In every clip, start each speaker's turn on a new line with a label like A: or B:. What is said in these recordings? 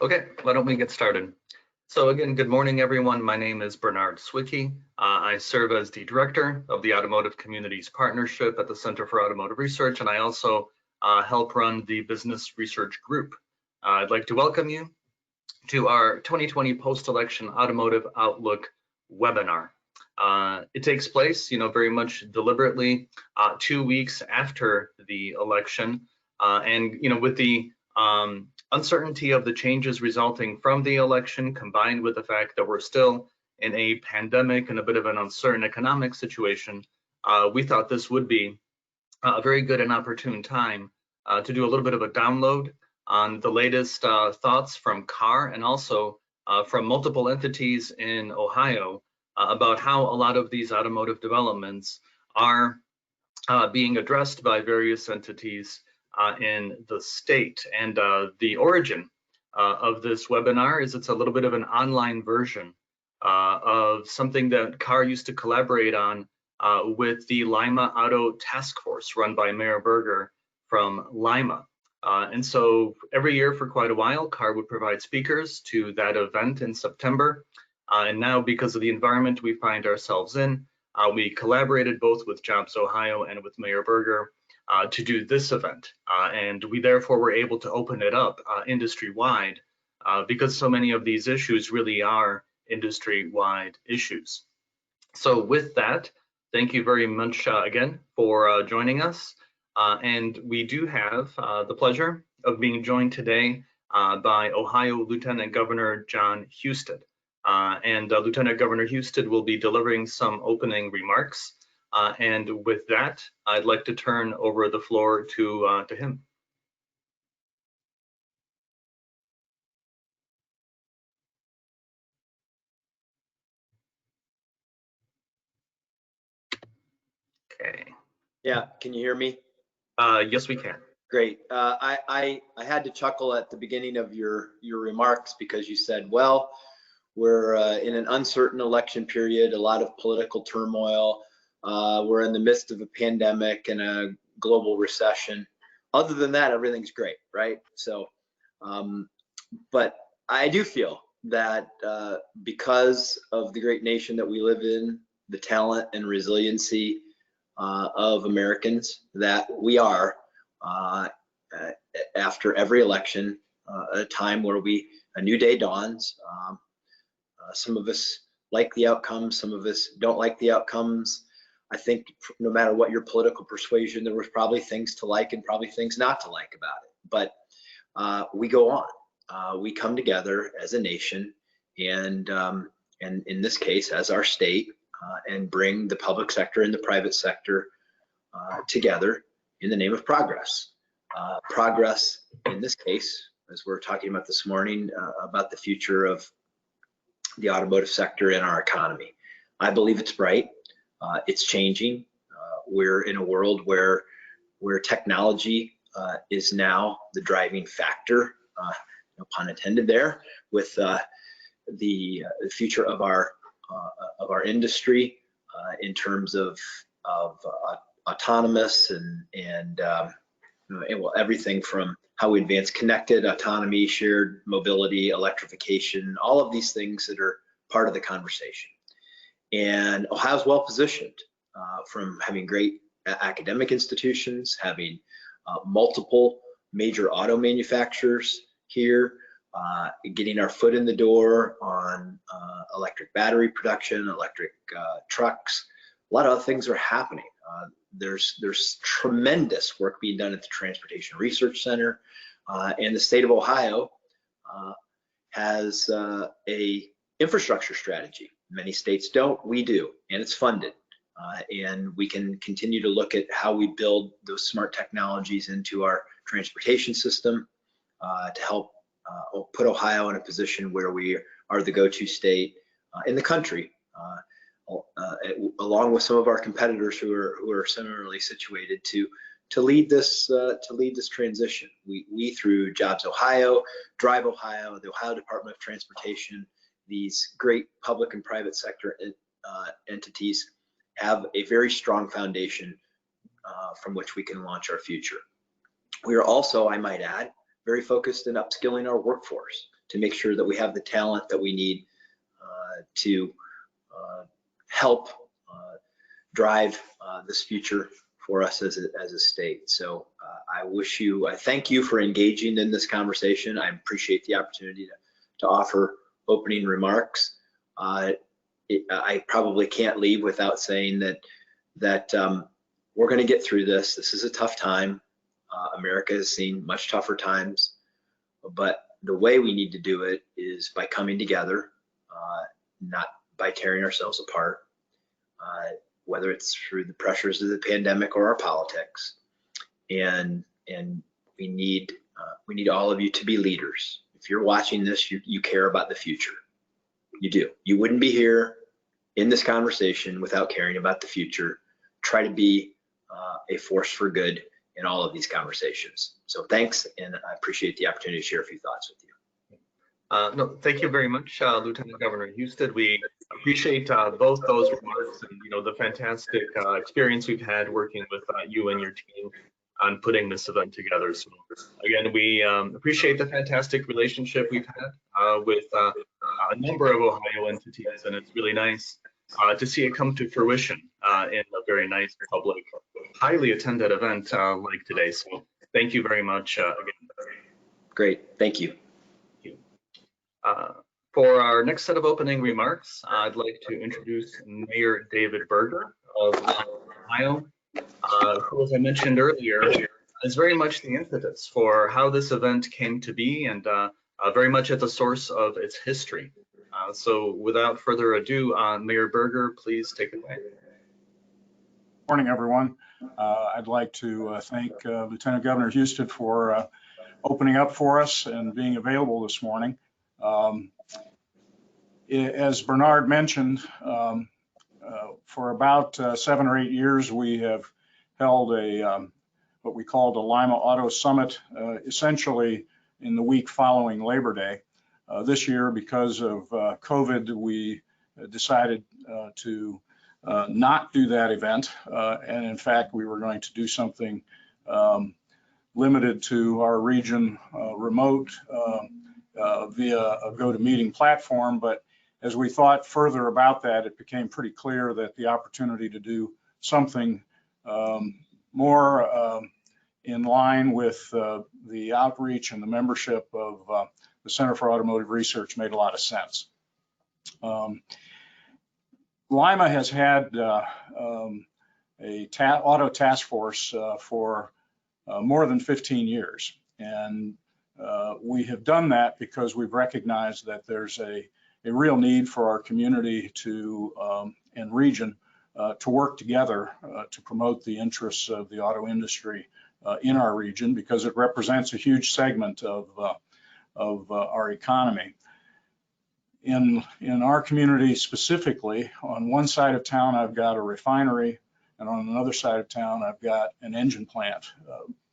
A: Okay, why don't we get started? So again, good morning, everyone. My name is Bernard Swiecki. I serve as the director of the Automotive Communities Partnership at the Center for Automotive Research, and I also help run the Business Research Group. I'd like to welcome you to our 2020 Post-Election Automotive Outlook webinar. It takes place, very much deliberately 2 weeks after the election, and with the uncertainty of the changes resulting from the election, combined with the fact that we're still in a pandemic and a bit of an uncertain economic situation, we thought this would be a very good and opportune time to do a little bit of a download on the latest thoughts from CAR and also from multiple entities in Ohio about how a lot of these automotive developments are being addressed by various entities in the state. And the origin of this webinar is it's a little bit of an online version of something that CAR used to collaborate on with the Lima Auto Taskforce run by Mayor Berger from Lima. And so every year for quite a while, CAR would provide speakers to that event in September. And now, because of the environment we find ourselves in, we collaborated both with JobsOhio and with Mayor Berger to do this event. And we therefore were able to open it up industry-wide because so many of these issues really are industry-wide issues. So with that, thank you very much again for joining us. And we do have the pleasure of being joined today by Ohio Lieutenant Governor Jon Husted. And Lieutenant Governor Husted will be delivering some opening remarks. And with that, I'd like to turn over the floor to him. Okay.
B: Yeah, can you hear me?
A: Yes, we can.
B: Great. I had to chuckle at the beginning of your remarks because you said, well, we're in an uncertain election period, a lot of political turmoil. We're in the midst of a pandemic and a global recession. Other than that, everything's great, right? So, but I do feel that because of the great nation that we live in, the talent and resiliency of Americans, that we are, after every election, a time where a new day dawns. Some of us like the outcomes, some of us don't like the outcomes. I think no matter what your political persuasion, there was probably things to like and probably things not to like about it. But we go on. We come together as a nation, and in this case, as our state, and bring the public sector and the private sector together in the name of progress. Progress, in this case, as we're talking about this morning, about the future of the automotive sector and our economy. I believe it's bright. It's changing. We're in a world where technology is now the driving factor, no pun intended there, with the future of our industry in terms of autonomous and well, everything from how we advance connected autonomy, shared mobility, electrification, all of these things that are part of the conversation. And Ohio's well positioned from having great academic institutions, having multiple major auto manufacturers here, getting our foot in the door on electric battery production, electric trucks. A lot of other things are happening. There's tremendous work being done at the Transportation Research Center, and the state of Ohio has a infrastructure strategy. Many states don't, we do, and it's funded. And we can continue to look at how we build those smart technologies into our transportation system to help put Ohio in a position where we are the go-to state in the country, along with some of our competitors who are similarly situated to lead this transition. We through JobsOhio, DriveOhio, the Ohio Department of Transportation, these great public and private sector entities have a very strong foundation from which we can launch our future. We are also, I might add, very focused in upskilling our workforce. to make sure that we have the talent that we need to help drive this future for us as a state. So I thank you for engaging in this conversation. I appreciate the opportunity to offer opening remarks. I probably can't leave without saying that we're going to get through this. This is a tough time. America has seen much tougher times, but the way we need to do it is by coming together, not by tearing ourselves apart, whether it's through the pressures of the pandemic or our politics. And we need all of you to be leaders. If you're watching this, you care about the future. You do. You wouldn't be here in this conversation without caring about the future. Try to be a force for good in all of these conversations. So thanks, and I appreciate the opportunity to share a few thoughts with you.
A: No, thank you very much, Lieutenant Governor Husted. We appreciate both those remarks and the fantastic experience we've had working with you and your team on putting this event together. So again, we appreciate the fantastic relationship we've had with a number of Ohio entities, and it's really nice to see it come to fruition in a very nice public, highly attended event like today. So thank you very much again.
B: Great, thank you.
A: For our next set of opening remarks, I'd like to introduce Mayor David Berger of Lima, Ohio, who, as I mentioned earlier, is very much the impetus for how this event came to be, and very much at the source of its history. So without further ado, Mayor Berger, please take it away.
C: Morning, everyone. I'd like to thank Lieutenant Governor Husted for opening up for us and being available this morning. As Bernard mentioned, for about 7 or 8 years, we have held what we called a Lima Auto Summit, essentially in the week following Labor Day. This year, because of COVID, we decided to not do that event. And in fact, we were going to do something limited to our region, remote, via a GoToMeeting platform. But as we thought further about that, it became pretty clear that the opportunity to do something more in line with the outreach and the membership of the Center for Automotive Research made a lot of sense. Lima has had a auto task force for more than 15 years. And we have done that because we've recognized that there's a real need for our community and region to work together to promote the interests of the auto industry in our region, because it represents a huge segment of our economy. In our community specifically, on one side of town, I've got a refinery, and on another side of town, I've got an engine plant,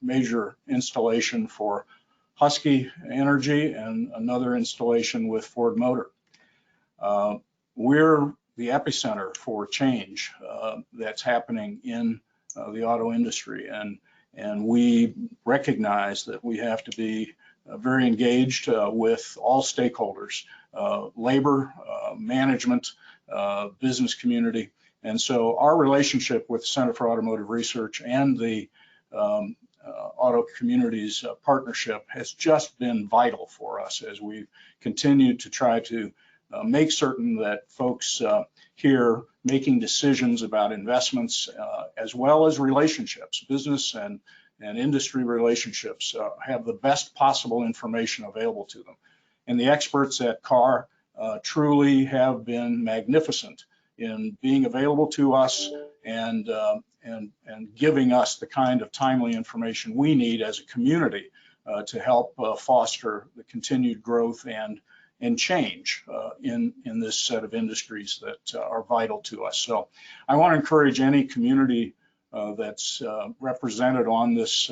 C: major installation for Husky Energy and another installation with Ford Motor. We're the epicenter for change that's happening in the auto industry, and we recognize that we have to be very engaged with all stakeholders, labor, management, business community. And so our relationship with Center for Automotive Research and the Auto Communities Partnership has just been vital for us as we've continued to try to make certain that folks here making decisions about investments as well as relationships, business and industry relationships, have the best possible information available to them. And the experts at CAR truly have been magnificent in being available to us and giving us the kind of timely information we need as a community to help foster the continued growth and change in this set of industries that are vital to us. So I want to encourage any community that's represented on this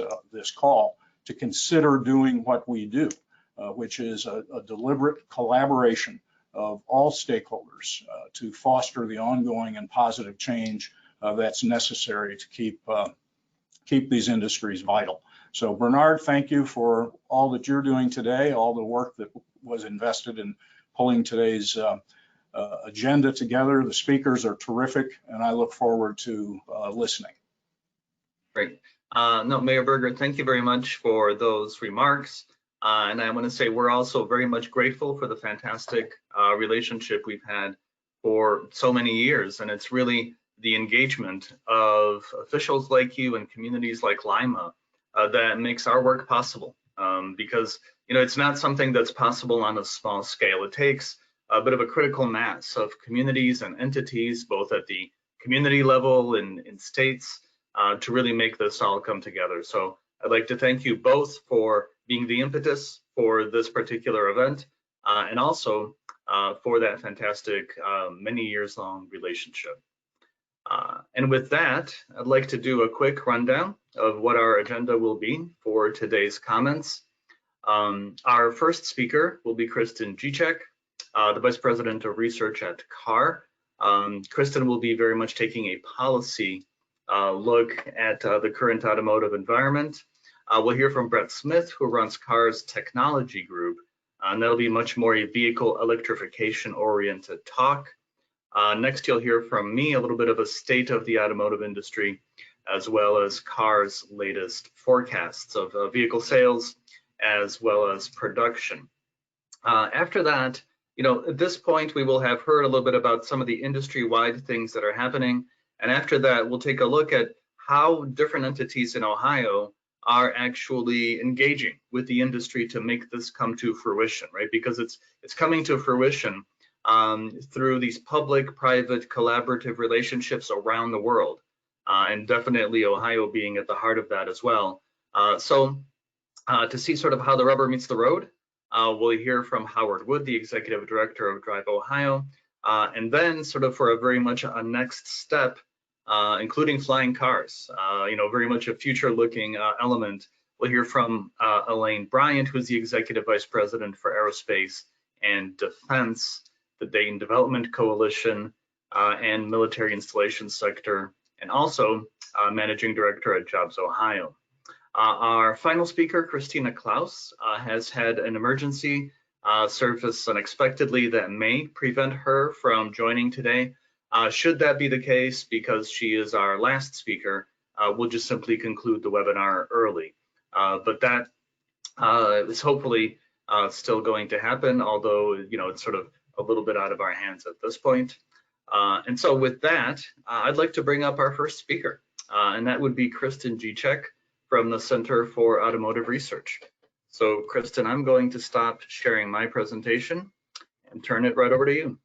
C: call to consider doing what we do, which is a deliberate collaboration of all stakeholders to foster the ongoing and positive change that's necessary to keep these industries vital. So Bernard, thank you for all that you're doing today, all the work that was invested in pulling today's agenda together. The speakers are terrific, and I look forward to listening.
A: Great. No, Mayor Berger, thank you very much for those remarks. And I want to say we're also very much grateful for the fantastic relationship we've had for so many years. And it's really the engagement of officials like you and communities like Lima that makes our work possible. Because, you know, it's not something that's possible on a small scale. It takes a bit of a critical mass of communities and entities, both at the community level and in states, to really make this all come together. So I'd like to thank you both for being the impetus for this particular event, and also for that fantastic many years long relationship. And with that, I'd like to do a quick rundown of what our agenda will be for today's comments. Our first speaker will be Kristin Dziczek, the Vice President of Research at CAR. Kristin will be very much taking a policy look at the current automotive environment. We'll hear from Brett Smith, who runs CAR's technology group, and that'll be much more a vehicle electrification oriented talk. Next, you'll hear from me a little bit of a state of the automotive industry, as well as CAR's latest forecasts of vehicle sales, as well as production. After that, you know, at this point, we will have heard a little bit about some of the industry-wide things that are happening. And after that, we'll take a look at how different entities in Ohio are actually engaging with the industry to make this come to fruition, right? Because it's coming to fruition through these public-private collaborative relationships around the world, and definitely Ohio being at the heart of that as well. So to see sort of how the rubber meets the road, we'll hear from Howard Wood, the Executive Director of DriveOhio, and then sort of for a very much a next step, including flying cars, you know, very much a future-looking element. We'll hear from Elaine Bryant, who's the Executive Vice President for Aerospace and Defense, the Dayton Development Coalition, and Military Installation Sector, and also Managing Director at JobsOhio. Our final speaker, Christina Klaus, has had an emergency surface unexpectedly that may prevent her from joining today. Should that be the case, because she is our last speaker, we'll just simply conclude the webinar early. But that is hopefully still going to happen, although, you know, it's sort of a little bit out of our hands at this point. And so with that, I'd like to bring up our first speaker, and that would be Kristin Dziczek from the Center for Automotive Research. So Kristin, I'm going to stop sharing my presentation and turn it right over to you.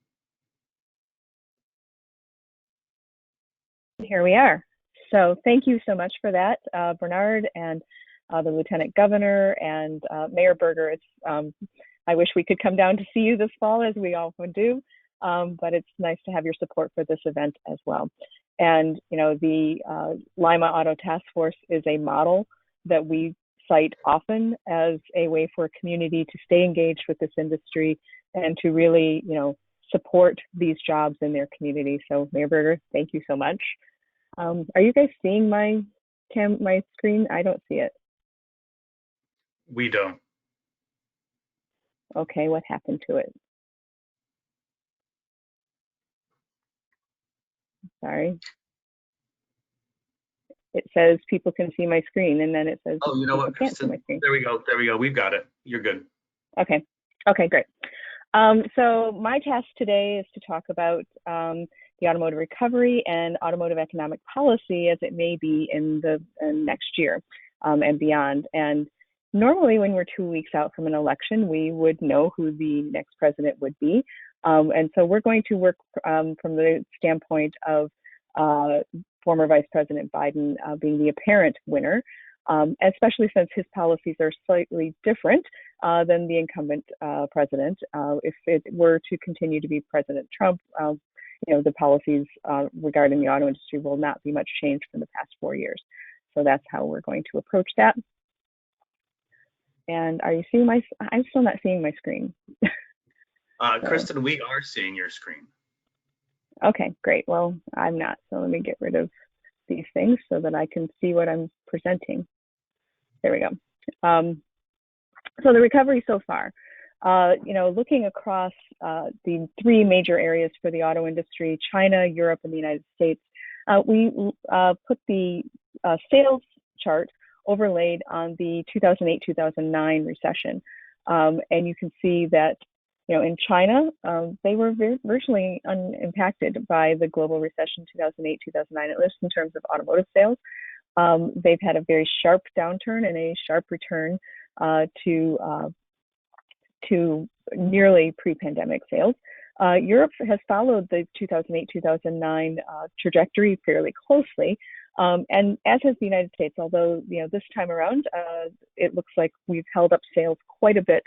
D: Here we are. So thank you so much for that, Bernard, and the Lieutenant Governor and Mayor Berger. It's I wish we could come down to see you this fall, as we often do, but it's nice to have your support for this event as well. And you know, the Lima Auto Taskforce is a model that we cite often as a way for a community to stay engaged with this industry and to really, you know, support these jobs in their community. So Mayor Berger, thank you so much. Are you guys seeing my screen? I don't see it.
A: We don't.
D: Okay, what happened to it? Sorry. It says people can see my screen, and then it says,
A: oh, you know what,
D: Kristin,
A: there we go. There we go. We've got it. You're good.
D: Okay. Okay, great. So my task today is to talk about the automotive recovery and automotive economic policy as it may be in the next year and beyond. And normally when we're 2 weeks out from an election, we would know who the next president would be. And so we're going to work from the standpoint of former Vice President Biden being the apparent winner, especially since his policies are slightly different than the incumbent president. If it were to continue to be President Trump, you know, the policies regarding the auto industry will not be much changed from the past 4 years. So that's how we're going to approach that. And are you seeing I'm still not seeing my screen.
A: Kristin, we are seeing your screen.
D: Okay, great. Well, I'm not. So let me get rid of these things so that I can see what I'm presenting. There we go. So the recovery so far. looking across the three major areas for the auto industry, China, Europe, and the United States, we put the sales chart overlaid on the 2008-2009 recession. And you can see that, in China, they were virtually unimpacted by the global recession 2008-2009, at least in terms of automotive sales. They've had a very sharp downturn and a sharp return to nearly pre-pandemic sales. Europe has followed the 2008-2009 trajectory fairly closely, and as has the United States, although this time around it looks like we've held up sales quite a bit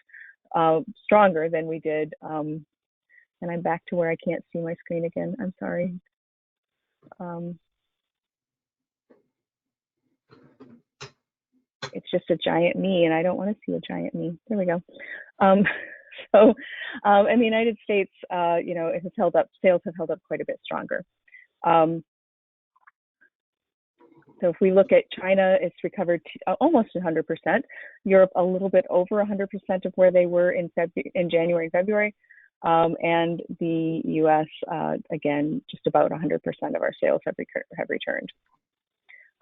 D: stronger than we did. And I'm back to where I can't see my screen again. I'm sorry. It's just a giant me, and I don't want to see a giant me. There we go. So in the United States, it has held up. Sales have held up quite a bit stronger. So if we look at China, it's recovered to almost 100%. Europe a little bit over 100% of where they were in January, February, and the U.S. Again, just about 100% of our sales have returned.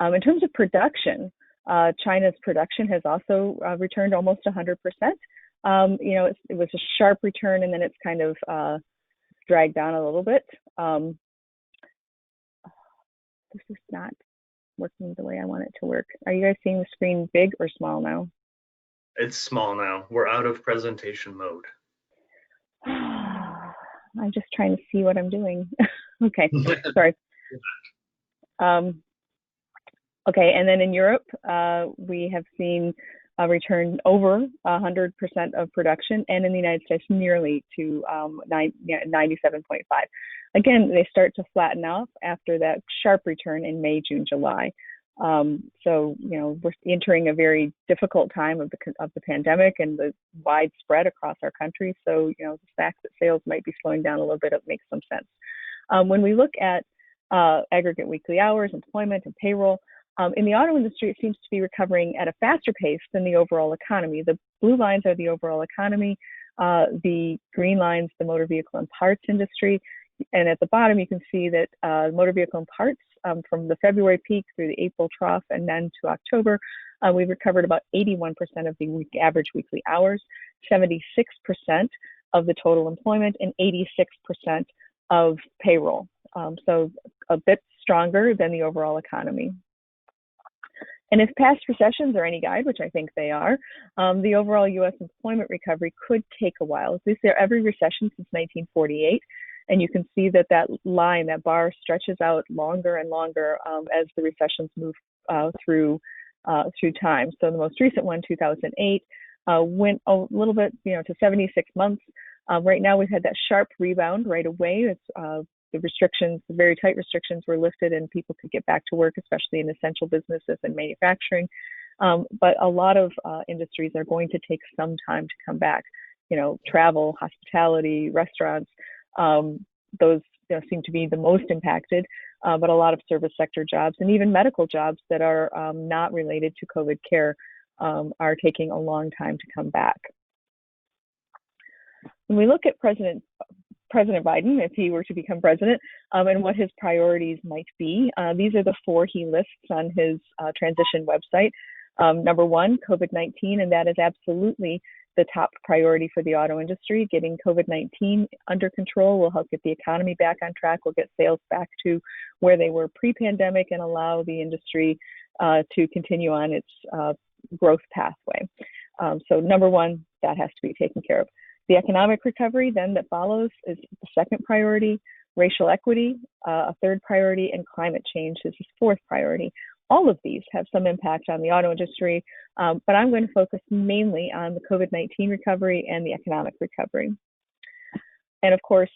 D: In terms of production, China's production has also returned almost 100%. It was a sharp return, and then it's kind of dragged down a little bit. This is not working the way I want it to work. Are you guys seeing the screen big or small now?
A: It's small now. We're out of presentation mode.
D: I'm just trying to see what I'm doing. Okay, sorry. Okay, and then in Europe, we have seen a return over 100% of production, and in the United States, nearly to 97.5. Again, they start to flatten out after that sharp return in May, June, July. So we're entering a very difficult time of the pandemic and the widespread across our country. So the fact that sales might be slowing down a little bit, it makes some sense. When we look at aggregate weekly hours, employment, and payroll, in the auto industry, it seems to be recovering at a faster pace than the overall economy. The blue lines are the overall economy, the green lines, the motor vehicle and parts industry. And at the bottom, you can see that motor vehicle and parts from the February peak through the April trough and then to October, we've recovered about 81% of the average weekly hours, 76% of the total employment, and 86% of payroll. So a bit stronger than the overall economy. And if past recessions are any guide, which I think they are, the overall U.S. employment recovery could take a while. This is every recession since 1948. And you can see that line, that bar stretches out longer and longer as the recessions move through time. So the most recent one, 2008, went a little bit, to 76 months. Right now, we've had that sharp rebound right away. It's the restrictions, the very tight restrictions were lifted and people could get back to work, especially in essential businesses and manufacturing. But a lot of industries are going to take some time to come back. Travel, hospitality, restaurants, those seem to be the most impacted, but a lot of service sector jobs and even medical jobs that are not related to COVID care are taking a long time to come back. When we look at President Biden, if he were to become president, and what his priorities might be, these are the four he lists on his transition website. Number one, COVID-19, and that is absolutely the top priority for the auto industry. Getting COVID-19 under control will help get the economy back on track, will get sales back to where they were pre-pandemic and allow the industry to continue on its growth pathway. So number one, that has to be taken care of. The economic recovery then that follows is the second priority, racial equity, a third priority, and climate change is his fourth priority. All of these have some impact on the auto industry, but I'm going to focus mainly on the COVID-19 recovery and the economic recovery. And of course,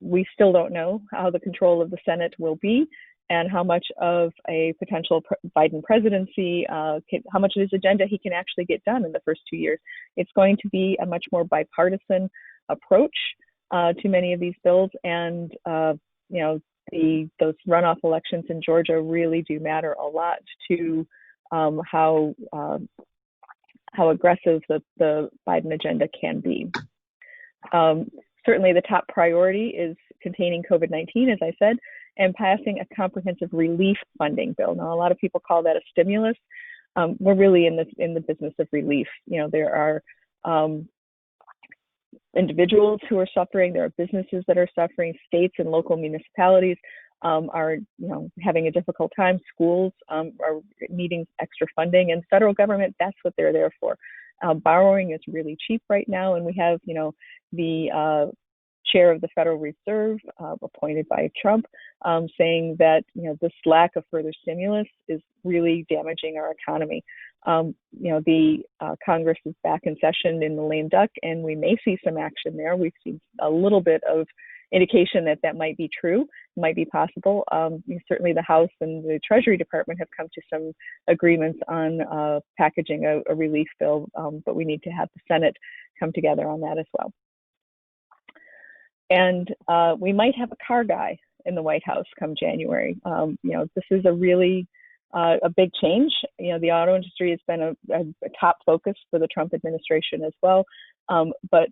D: we still don't know how the control of the Senate will be and how much of a potential Biden presidency, how much of his agenda he can actually get done in the first 2 years. It's going to be a much more bipartisan approach to many of these bills, and those runoff elections in Georgia really do matter a lot to how how aggressive the Biden agenda can be. Certainly the top priority is containing COVID-19, as I said, and passing a comprehensive relief funding bill. Now, a lot of people call that a stimulus. We're really in the business of relief. There are individuals who are suffering, there are businesses that are suffering, states and local municipalities are having a difficult time, schools are needing extra funding, and federal government, that's what they're there for. Borrowing is really cheap right now, and we have the chair of the Federal Reserve appointed by Trump saying that this lack of further stimulus is really damaging our economy. The Congress is back in session in the lame duck, and we may see some action there. We've seen a little bit of indication that that might be true, might be possible. Certainly the House and the Treasury Department have come to some agreements on packaging a relief bill, but we need to have the Senate come together on that as well. And we might have a car guy in the White House come January. This is a really a big change. The auto industry has been a top focus for the Trump administration as well, but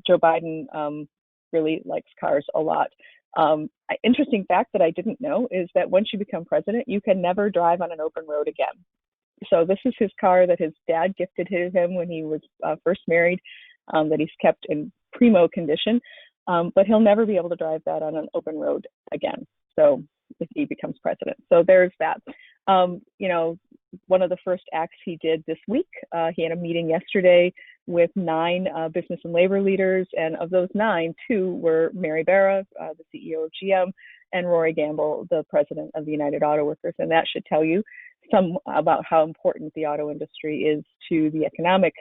D: Joe Biden really likes cars a lot. Interesting fact that I didn't know is that once you become president, you can never drive on an open road again. So this is his car that his dad gifted him when he was first married, that he's kept in primo condition. But he'll never be able to drive that on an open road again. So if he becomes president. So there's that. One of the first acts he did this week, he had a meeting yesterday with 9 business and labor leaders. And of those 9, 2 were Mary Barra, the CEO of GM, and Rory Gamble, the president of the United Auto Workers. And that should tell you some about how important the auto industry is to the economic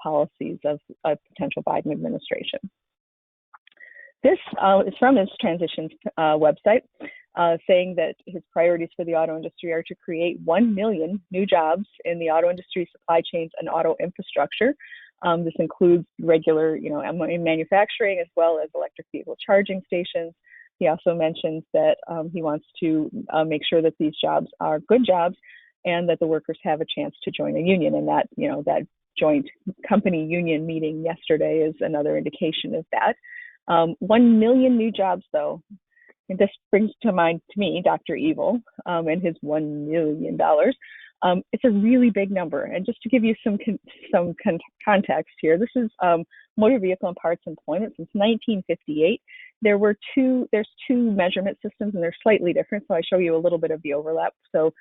D: policies of a potential Biden administration. This is from his transitions website, saying that his priorities for the auto industry are to create 1 million new jobs in the auto industry, supply chains, and auto infrastructure. This includes regular, in manufacturing as well as electric vehicle charging stations. He also mentions that he wants to make sure that these jobs are good jobs and that the workers have a chance to join a union. And that, that joint company union meeting yesterday is another indication of that. 1 million new jobs, though, and this brings to mind to me Dr. Evil and his $1 million. It's a really big number, and just to give you some context here, this is motor vehicle and parts employment since 1958. There's two measurement systems, and they're slightly different. So I show you a little bit of the overlap. So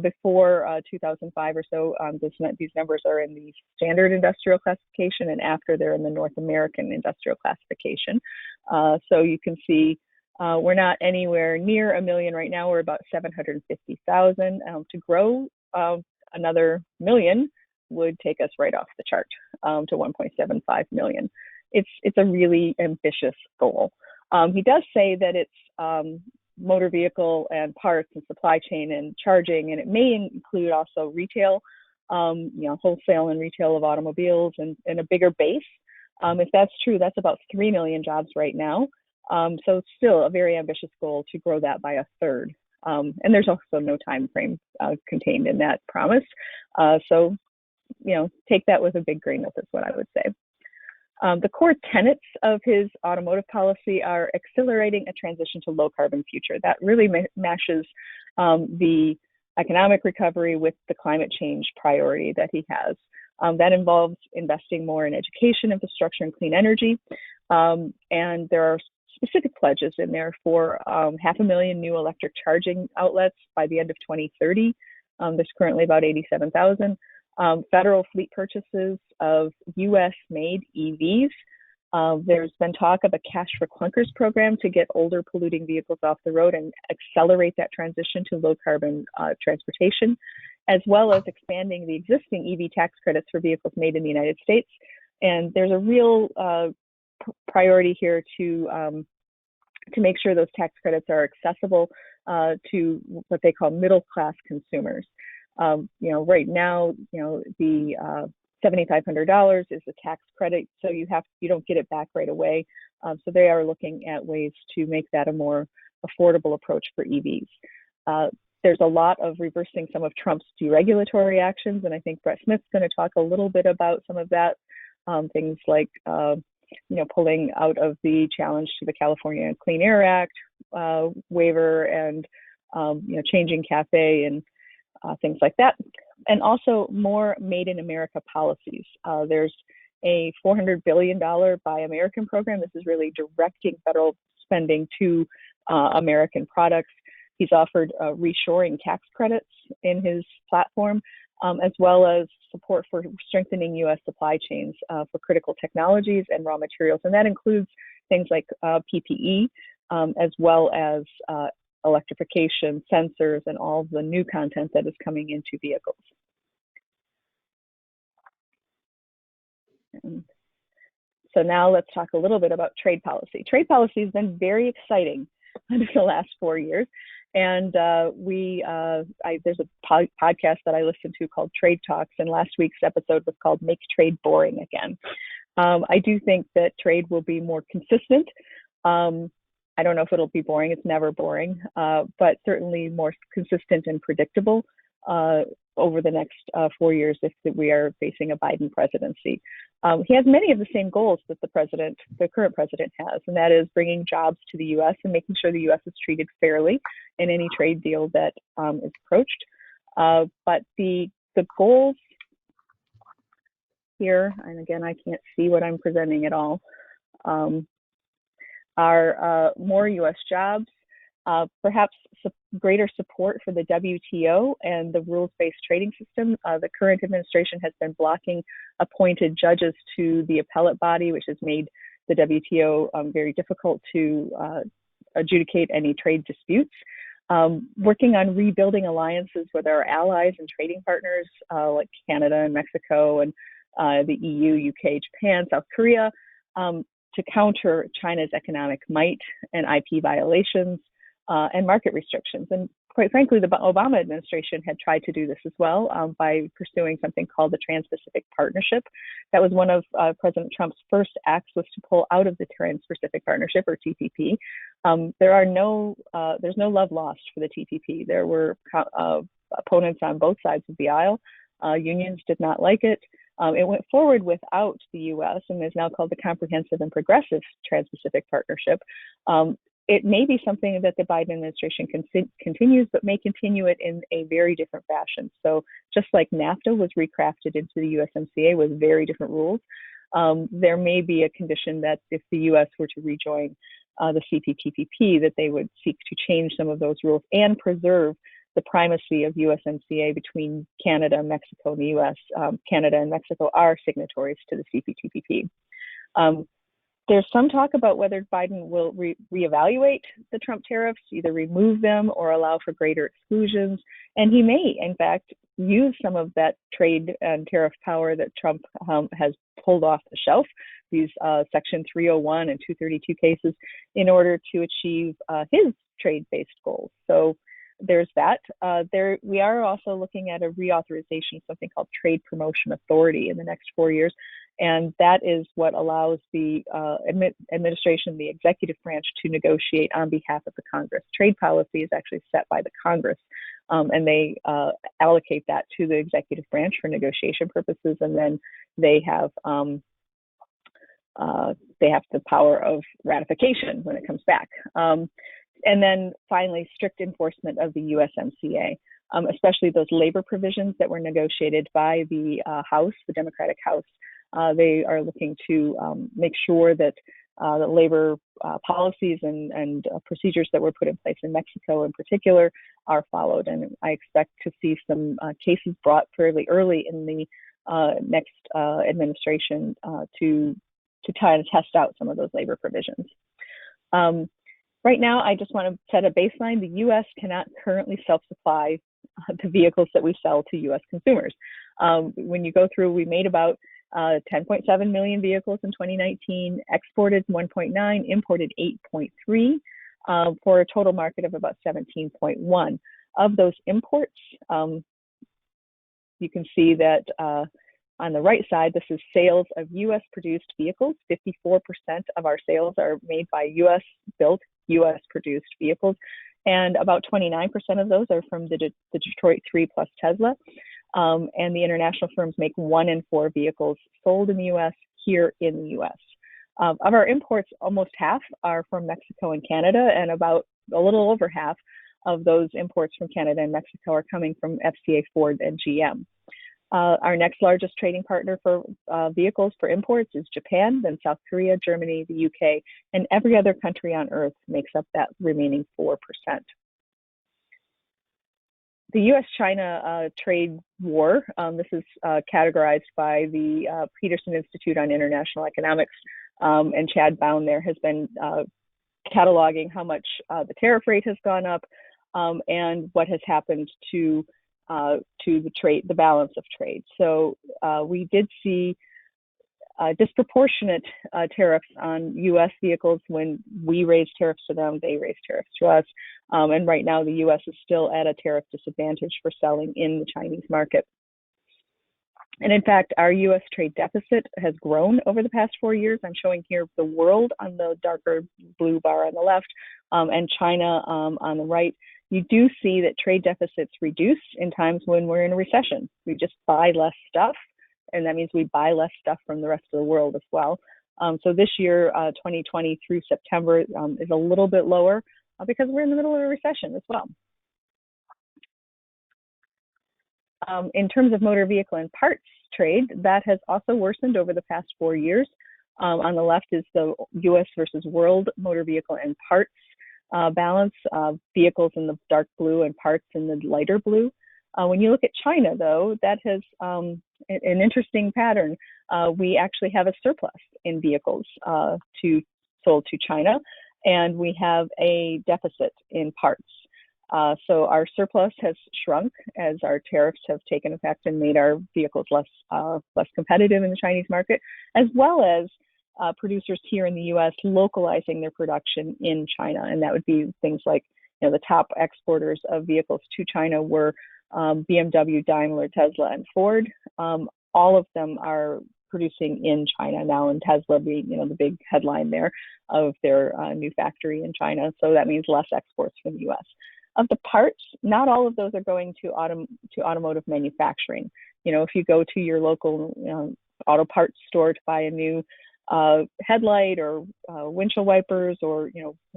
D: before 2005 or so, these numbers are in the standard industrial classification, and after they're in the North American industrial classification. So you can see we're not anywhere near 1 million right now. We're about 750,000. To grow another million would take us right off the chart to 1.75 million. It's a really ambitious goal. He does say that it's motor vehicle and parts and supply chain and charging, and it may include also retail, wholesale and retail of automobiles and a bigger base. If that's true, that's about 3 million jobs right now. So it's still a very ambitious goal to grow that by 1/3. And there's also no time frame contained in that promise. So, take that with a big grain of salt, is what I would say. The core tenets of his automotive policy are accelerating a transition to low carbon future. That really matches the economic recovery with the climate change priority that he has. That involves investing more in education, infrastructure, and clean energy. And there are specific pledges in there for 500,000 new electric charging outlets by the end of 2030. There's currently about 87,000. Federal fleet purchases of US-made EVs. There's been talk of a cash for clunkers program to get older polluting vehicles off the road and accelerate that transition to low carbon transportation, as well as expanding the existing EV tax credits for vehicles made in the United States. And there's a real priority here to make sure those tax credits are accessible to what they call middle class consumers. Right now, the $7,500 is a tax credit, so you don't get it back right away. So they are looking at ways to make that a more affordable approach for EVs. There's a lot of reversing some of Trump's deregulatory actions, and I think Brett Smith's going to talk a little bit about some of that. Things like, pulling out of the challenge to the California Clean Air Act waiver, and changing CAFE and things like that, and also more Made in America policies. There's a $400 billion Buy American program. This is really directing federal spending to American products. He's offered reshoring tax credits in his platform, as well as support for strengthening U.S. supply chains for critical technologies and raw materials. And that includes things like PPE, as well as electrification, sensors, and all the new content that is coming into vehicles. So now let's talk a little bit about trade policy. Trade policy has been very exciting in the last 4 years. And there's a podcast that I listen to called Trade Talks, and last week's episode was called Make Trade Boring Again. I do think that trade will be more consistent. I don't know if it'll be boring, it's never boring, but certainly more consistent and predictable over the next 4 years if we are facing a Biden presidency. He has many of the same goals that the current president has, and that is bringing jobs to the U.S. and making sure the U.S. is treated fairly in any trade deal that is approached. But the goals here, and again, I can't see what I'm presenting at all, are more U.S. jobs, perhaps greater support for the WTO and the rules-based trading system. The current administration has been blocking appointed judges to the appellate body, which has made the WTO very difficult to adjudicate any trade disputes. Working on rebuilding alliances with our allies and trading partners like Canada and Mexico and the EU, UK, Japan, South Korea, to counter China's economic might and IP violations and market restrictions. And quite frankly, the Obama administration had tried to do this as well by pursuing something called the Trans-Pacific Partnership. That was one of President Trump's first acts, was to pull out of the Trans-Pacific Partnership, or TPP. There's no love lost for the TPP. There were opponents on both sides of the aisle. Unions did not like it. It went forward without the U.S. and is now called the Comprehensive and Progressive Trans-Pacific Partnership. It may be something that the Biden administration continues, but may continue it in a very different fashion. So just like NAFTA was recrafted into the USMCA with very different rules, there may be a condition that if the U.S. were to rejoin the CPTPP, that they would seek to change some of those rules and preserve the primacy of USMCA between Canada, Mexico, and the U.S. Canada and Mexico are signatories to the CPTPP. There's some talk about whether Biden will reevaluate the Trump tariffs, either remove them or allow for greater exclusions. And he may, in fact, use some of that trade and tariff power that Trump has pulled off the shelf, these Section 301 and 232 cases, in order to achieve his trade-based goals. So there's that. We are also looking at a reauthorization of something called Trade Promotion Authority in the next 4 years. And that is what allows the administration, the executive branch, to negotiate on behalf of the Congress. Trade policy is actually set by the Congress, and they allocate that to the executive branch for negotiation purposes, and then they have the power of ratification when it comes back. And then finally, strict enforcement of the USMCA, especially those labor provisions that were negotiated by the House, the Democratic House. They are looking to make sure that the labor policies and procedures that were put in place in Mexico in particular are followed. And I expect to see some cases brought fairly early in the next administration to try and test out some of those labor provisions. Right now, I just want to set a baseline. The U.S. cannot currently self-supply the vehicles that we sell to U.S. consumers. When you go through, we made about 10.7 million vehicles in 2019, exported 1.9, imported 8.3, for a total market of about 17.1. Of those imports, you can see that on the right side, this is sales of U.S. produced vehicles. 54% of our sales are made by U.S. built, U.S. produced vehicles. and about 29% of those are from the Detroit 3 plus Tesla. And the international firms make 1 in 4 vehicles sold in the US here in the US. Of our imports, almost half are from Mexico and Canada, and about a little over half of those imports from Canada and Mexico are coming from FCA, Ford, and GM. Our next largest trading partner for vehicles for imports is Japan, then South Korea, Germany, the UK, and every other country on earth makes up that remaining 4%. The US-China trade war, this is categorized by the Peterson Institute on International Economics, and Chad Bown there has been cataloging how much the tariff rate has gone up and what has happened to the balance of trade. So we did see disproportionate tariffs on US vehicles. When we raised tariffs to them, they raised tariffs to us. And right now the US is still at a tariff disadvantage for selling in the Chinese market. And in fact, our US trade deficit has grown over the past 4 years. I'm showing here the world on the darker blue bar on the left, and China on the right. You do see that trade deficits reduce in times when we're in a recession. We just buy less stuff, and that means we buy less stuff from the rest of the world as well. So this year, 2020 through September, is a little bit lower because we're in the middle of a recession as well. In terms of motor vehicle and parts trade, that has also worsened over the past 4 years. On the left is the US versus world motor vehicle and parts balance, vehicles in the dark blue and parts in the lighter blue. When you look at China, though, that has an interesting pattern. We actually have a surplus in vehicles sold to China, and we have a deficit in parts. So our surplus has shrunk as our tariffs have taken effect and made our vehicles less competitive in the Chinese market, as well as producers here in the U.S. localizing their production in China. And that would be things like, the top exporters of vehicles to China were BMW, Daimler, Tesla, and Ford. All of them are producing in China now, and Tesla being, the big headline there of their new factory in China. So that means less exports from the U.S. Of the parts, not all of those are going to automotive manufacturing. If you go to your local auto parts store to buy a new headlight or windshield wipers, or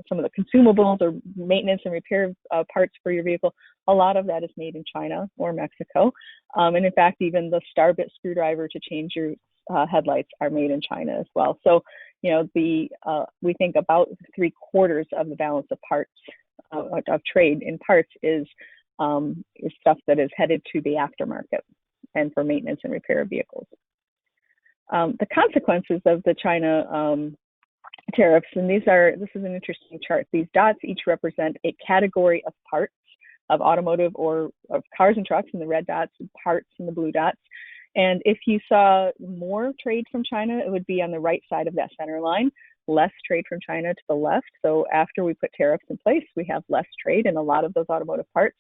D: some of the consumables or maintenance and repair parts for your vehicle, a lot of that is made in China or Mexico. And in fact, even the star bit screwdriver to change your headlights are made in China as well. So we think about 3/4 of the balance of parts of trade in parts is stuff that is headed to the aftermarket and for maintenance and repair of vehicles. The consequences of the China tariffs, and this is an interesting chart. These dots each represent a category of parts of automotive or of cars and trucks, and the red dots, and parts in the blue dots. And if you saw more trade from China, it would be on the right side of that center line. Less trade from China to the left. So after we put tariffs in place, we have less trade in a lot of those automotive parts.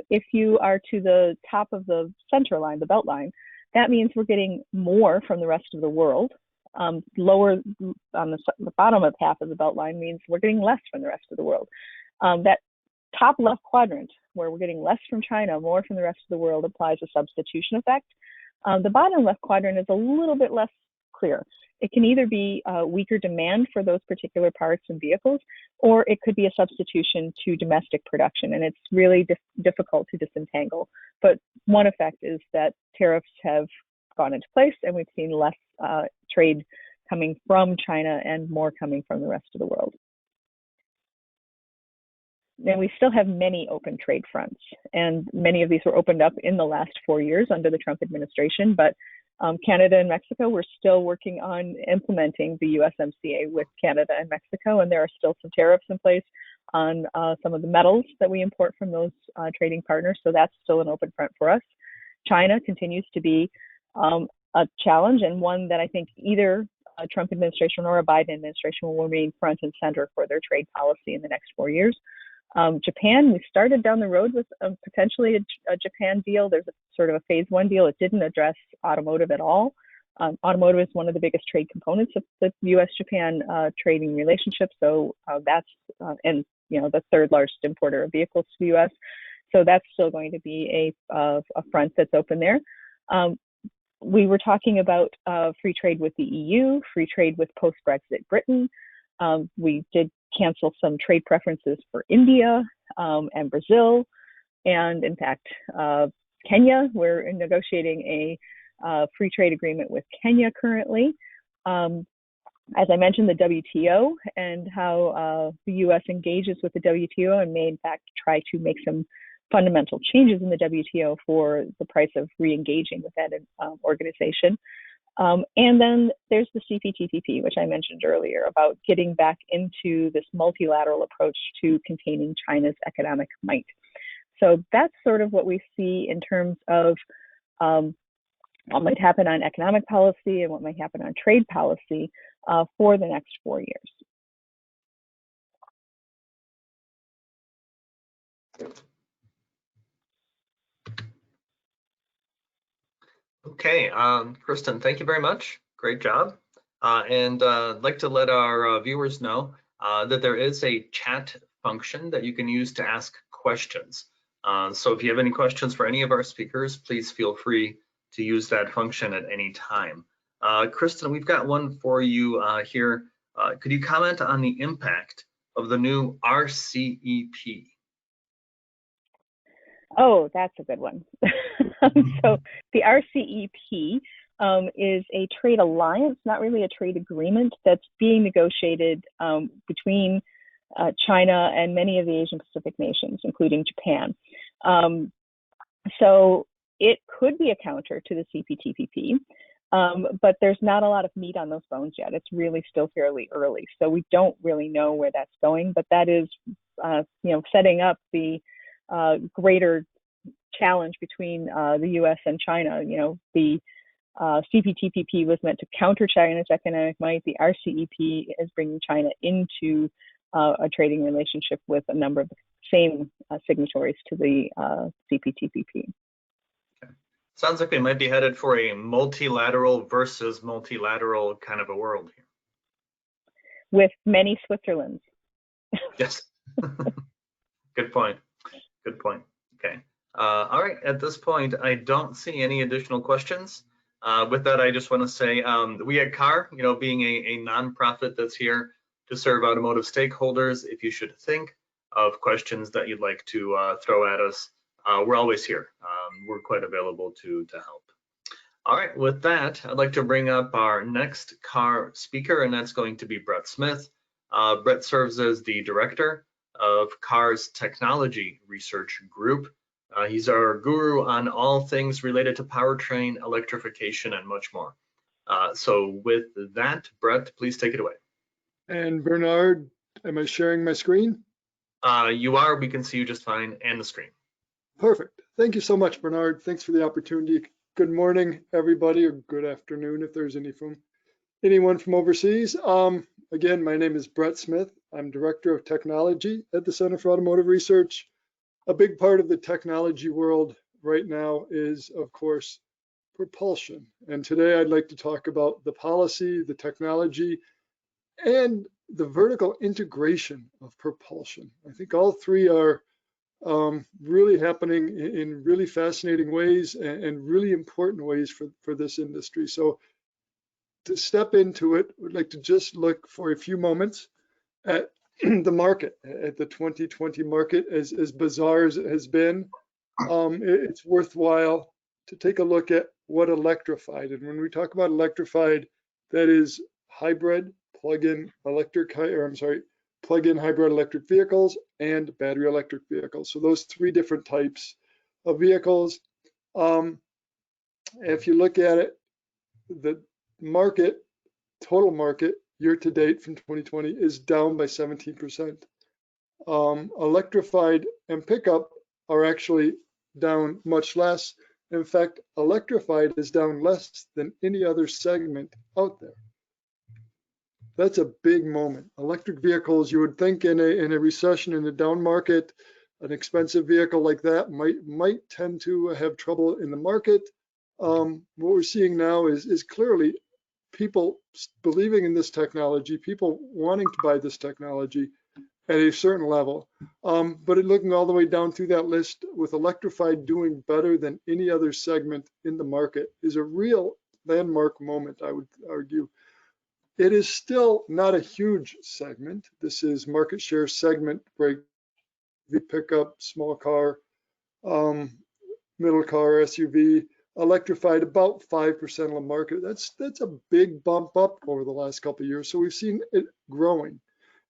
D: If you are to the top of the center line, the belt line, that means we're getting more from the rest of the world. Lower on the bottom of half of the belt line means we're getting less from the rest of the world. That top left quadrant, where we're getting less from China, more from the rest of the world, applies a substitution effect. The bottom left quadrant is a little bit less clear. It can either be weaker demand for those particular parts and vehicles, or it could be a substitution to domestic production, and it's really difficult to disentangle. But one effect is that tariffs have gone into place, and we've seen less trade coming from China and more coming from the rest of the world. And we still have many open trade fronts, and many of these were opened up in the last 4 years under the Trump administration, but Canada and Mexico, we're still working on implementing the USMCA with Canada and Mexico, and there are still some tariffs in place on some of the metals that we import from those trading partners, so that's still an open front for us. China continues to be a challenge, and one that I think either a Trump administration or a Biden administration will remain front and center for their trade policy in the next 4 years. Japan, we started down the road with potentially a Japan deal. There's a sort of a phase 1 deal. It didn't address automotive at all. Automotive is one of the biggest trade components of the U.S.-Japan trading relationship. So and the third largest importer of vehicles to the U.S. So that's still going to be a front that's open there. We were talking about free trade with the EU, free trade with post-Brexit Britain. We did cancel some trade preferences for India and Brazil. And in fact, Kenya, we're negotiating a free trade agreement with Kenya currently. As I mentioned, the WTO and how the U.S. engages with the WTO and may in fact try to make some fundamental changes in the WTO for the price of re-engaging with that organization. And then there's the CPTPP, which I mentioned earlier, about getting back into this multilateral approach to containing China's economic might. So that's sort of what we see in terms of what might happen on economic policy and what might happen on trade policy for the next 4 years.
A: Okay, Kristin, thank you very much. Great job. And I'd like to let our viewers know that there is a chat function that you can use to ask questions. So if you have any questions for any of our speakers, please feel free to use that function at any time. Kristin, we've got one for you here. Could you comment on the impact of the new RCEP?
D: Oh, that's a good one. So the RCEP is a trade alliance, not really a trade agreement, that's being negotiated between China and many of the Asian Pacific nations, including Japan. So it could be a counter to the CPTPP, but there's not a lot of meat on those bones yet. It's really still fairly early. So we don't really know where that's going, but that is, setting up the greater challenge between the U.S. and China. The CPTPP was meant to counter China's economic might. The RCEP is bringing China into a trading relationship with a number of the same signatories to the CPTPP.
A: Okay. Sounds like we might be headed for a multilateral versus multilateral kind of a world here.
D: With many Switzerlands.
A: Yes. Good point. Good point. Okay. All right. At this point, I don't see any additional questions. With that, I just want to say we at CAR, being a nonprofit that's here to serve automotive stakeholders, if you should think of questions that you'd like to throw at us, we're always here. We're quite available to help. All right. With that, I'd like to bring up our next CAR speaker, and that's going to be Brett Smith. Brett serves as the director of CAR's Technology Research Group. He's our guru on all things related to powertrain, electrification, and much more. So with that, Brett, please take it away.
E: And Bernard, am I sharing my screen?
A: You are. We can see you just fine, and the screen.
E: Perfect. Thank you so much, Bernard. Thanks for the opportunity. Good morning, everybody, or good afternoon if there's anyone from overseas. Again, my name is Brett Smith. I'm Director of Technology at the Center for Automotive Research. A big part of the technology world right now is, of course, propulsion. And today I'd like to talk about the policy, the technology, and the vertical integration of propulsion. I think all three are really happening in really fascinating ways and really important ways for this industry. So to step into it, we'd like to just look for a few moments at the market, at the 2020 market. As bizarre as it has been, it's worthwhile to take a look at what electrified. And when we talk about electrified, that is hybrid, plug-in hybrid electric vehicles and battery electric vehicles. So those three different types of vehicles. If you look at it, the market, total market year to date from 2020 is down by 17%. Electrified and pickup are actually down much less. In fact, electrified is down less than any other segment out there. That's a big moment. Electric vehicles, you would think in a recession, in a down market, an expensive vehicle like that might tend to have trouble in the market. What we're seeing now is clearly people believing in this technology, people wanting to buy this technology, at a certain level. But looking all the way down through that list, with electrified doing better than any other segment in the market, is a real landmark moment, I would argue. It is still not a huge segment. This is market share segment break, pickup, small car, middle car, SUV, electrified about 5% of the market. That's a big bump up over the last couple of years. So we've seen it growing.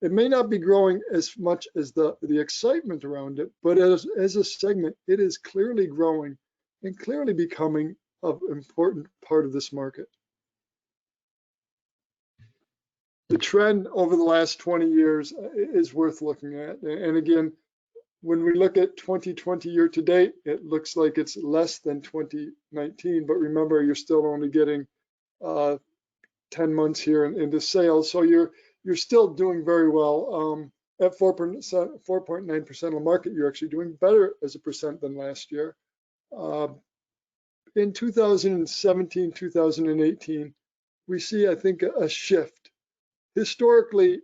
E: It may not be growing as much as the excitement around it, but as a segment, it is clearly growing and clearly becoming an important part of this market. The trend over the last 20 years is worth looking at. And again, when we look at 2020 year to date, it looks like it's less than 2019. But remember, you're still only getting 10 months here into sales. So you're still doing very well. At 4.9% of the market, you're actually doing better as a percent than last year. In 2017, 2018, we see, I think, a shift. Historically,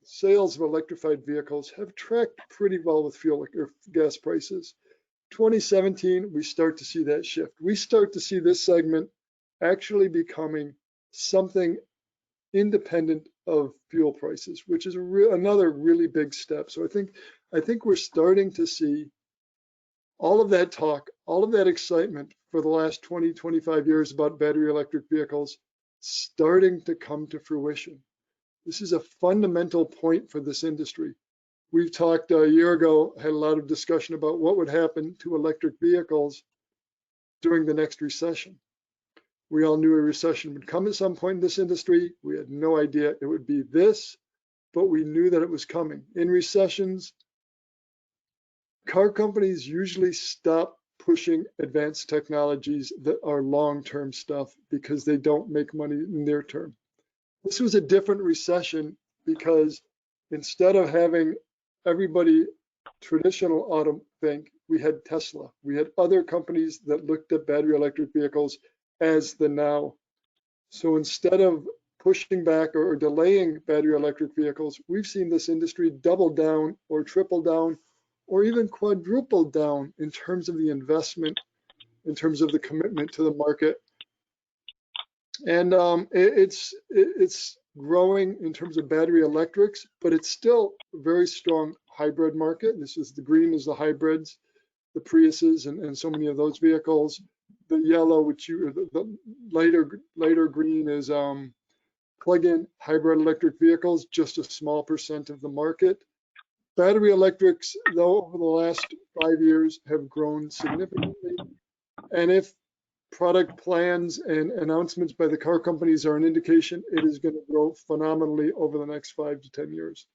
E: sales of electrified vehicles have tracked pretty well with fuel or gas prices. 2017, we start to see that shift. We start to see this segment actually becoming something independent of fuel prices, which is another really big step. So I think we're starting to see all of that talk, all of that excitement for the last 20, 25 years about battery electric vehicles starting to come to fruition. This is a fundamental point for this industry. We've talked a year ago, had a lot of discussion about what would happen to electric vehicles during the next recession. We all knew a recession would come at some point in this industry. We had no idea it would be this, but we knew that it was coming. In recessions, car companies usually stop pushing advanced technologies that are long-term stuff because they don't make money near term. This was a different recession because instead of having everybody traditional auto think, we had Tesla. We had other companies that looked at battery electric vehicles as the now. So instead of pushing back or delaying battery electric vehicles, we've seen this industry double down or triple down or even quadruple down in terms of the investment, in terms of the commitment to the market. And it's growing in terms of battery electrics, but it's still a very strong hybrid market. This is the green is the hybrids, the Priuses, and so many of those vehicles. The yellow, the lighter green is plug-in hybrid electric vehicles, just a small percent of the market. Battery electrics, though, over the last 5 years have grown significantly. And if product plans and announcements by the car companies are an indication, it is going to grow phenomenally over the next 5 to 10 years.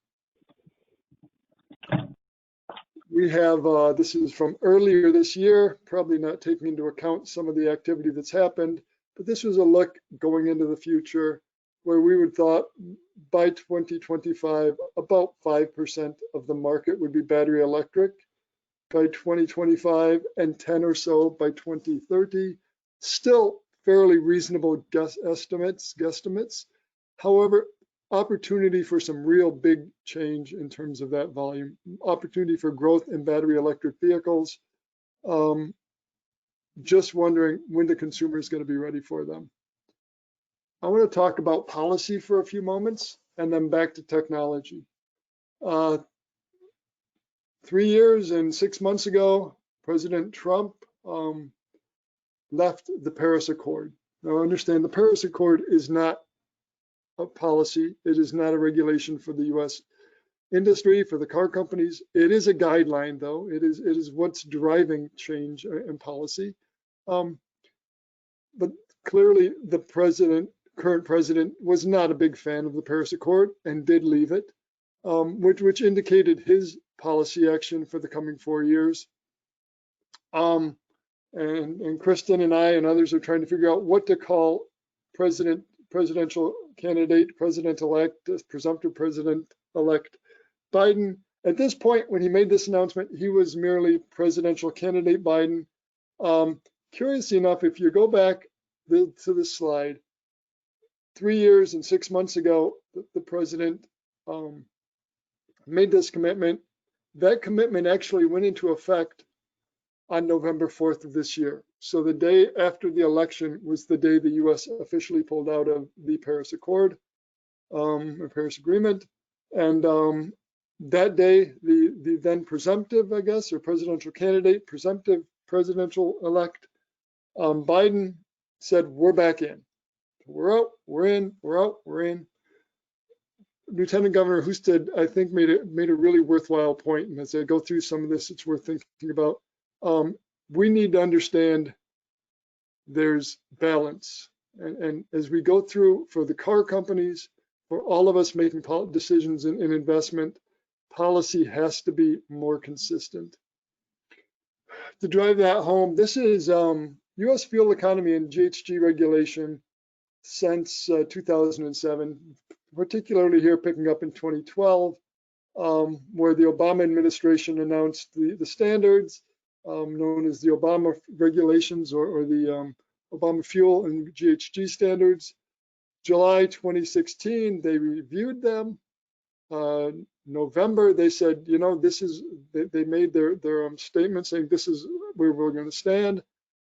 E: We have, this is from earlier this year, probably not taking into account some of the activity that's happened, but this was a look going into the future where we would thought by 2025, about 5% of the market would be battery electric by 2025 and 10 or so by 2030. Still fairly reasonable guesstimates. However, opportunity for some real big change in terms of that volume, opportunity for growth in battery electric vehicles. Just wondering when the consumer is going to be ready for them. I want to talk about policy for a few moments and then back to technology. 3 years and 6 months ago, President Trump left the Paris Accord. Now understand the Paris Accord is not a policy. It is not a regulation for the US industry, for the car companies. It is a guideline though. It is what's driving change in policy. But clearly the current president was not a big fan of the Paris Accord and did leave it, which indicated his policy action for the coming 4 years. And Kristin and I and others are trying to figure out what to call presidential candidate, president-elect, presumptive president-elect Biden. At this point, when he made this announcement, he was merely presidential candidate Biden. Curious enough, if you go back to this slide, 3 years and 6 months ago, the president made this commitment. That commitment actually went into effect on November 4th of this year. So the day after the election was the day the US officially pulled out of the Paris Accord, or Paris Agreement. And that day, the then presumptive, I guess, or presidential candidate, presumptive presidential elect, Biden said, we're back in. We're out, we're in, we're out, we're in. Lieutenant Governor Husted, I think, made a really worthwhile point. And as I go through some of this, it's worth thinking about. We need to understand there's balance. And as we go through for the car companies, for all of us making decisions in investment, policy has to be more consistent. To drive that home, this is U.S. fuel economy and GHG regulation since 2007, particularly here picking up in 2012, where the Obama administration announced the standards known as the Obama regulations or the Obama fuel and GHG standards. July 2016, they reviewed them. November, they said, you know, this is, they made their statement saying this is where we're going to stand.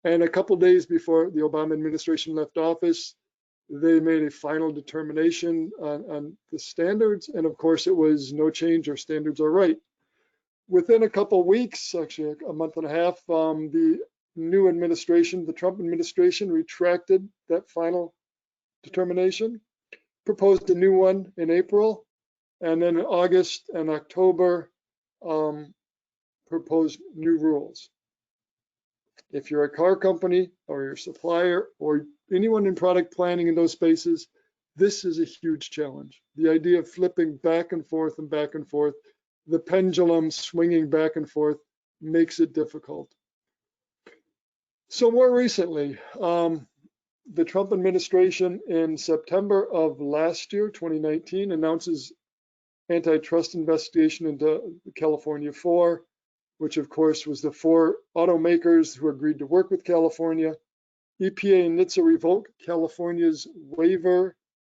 E: And a couple days before the Obama administration left office, they made a final determination on the standards. And of course, it was no change, our standards are right. Within a couple of weeks, actually a month and a half, the new administration, the Trump administration, retracted that final determination, proposed a new one in April, and then in August and October proposed new rules. If you're a car company or your supplier or anyone in product planning in those spaces, this is a huge challenge. The idea of flipping back and forth and back and forth, the pendulum swinging back and forth makes it difficult. So more recently, the Trump administration in September of last year, 2019, announces antitrust investigation into California 4, which of course was the 4 automakers who agreed to work with California. EPA and NHTSA revoked California's waiver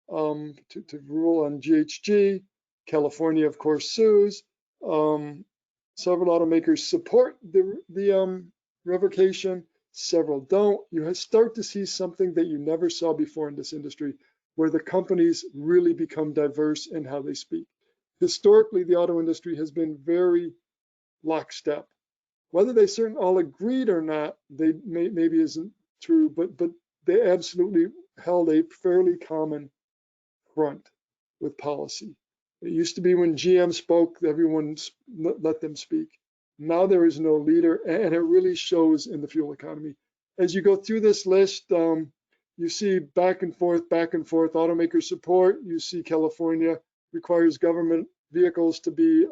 E: to rule on GHG. California, of course, sues. Several automakers support the revocation. Several don't. You start to see something that you never saw before in this industry, where the companies really become diverse in how they speak. Historically, the auto industry has been very lockstep. Whether they certainly all agreed or not, they maybe isn't true, but they absolutely held a fairly common front with policy. It used to be when GM spoke, everyone let them speak. Now there is no leader, and it really shows in the fuel economy. As you go through this list, you see back and forth, automaker support. You see California requires government vehicles to be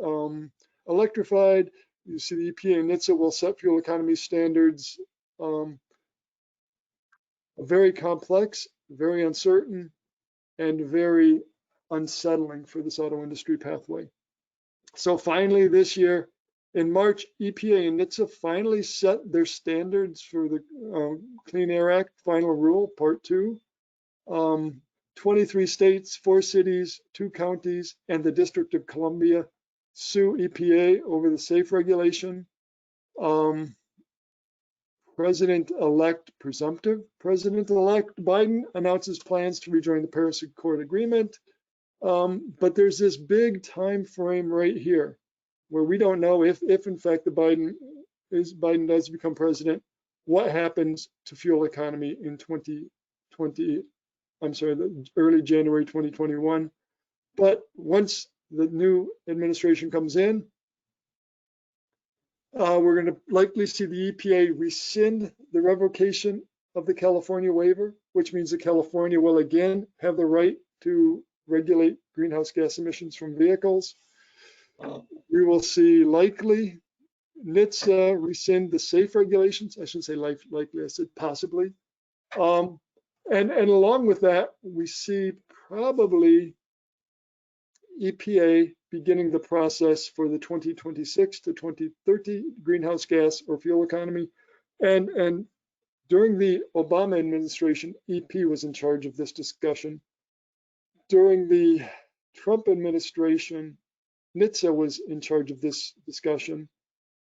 E: electrified. You see the EPA and NHTSA will set fuel economy standards. Very complex, very uncertain, and very unsettling for this auto industry pathway. So finally this year, in March, EPA and NHTSA finally set their standards for the Clean Air Act final rule, part 2. 23 states, 4 cities, 2 counties, and the District of Columbia sue EPA over the SAFE regulation. Presumptive President-elect Biden announces plans to rejoin the Paris Accord agreement. But there's this big time frame right here where we don't know if in fact Biden does become president, what happens to fuel economy in early January 2021. But once the new administration comes in, we're going to likely see the EPA rescind the revocation of the California waiver, which means that California will again have the right to regulate greenhouse gas emissions from vehicles. We will see likely NHTSA rescind the SAFE regulations. I shouldn't say likely, I said possibly. And along with that, we see probably EPA beginning the process for the 2026 to 2030 greenhouse gas or fuel economy. And during the Obama administration, EP was in charge of this discussion. During the Trump administration, NHTSA was in charge of this discussion.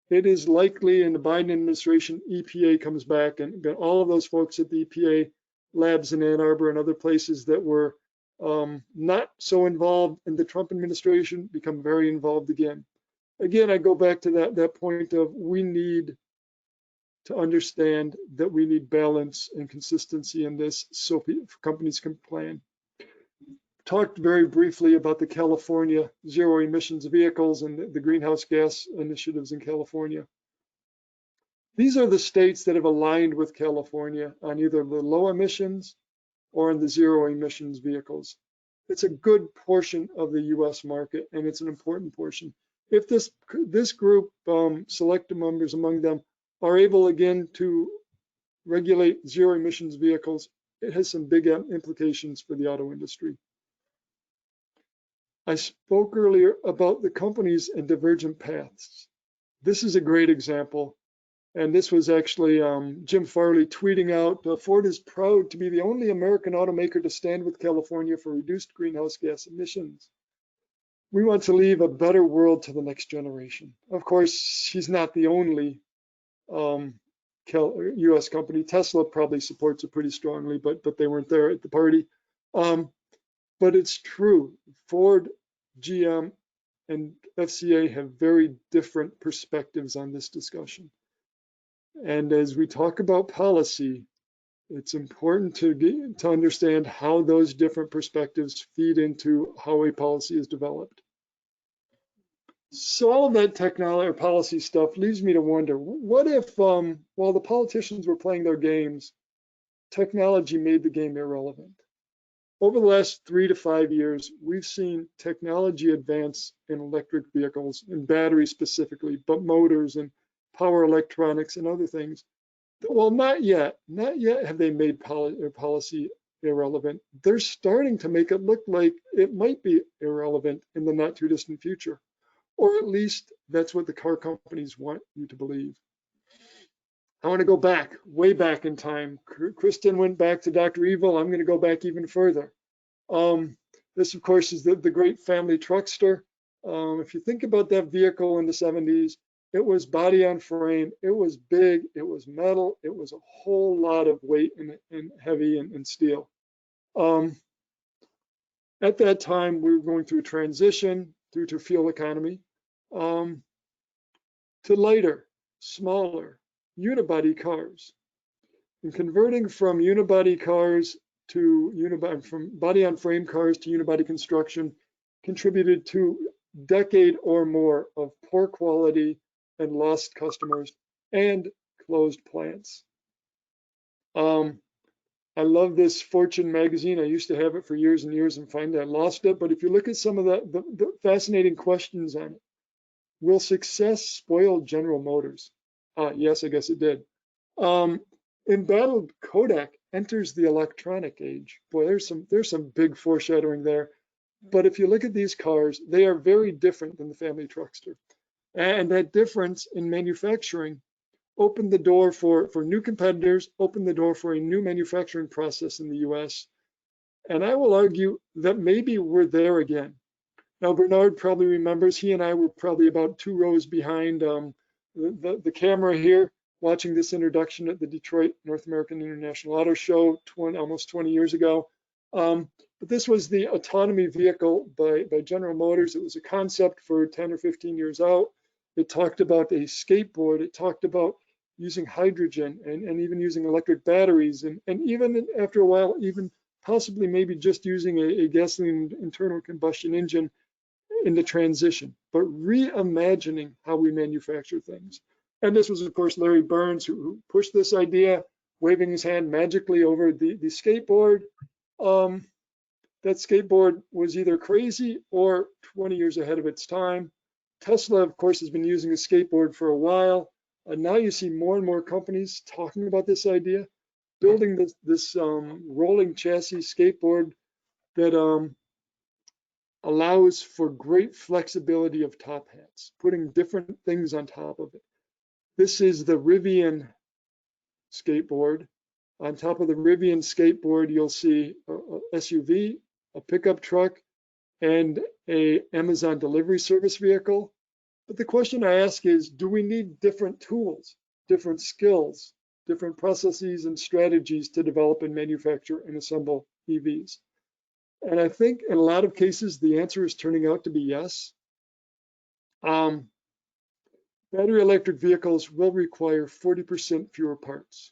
E: It is likely in the Biden administration, EPA comes back, and all of those folks at the EPA labs in Ann Arbor and other places that were not so involved in the Trump administration become very involved again. Again, I go back to that point of we need to understand that we need balance and consistency in this so companies can plan. Talked very briefly about the California zero emissions vehicles and the greenhouse gas initiatives in California. These are the states that have aligned with California on either the low emissions or on the zero emissions vehicles. It's a good portion of the US market, and it's an important portion. If this group, select members among them, are able again to regulate zero emissions vehicles, it has some big implications for the auto industry. I spoke earlier about the companies and divergent paths. This is a great example. And this was actually Jim Farley tweeting out, Ford is proud to be the only American automaker to stand with California for reduced greenhouse gas emissions. We want to leave a better world to the next generation. Of course, he's not the only US company. Tesla probably supports it pretty strongly, but they weren't there at the party. But it's true, Ford, GM, and FCA have very different perspectives on this discussion. And as we talk about policy, it's important to understand how those different perspectives feed into how a policy is developed. So all of that technology or policy stuff leaves me to wonder, what if, while the politicians were playing their games, technology made the game irrelevant? Over the last 3 to 5 years, we've seen technology advance in electric vehicles, in batteries specifically, but motors and power electronics and other things. Well, not yet have they made policy irrelevant. They're starting to make it look like it might be irrelevant in the not too distant future, or at least that's what the car companies want you to believe. I want to go back, way back in time. Kristin went back to Dr. Evil. I'm going to go back even further. This, of course, is the great family truckster. If you think about that vehicle in the 70s, it was body on frame, it was big, it was metal, it was a whole lot of weight and heavy and steel. At that time, we were going through a transition due to fuel economy to lighter, smaller, unibody cars. And converting from unibody cars to from body on frame cars to unibody construction contributed to a decade or more of poor quality and lost customers and closed plants. I love this Fortune magazine. I used to have it for years and years and finally I lost it. But if you look at some of the fascinating questions on it, will success spoil General Motors? Yes, I guess it did. Embattled Kodak enters the electronic age. Boy, there's some big foreshadowing there. But if you look at these cars, they are very different than the family truckster. And that difference in manufacturing opened the door for new competitors, opened the door for a new manufacturing process in the US. And I will argue that maybe we're there again. Now, Bernard probably remembers, he and I were probably about 2 rows behind the camera here, watching this introduction at the Detroit North American International Auto Show almost 20 years ago. But this was the autonomy vehicle by General Motors. It was a concept for 10 or 15 years out. It talked about a skateboard. It talked about using hydrogen and even using electric batteries. And even after a while, even possibly maybe just using a gasoline internal combustion engine in the transition, but reimagining how we manufacture things. And this was, of course, Larry Burns who pushed this idea, waving his hand magically over the skateboard. That skateboard was either crazy or 20 years ahead of its time. Tesla, of course, has been using a skateboard for a while. Now you see more and more companies talking about this idea, building this rolling chassis skateboard that allows for great flexibility of top hats, putting different things on top of it. This is the Rivian skateboard. On top of the Rivian skateboard, you'll see a SUV, a pickup truck, and a Amazon delivery service vehicle. But the question I ask is, do we need different tools, different skills, different processes and strategies to develop and manufacture and assemble EVs? And I think in a lot of cases, the answer is turning out to be yes. Battery electric vehicles will require 40% fewer parts.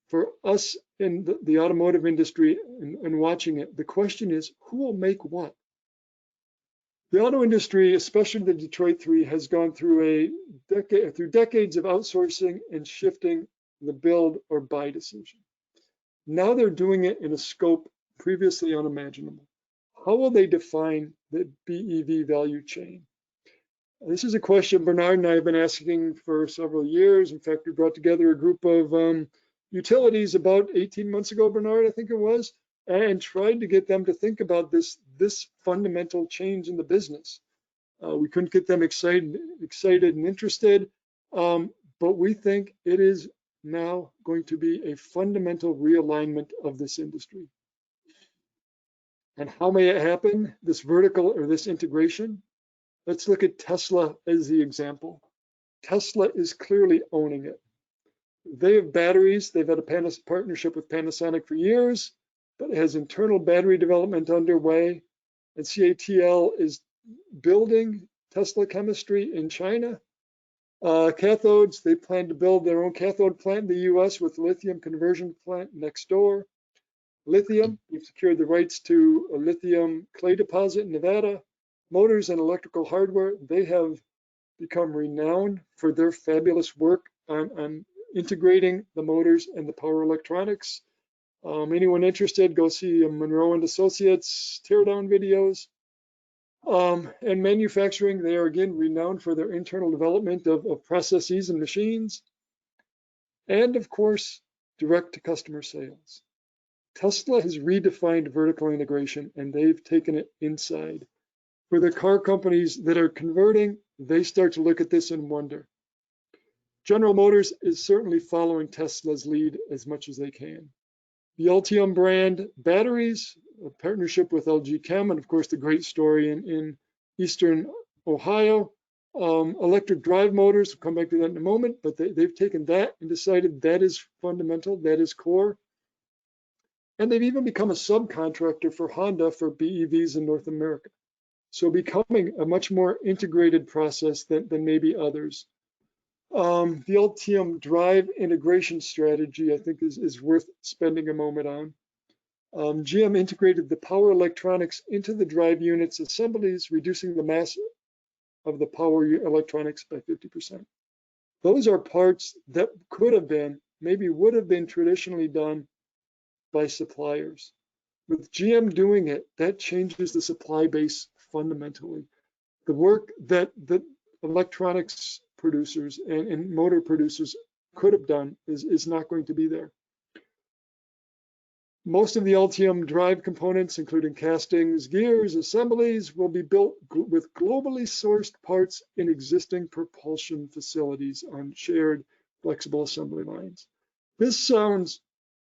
E: For us in the automotive industry and watching it, the question is, who will make what? The auto industry, especially the Detroit 3, has gone through decades of outsourcing and shifting the build or buy decision. Now they're doing it in a scope previously unimaginable. How will they define the BEV value chain? This is a question Bernard and I have been asking for several years. In fact, we brought together a group of utilities about 18 months ago, Bernard, I think it was, and tried to get them to think about this fundamental change in the business. We couldn't get them excited and interested, but we think it is now going to be a fundamental realignment of this industry. And how may it happen, this vertical or this integration? Let's look at Tesla as the example. Tesla is clearly owning it. They have batteries. They've had a partnership with Panasonic for years, but it has internal battery development underway. And CATL is building Tesla chemistry in China. Cathodes, they plan to build their own cathode plant in the US with lithium conversion plant next door. Lithium, we've secured the rights to a lithium clay deposit in Nevada. Motors and electrical hardware, they have become renowned for their fabulous work on integrating the motors and the power electronics. Anyone interested, go see Monroe and Associates teardown videos. And manufacturing, they are again renowned for their internal development of processes and machines. And of course, direct to customer sales. Tesla has redefined vertical integration and they've taken it inside. For the car companies that are converting, they start to look at this and wonder. General Motors is certainly following Tesla's lead as much as they can. The Ultium brand batteries, a partnership with LG Chem, and of course the great story in Eastern Ohio. Electric drive motors, we'll come back to that in a moment, but they've taken that and decided that is fundamental, that is core. And they've even become a subcontractor for Honda for BEVs in North America. So becoming a much more integrated process than maybe others. The Ultium drive integration strategy, I think, is worth spending a moment on. GM integrated the power electronics into the drive units assemblies, reducing the mass of the power electronics by 50%. Those are parts that could have been, maybe would have been traditionally done by suppliers. With GM doing it, that changes the supply base fundamentally. The work that the electronics producers and motor producers could have done is not going to be there. Most of the Ultium drive components, including castings, gears, assemblies, will be built with globally sourced parts in existing propulsion facilities on shared flexible assembly lines. This sounds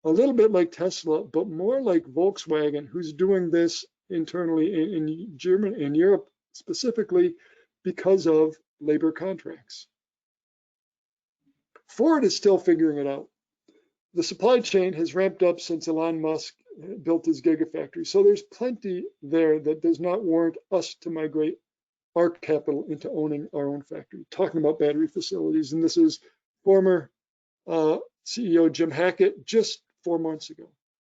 E: a little bit like Tesla, but more like Volkswagen, who's doing this internally in Germany, in Europe specifically, because of labor contracts. Ford is still figuring it out. The supply chain has ramped up since Elon Musk built his Gigafactory. So there's plenty there that does not warrant us to migrate our capital into owning our own factory. Talking about battery facilities, and this is former CEO Jim Hackett just 4 months ago,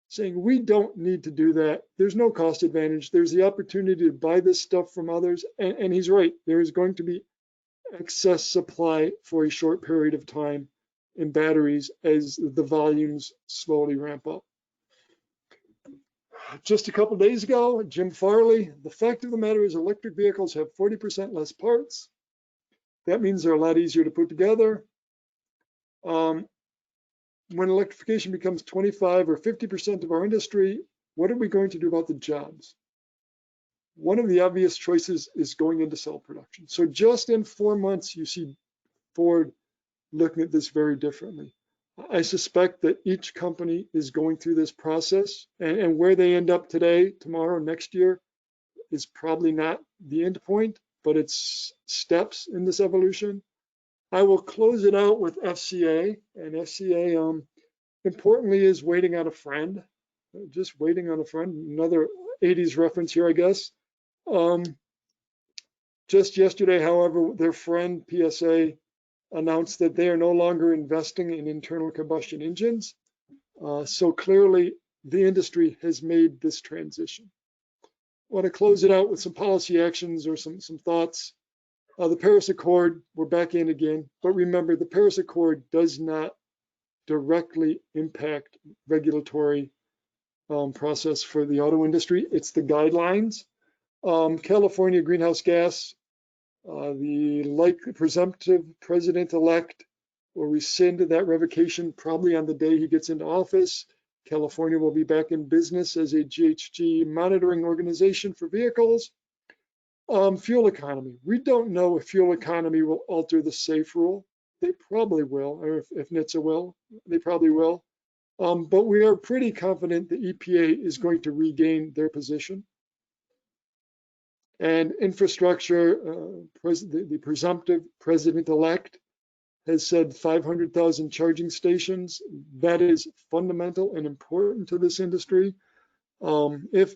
E: saying we don't need to do that. There's no cost advantage. There's the opportunity to buy this stuff from others. And he's right. There is going to be excess supply for a short period of time in batteries as the volumes slowly ramp up. Just a couple days ago, Jim Farley, the fact of the matter is electric vehicles have 40% less parts. That means they're a lot easier to put together. When electrification becomes 25 or 50% of our industry, what are we going to do about the jobs? One of the obvious choices is going into cell production. So just in 4 months, you see Ford looking at this very differently. I suspect that each company is going through this process, and where they end up today, tomorrow, next year is probably not the end point, but it's steps in this evolution. I will close it out with FCA, and FCA importantly is waiting on a friend, just waiting on a friend. Another 80s reference here, I guess. Just yesterday, however, their friend PSA announced that they are no longer investing in internal combustion engines. So clearly the industry has made this transition. I want to close it out with some policy actions or some thoughts. The Paris Accord, we're back in again, but remember the Paris Accord does not directly impact regulatory process for the auto industry. It's the guidelines. California greenhouse gas, the presumptive president-elect will rescind that revocation probably on the day he gets into office. California will be back in business as a GHG monitoring organization for vehicles. Fuel economy. We don't know if fuel economy will alter the SAFE rule. They probably will, or if NHTSA will, they probably will. But we are pretty confident the EPA is going to regain their position. And infrastructure, the presumptive president-elect has said 500,000 charging stations. That is fundamental and important to this industry. If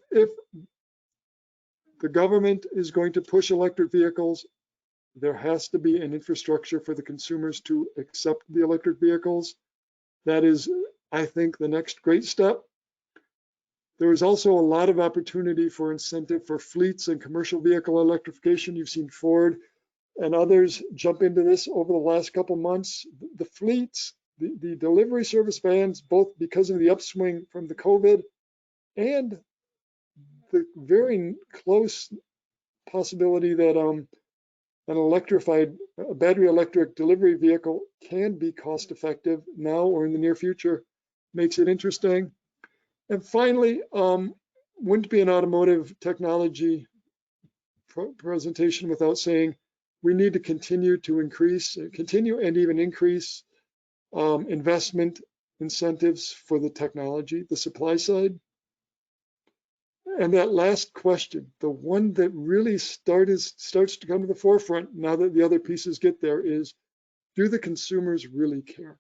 E: the government is going to push electric vehicles, there has to be an infrastructure for the consumers to accept the electric vehicles. That is, I think, the next great step. There is also a lot of opportunity for incentive for fleets and commercial vehicle electrification. You've seen Ford and others jump into this over the last couple months. The fleets, the delivery service vans, both because of the upswing from the COVID and the very close possibility that an electrified battery electric delivery vehicle can be cost effective now or in the near future, makes it interesting. And finally, wouldn't be an automotive technology presentation without saying we need to continue and even increase investment incentives for the technology, the supply side. And that last question, the one that really starts to come to the forefront now that the other pieces get there is, do the consumers really care?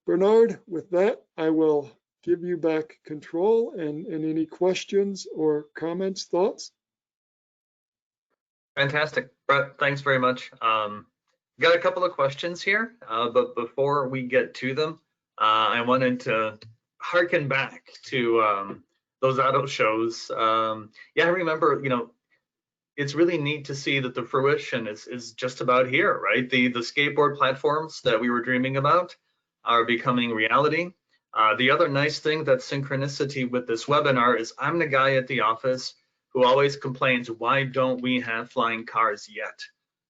E: Bernard, with that, I will give you back control and any questions or comments, thoughts?
A: Fantastic. Brett, thanks very much. Got a couple of questions here, but before we get to them, I wanted to harken back to those auto shows. Yeah, I remember, it's really neat to see that the fruition is just about here, right? The skateboard platforms that we were dreaming about are becoming reality. The other nice thing that's synchronicity with this webinar is I'm the guy at the office who always complains, why don't we have flying cars yet?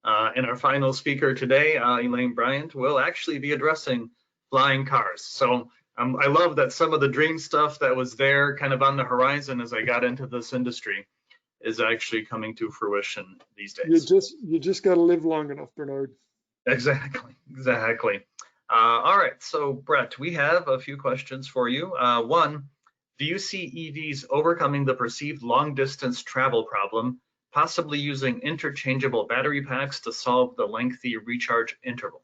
A: And our final speaker today, Elaine Bryant, will actually be addressing flying cars. So I love that some of the dream stuff that was there kind of on the horizon as I got into this industry is actually coming to fruition these days.
E: You just got to live long enough, Bernard.
A: Exactly. All right, so Brett, we have a few questions for you. One, do you see EVs overcoming the perceived long distance travel problem, possibly using interchangeable battery packs to solve the lengthy recharge interval?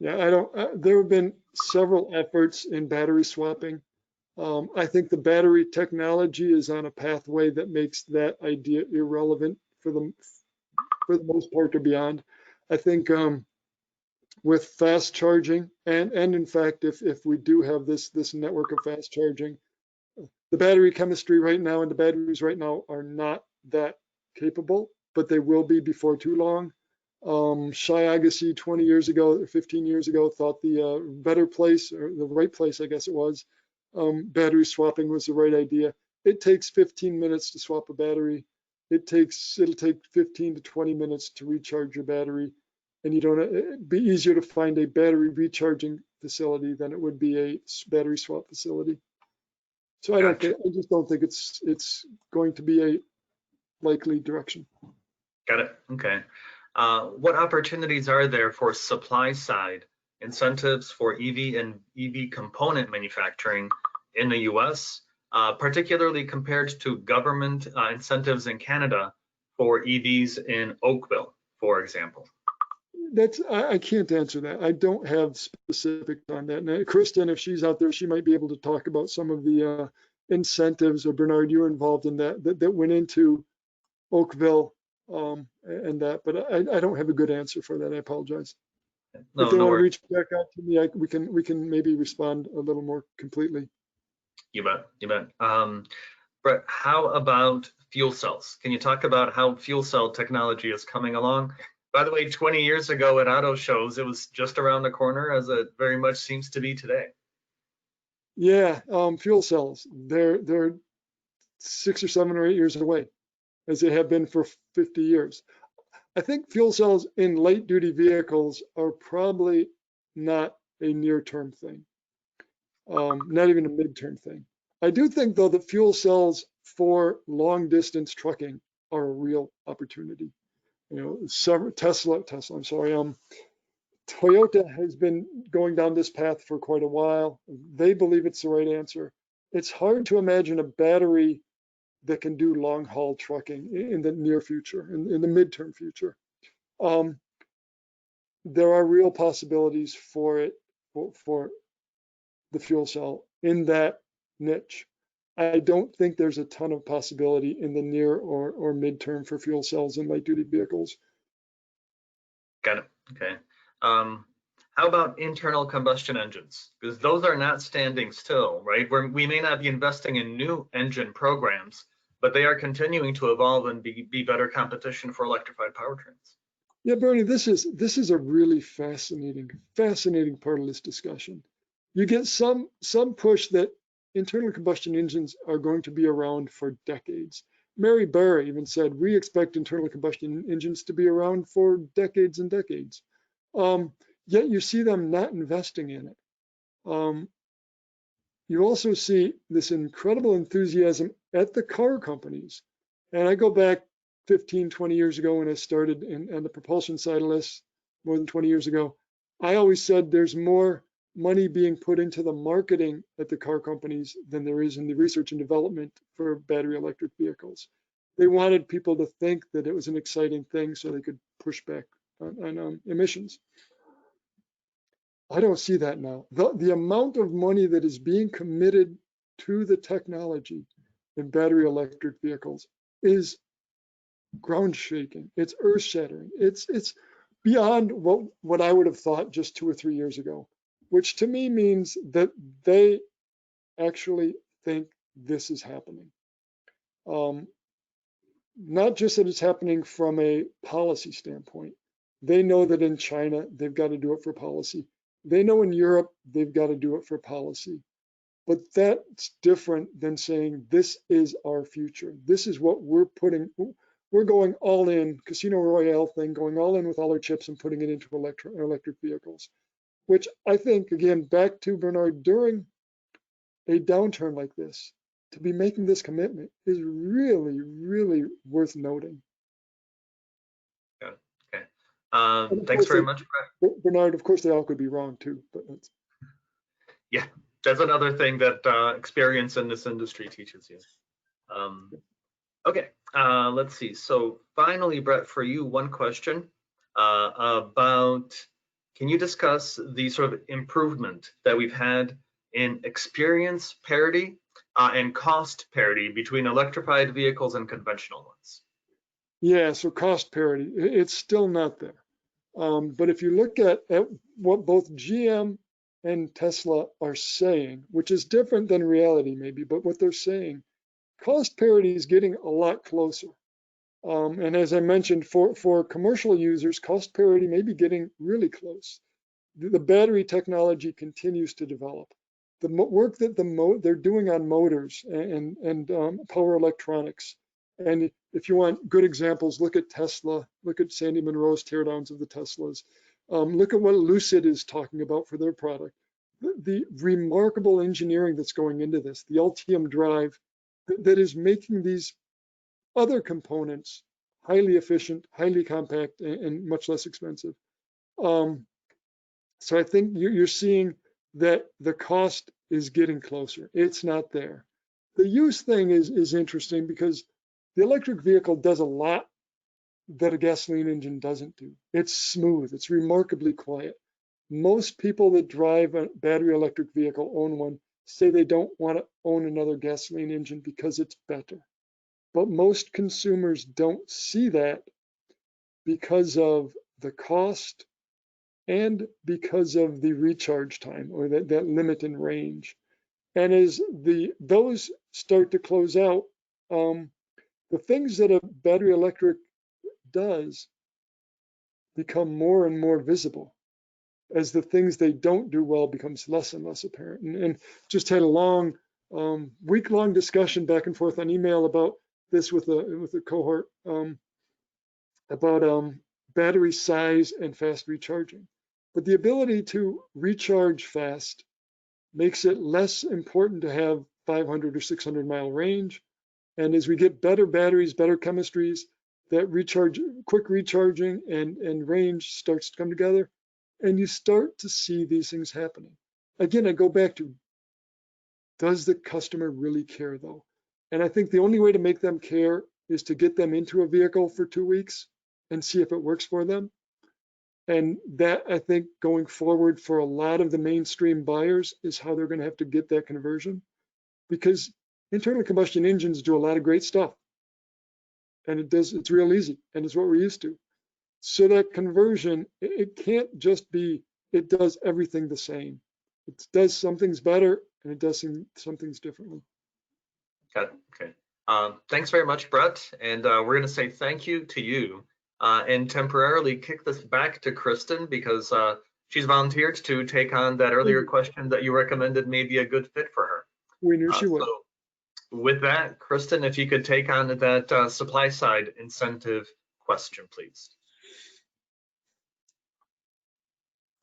E: Yeah, there have been several efforts in battery swapping. I think the battery technology is on a pathway that makes that idea irrelevant for the most part or beyond. I think with fast charging, and in fact, if we do have this network of fast charging, the battery chemistry right now and the batteries right now are not that capable, but they will be before too long. Shai Agassi 20 years ago or 15 years ago thought the better place, or the right place, I guess it was, battery swapping was the right idea. It takes 15 minutes to swap a battery. It'll take 15 to 20 minutes to recharge your battery. And it'd be easier to find a battery recharging facility than it would be a battery swap facility. So I just don't think it's going to be a likely direction.
A: Got it. Okay. What opportunities are there for supply side incentives for EV and EV component manufacturing in the US? particularly compared to government incentives in Canada for EVs in Oakville, for example?
E: I can't answer that. I don't have specifics on that. And Kristin, if she's out there, she might be able to talk about some of the incentives, or Bernard, you were involved in that went into Oakville and that, but I don't have a good answer for that. I apologize.
A: No,
E: if they
A: no
E: want to
A: worries.
E: reach back out to me, we can maybe respond a little more completely.
A: You bet, you bet. Brett, how about fuel cells? Can you talk about how fuel cell technology is coming along? By the way, 20 years ago at auto shows, it was just around the corner, as it very much seems to be today.
E: Yeah, fuel cells, they're 6 or 7 or 8 years away, as they have been for 50 years. I think fuel cells in light duty vehicles are probably not a near-term thing, not even a mid-term thing. I do think, though, that fuel cells for long distance trucking are a real opportunity. You know, Toyota has been going down this path for quite a while. They believe it's the right answer. It's hard to imagine a battery that can do long haul trucking in the near future, in the midterm future. There are real possibilities for it, for the fuel cell in that niche. I don't think there's a ton of possibility in the near or midterm for fuel cells in light duty vehicles.
A: Got it. Okay. How about internal combustion engines? Because those are not standing still, right? We may not be investing in new engine programs, but they are continuing to evolve and be better competition for electrified powertrains.
E: Yeah, Bernie, this is a really fascinating part of this discussion. You get some push that internal combustion engines are going to be around for decades. Mary Barra even said, we expect internal combustion engines to be around for decades and decades. Yet you see them not investing in it. You also see this incredible enthusiasm at the car companies. And I go back 15, 20 years ago when I started on the propulsion side of this, more than 20 years ago. I always said there's more money being put into the marketing at the car companies than there is in the research and development for battery electric vehicles. They wanted people to think that it was an exciting thing so they could push back on emissions. I don't see that now. The amount of money that is being committed to the technology in battery electric vehicles is ground shaking. It's earth shattering. It's beyond what I would have thought just 2 or 3 years ago, which to me means that they actually think this is happening. Not just that it's happening from a policy standpoint. They know that in China, they've got to do it for policy. They know in Europe, they've got to do it for policy. But that's different than saying, this is our future. This is what we're going all in, Casino Royale thing, going all in with all our chips and putting it into electric vehicles, which I think, again, back to Bernard, during a downturn like this, to be making this commitment is really, really worth noting.
A: Okay. Thanks very much, Brett.
E: Bernard, of course, they all could be wrong too, but that's...
A: Yeah, that's another thing that experience in this industry teaches you. Okay, let's see. So finally, Brett, for you, one question about, can you discuss the sort of improvement that we've had in experience parity and cost parity between electrified vehicles and conventional ones?
E: Yeah, so cost parity, it's still not there. But if you look at what both GM and Tesla are saying, which is different than reality maybe, but what they're saying, cost parity is getting a lot closer. And as I mentioned, for commercial users, cost parity may be getting really close. The battery technology continues to develop. The work that they're doing on motors and power electronics. And if you want good examples, look at Tesla, look at Sandy Munro's teardowns of the Teslas. Look at what Lucid is talking about for their product. The remarkable engineering that's going into this, the Ultium drive that is making these other components highly efficient, highly compact, and much less expensive. So I think you're seeing that the cost is getting closer. It's not there. the use thing is interesting because the electric vehicle does a lot that a gasoline engine doesn't do. It's smooth, it's remarkably quiet. Most people that drive a battery electric vehicle own one say they don't want to own another gasoline engine because it's better. But most consumers don't see that because of the cost and because of the recharge time or that limit in range. And as those start to close out, the things that a battery electric does become more and more visible as the things they don't do well becomes less and less apparent. And just had a long week-long discussion back and forth on email about this with a cohort about battery size and fast recharging. But the ability to recharge fast makes it less important to have 500 or 600 mile range. And as we get better batteries, better chemistries, that quick recharging and range starts to come together, and you start to see these things happening. Again, I go back to, does the customer really care though? And I think the only way to make them care is to get them into a vehicle for 2 weeks and see if it works for them. And that, I think, going forward for a lot of the mainstream buyers is how they're going to have to get that conversion, because internal combustion engines do a lot of great stuff, and it's real easy, and it's what we're used to. So that conversion, it can't just be, it does everything the same. It does some things better, and it does some things differently.
A: Got it. Okay. Thanks very much, Brett. And we're going to say thank you to you and temporarily kick this back to Kristin because she's volunteered to take on that earlier question that you recommended may be a good fit for her.
E: We knew she would.
A: So with that, Kristin, if you could take on that supply side incentive question, please.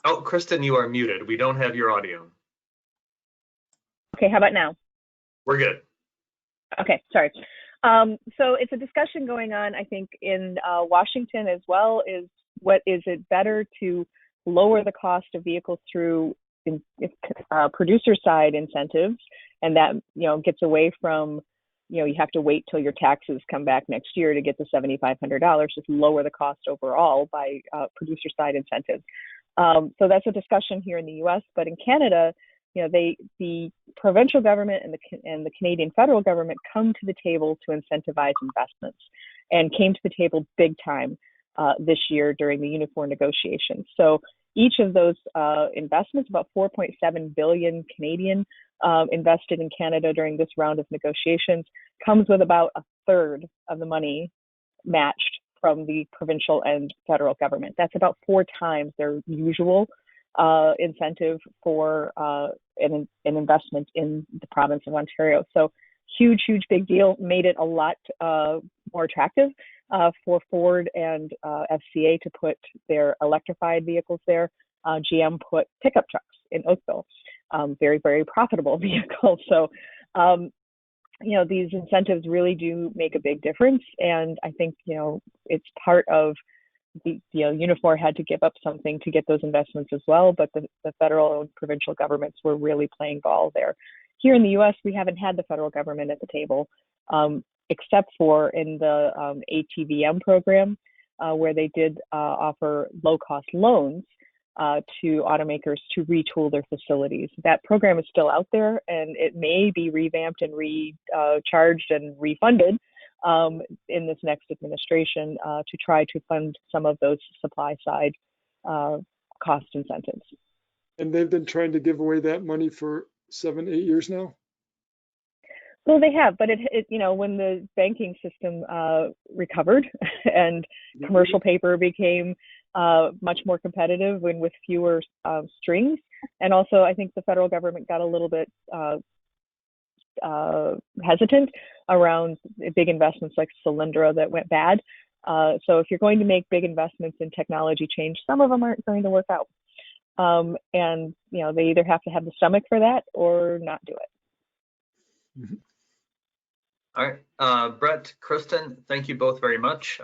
A: Oh, Kristin, you are muted. We don't have your audio.
D: Okay, how about now?
A: We're good.
D: Okay, sorry. So it's a discussion going on, I think, in Washington as well. Is it better to lower the cost of vehicles through producer side incentives, and that gets away from you have to wait till your taxes come back next year to get the $7,500. Just lower the cost overall by producer side incentives. So that's a discussion here in the U.S., but in Canada, the provincial government and the Canadian federal government come to the table to incentivize investments, and came to the table big time this year during the Unifor negotiations. So each of those investments, about 4.7 billion Canadian invested in Canada during this round of negotiations, comes with about a third of the money matched from the provincial and federal government. That's about 4 times their usual incentive for an investment in the province of Ontario. So huge, big deal, made it a lot more attractive for Ford and FCA to put their electrified vehicles there. GM put pickup trucks in Oakville, very, very profitable vehicles. So, these incentives really do make a big difference. And I think, it's part of Unifor had to give up something to get those investments as well, but the federal and provincial governments were really playing ball there. Here in the U.S., we haven't had the federal government at the table, except for in the ATVM program, where they did offer low-cost loans to automakers to retool their facilities. That program is still out there, and it may be revamped and recharged and refunded in this next administration to try to fund some of those supply side cost incentives.
E: And they've been trying to give away that money for 7-8 years now?
D: Well, they have, but when the banking system recovered and commercial paper became much more competitive and with fewer strings, and also I think the federal government got a little bit hesitant around big investments like Solyndra that went bad. So if you're going to make big investments in technology change, some of them aren't going to work out. And they either have to have the stomach for that or not do it.
E: Mm-hmm.
A: All right, Brett, Kristin, thank you both very much.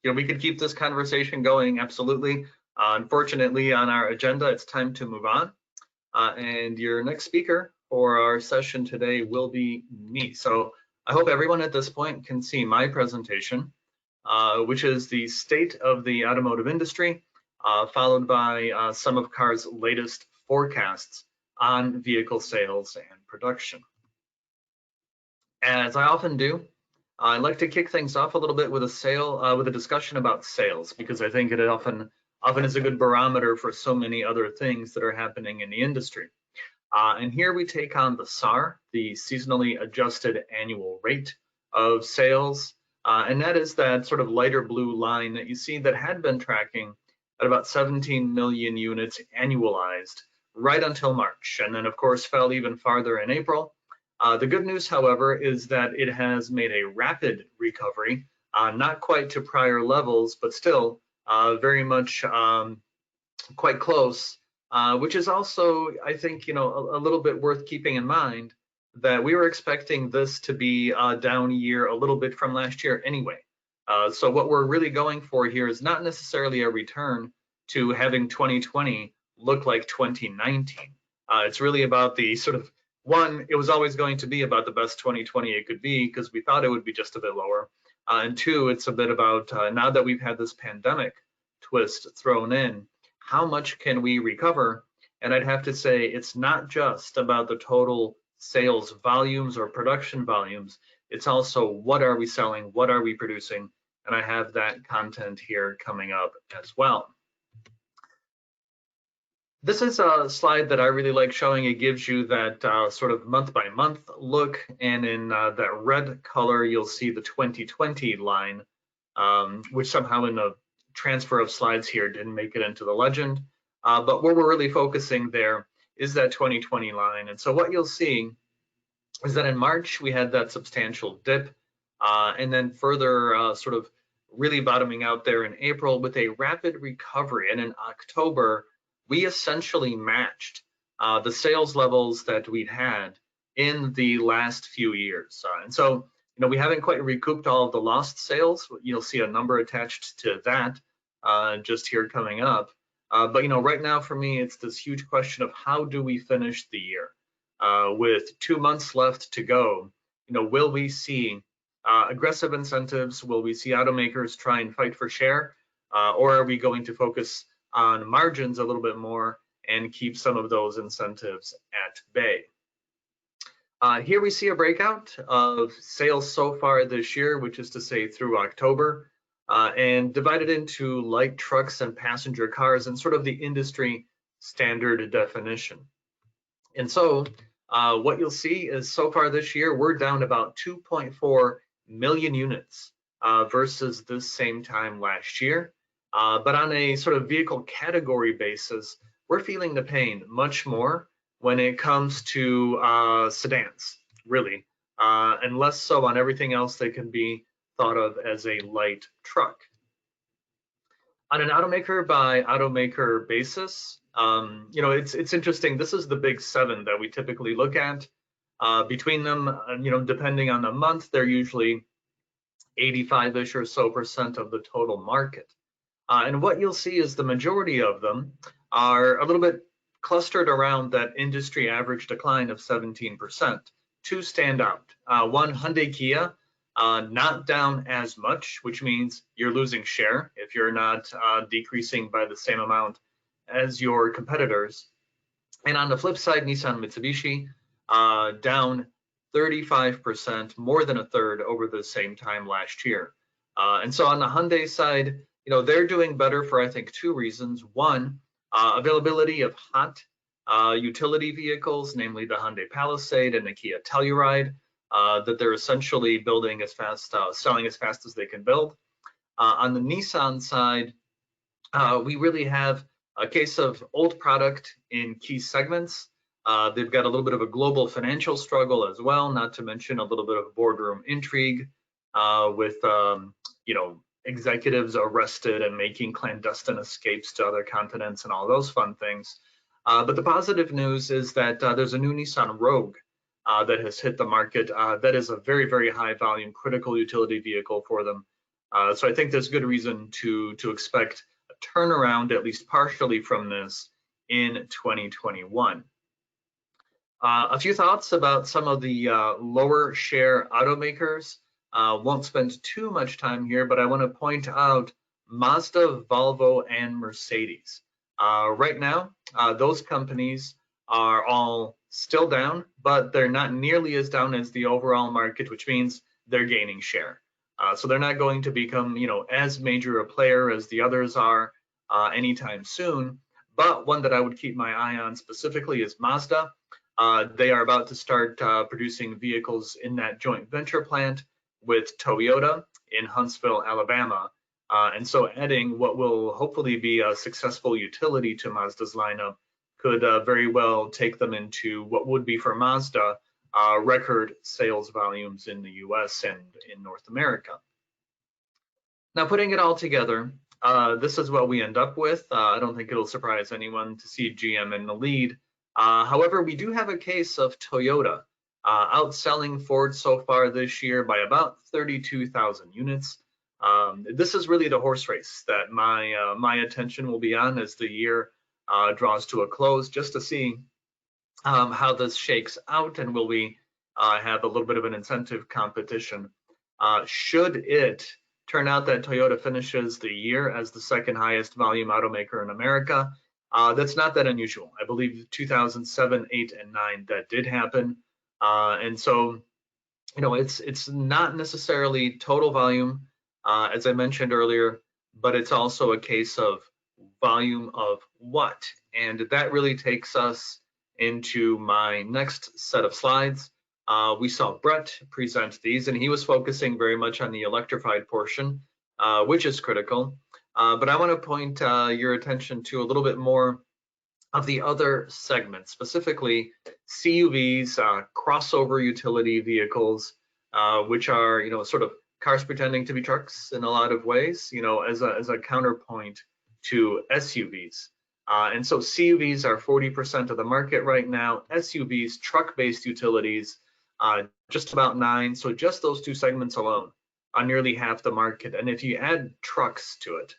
A: We could keep this conversation going, absolutely. Unfortunately, on our agenda, it's time to move on. And your next speaker for our session today will be me. So I hope everyone at this point can see my presentation, which is the state of the automotive industry, followed by some of CAR's latest forecasts on vehicle sales and production. As I often do, I'd like to kick things off a little bit with a discussion about sales, because I think it often is a good barometer for so many other things that are happening in the industry. And here we take on the SAR, the seasonally adjusted annual rate of sales, and that is that sort of lighter blue line that you see that had been tracking at about 17 million units annualized right until March, and then of course fell even farther in April. The good news, however, is that it has made a rapid recovery, not quite to prior levels, but still very much quite close, which is also, I think, a little bit worth keeping in mind that we were expecting this to be a down year a little bit from last year anyway. So what we're really going for here is not necessarily a return to having 2020 look like 2019. It's really about the sort of, one, it was always going to be about the best 2020 it could be because we thought it would be just a bit lower. And two, it's a bit about now that we've had this pandemic twist thrown in, how much can we recover? And I'd have to say it's not just about the total sales volumes or production volumes. It's also what are we selling, what are we producing? And I have that content here coming up as well. This is a slide that I really like showing. It gives you that sort of month by month look, and in that red color you'll see the 2020 line, which somehow in the transfer of slides here didn't make it into the legend, but where we're really focusing there is that 2020 line. And so what you'll see is that in March we had that substantial dip, and then further sort of really bottoming out there in April with a rapid recovery, and in October we essentially matched the sales levels that we'd had in the last few years. And so, we haven't quite recouped all of the lost sales. You'll see a number attached to that just here coming up. But, right now for me, it's this huge question of how do we finish the year? With 2 months left to go, will we see aggressive incentives? Will we see automakers try and fight for share? Or are we going to focus on margins a little bit more and keep some of those incentives at bay? Here we see a breakout of sales so far this year, which is to say through October, and divided into light trucks and passenger cars and sort of the industry standard definition. And so what you'll see is so far this year, we're down about 2.4 million units versus this same time last year. But on a sort of vehicle category basis, we're feeling the pain much more when it comes to sedans, really, and less so on everything else that can be thought of as a light truck. On an automaker by automaker basis, it's interesting. This is the big seven that we typically look at. Between them, depending on the month, they're usually 85-ish or so % of the total market. And what you'll see is the majority of them are a little bit clustered around that industry average decline of 17%. Two stand out. One, Hyundai Kia, not down as much, which means you're losing share if you're not decreasing by the same amount as your competitors. And on the flip side, Nissan Mitsubishi, down 35%, more than a third over the same time last year. And so on the Hyundai side, they're doing better for, I think, two reasons. One, availability of hot utility vehicles, namely the Hyundai Palisade and the Kia Telluride, that they're essentially building as fast, selling as fast as they can build. On the Nissan side, we really have a case of old product in key segments. They've got a little bit of a global financial struggle as well, not to mention a little bit of boardroom intrigue with, executives arrested and making clandestine escapes to other continents and all those fun things. But the positive news is that there's a new Nissan Rogue that has hit the market. That is a very, very high volume critical utility vehicle for them. So I think there's good reason to expect a turnaround, at least partially, from this in 2021. A few thoughts about some of the lower share automakers. Won't spend too much time here, but I want to point out Mazda, Volvo, and Mercedes. Right now, those companies are all still down, but they're not nearly as down as the overall market, which means they're gaining share. So they're not going to become, as major a player as the others are anytime soon. But one that I would keep my eye on specifically is Mazda. They are about to start producing vehicles in that joint venture plant with Toyota in Huntsville, Alabama. And so adding what will hopefully be a successful utility to Mazda's lineup could very well take them into what would be for Mazda record sales volumes in the US and in North America. Now, putting it all together, this is what we end up with. I don't think it'll surprise anyone to see GM in the lead. However, we do have a case of Toyota outselling Ford so far this year by about 32,000 units. This is really the horse race that my attention will be on as the year draws to a close, just to see how this shakes out, and will we have a little bit of an incentive competition. Should it turn out that Toyota finishes the year as the second highest volume automaker in America, that's not that unusual. I believe 2007, 8, and 9 that did happen, and so it's not necessarily total volume, as I mentioned earlier, but it's also a case of volume of what, and that really takes us into my next set of slides. We saw Brett present these, and he was focusing very much on the electrified portion, which is critical. But I want to point your attention to a little bit more of the other segments, specifically CUVs, crossover utility vehicles, which are sort of cars pretending to be trucks in a lot of ways, as a counterpoint to SUVs. And so CUVs are 40% of the market right now. SUVs, truck-based utilities, just about 9%. So just those two segments alone are nearly half the market. And if you add trucks to it,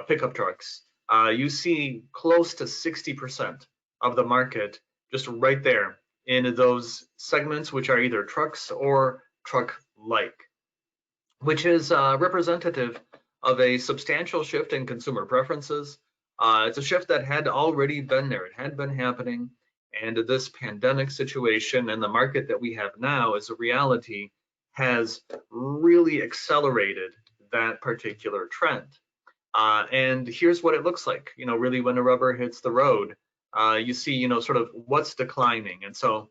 A: pickup trucks, you see close to 60% of the market just right there in those segments, which are either trucks or truck-like, which is representative of a substantial shift in consumer preferences. It's a shift that had already been there. It had been happening. And this pandemic situation and the market that we have now as a reality has really accelerated that particular trend. And here's what it looks like, really when the rubber hits the road, you see, sort of what's declining. And so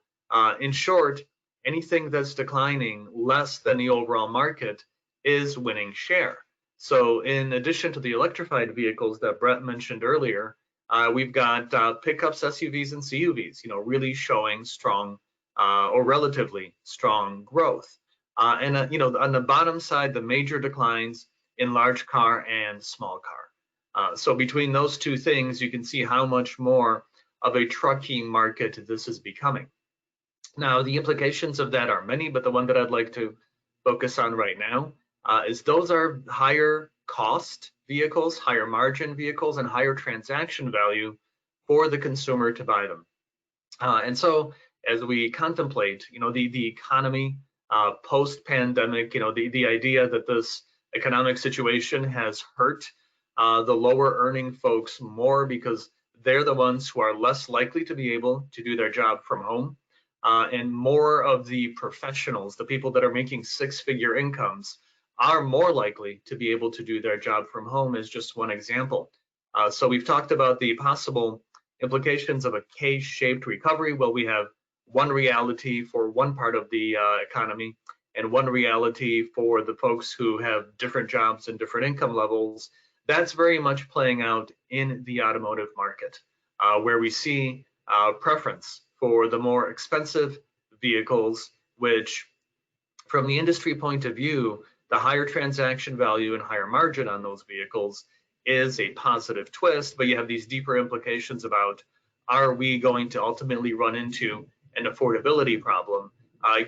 A: in short, anything that's declining less than the overall market is winning share. So in addition to the electrified vehicles that Brett mentioned earlier, we've got pickups, SUVs, and CUVs, really showing strong or relatively strong growth. And on the bottom side, the major declines in large car and small car. So between those two things, you can see how much more of a trucking market this is becoming. Now, the implications of that are many, but the one that I'd like to focus on right now is those are higher cost vehicles, higher margin vehicles, and higher transaction value for the consumer to buy them. And so as we contemplate, the economy post-pandemic, the idea that this economic situation has hurt the lower earning folks more because they're the ones who are less likely to be able to do their job from home. And more of the professionals, the people that are making six-figure incomes, are more likely to be able to do their job from home, is just one example. So we've talked about the possible implications of a K-shaped recovery. Well, we have one reality for one part of the economy and one reality for the folks who have different jobs and different income levels. That's very much playing out in the automotive market, where we see preference for the more expensive vehicles, which from the industry point of view, the higher transaction value and higher margin on those vehicles is a positive twist, but you have these deeper implications about, are we going to ultimately run into an affordability problem,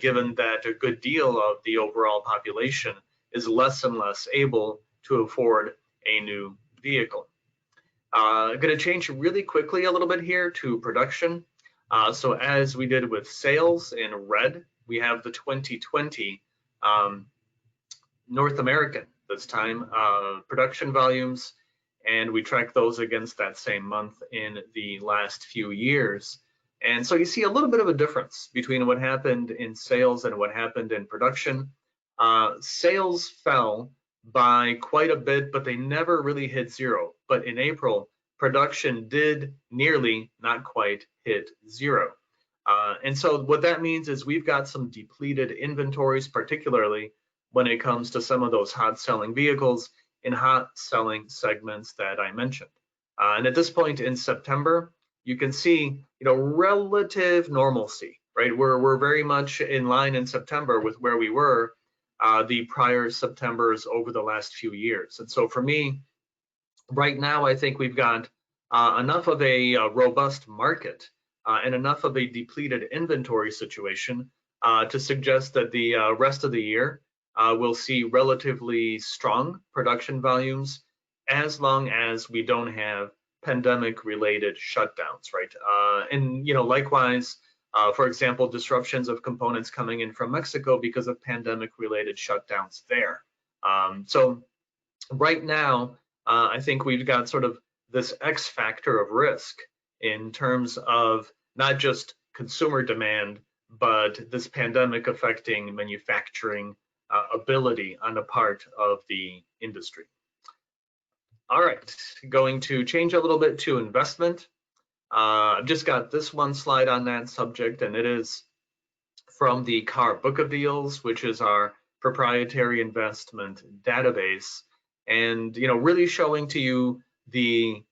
A: given that a good deal of the overall population is less and less able to afford a new vehicle. Going to change really quickly a little bit here to production. So as we did with sales in red, we have the 2020 North American this time production volumes, and we track those against that same month in the last few years. And so you see a little bit of a difference between what happened in sales and what happened in production. Sales fell by quite a bit, but they never really hit zero. But in April, production did nearly, not quite, hit zero. And so what that means is we've got some depleted inventories, particularly when it comes to some of those hot selling vehicles in hot selling segments that I mentioned. And at this point in September, you can see, relative normalcy, right? We're very much in line in September with where we were the prior Septembers over the last few years. And so for me, right now, I think we've got enough of a robust market and enough of a depleted inventory situation to suggest that the rest of the year we'll see relatively strong production volumes as long as we don't have pandemic-related shutdowns, right? And likewise, for example, disruptions of components coming in from Mexico because of pandemic-related shutdowns there. So right now, I think we've got sort of this X factor of risk in terms of not just consumer demand, but this pandemic affecting manufacturing ability on the part of the industry. All right, going to change a little bit to investment. I've just got this one slide on that subject, and it is from the Car Book of Deals, which is our proprietary investment database, and really showing to you the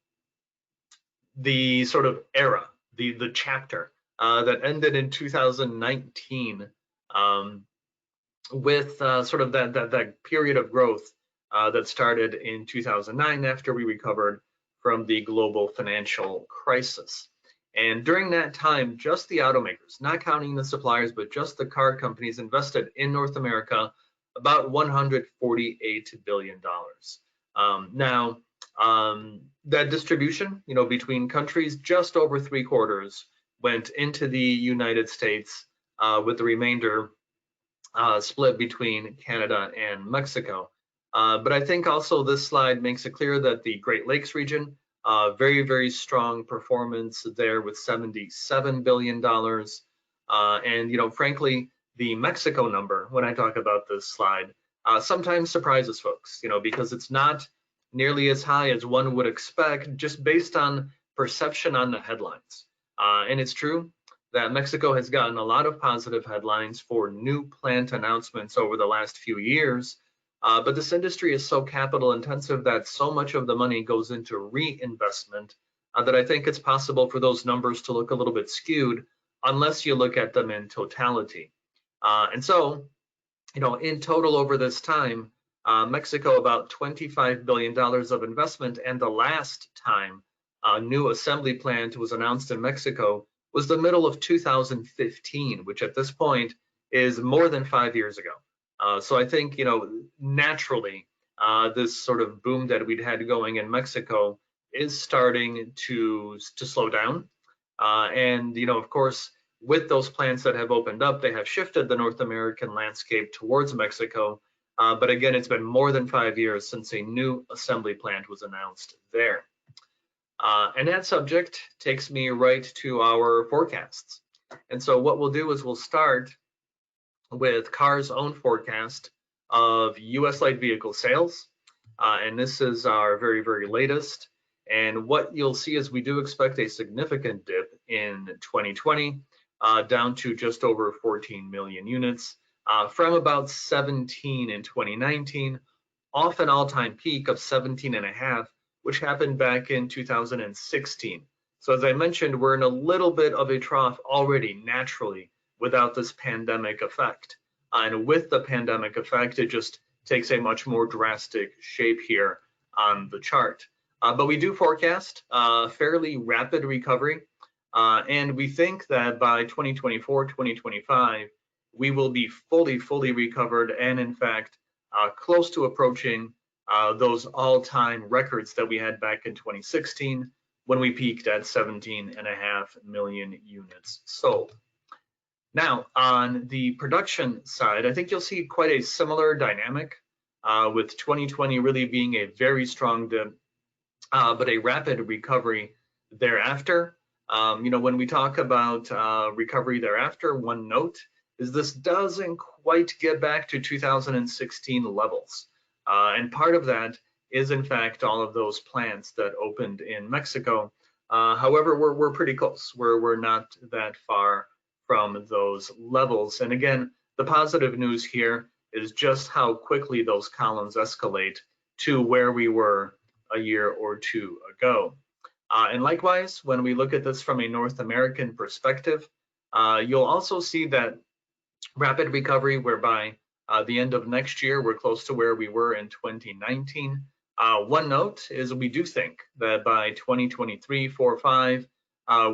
A: sort of era, the chapter that ended in 2019 with sort of that period of growth that started in 2009 after we recovered from the global financial crisis. And during that time, just the automakers, not counting the suppliers, but just the car companies invested in North America about $148 billion. Now, that distribution, between countries, just over 3/4 went into the United States, with the remainder split between Canada and Mexico. But I think also this slide makes it clear that the Great Lakes region, very, very strong performance there with $77 billion. And, frankly, the Mexico number, when I talk about this slide, sometimes surprises folks, because it's not nearly as high as one would expect just based on perception on the headlines. And it's true that Mexico has gotten a lot of positive headlines for new plant announcements over the last few years. But this industry is so capital intensive that so much of the money goes into reinvestment that I think it's possible for those numbers to look a little bit skewed unless you look at them in totality. And so, in total over this time, Mexico about $25 billion of investment, and the last time a new assembly plant was announced in Mexico was the middle of 2015, which at this point is more than 5 years ago. So I think, naturally, this sort of boom that we'd had going in Mexico is starting to slow down. And, of course, with those plants that have opened up, they have shifted the North American landscape towards Mexico. But again, it's been more than 5 years since a new assembly plant was announced there. And that subject takes me right to our forecasts. And so what we'll do is we'll start with CAR's own forecast of US light vehicle sales. And this is our very, very latest. And what you'll see is we do expect a significant dip in 2020, down to just over 14 million units, from about 17 in 2019, off an all-time peak of 17.5, which happened back in 2016. So as I mentioned, we're in a little bit of a trough already naturally without this pandemic effect. And with the pandemic effect, it just takes a much more drastic shape here on the chart. But we do forecast fairly rapid recovery. And we think that by 2024, 2025, we will be fully recovered and in fact, close to approaching those all-time records that we had back in 2016 when we peaked at 17.5 million units sold. Now, on the production side, I think you'll see quite a similar dynamic, with 2020 really being a very strong dip, but a rapid recovery thereafter. When we talk about recovery thereafter, one note is this doesn't quite get back to 2016 levels. And part of that is, in fact, all of those plants that opened in Mexico. However, we're pretty close. We're not that far from those levels. And again, the positive news here is just how quickly those columns escalate to where we were a year or two ago. And likewise, when we look at this from a North American perspective, you'll also see that rapid recovery whereby the end of next year, we're close to where we were in 2019. One note is we do think that by 2023, 4, 5,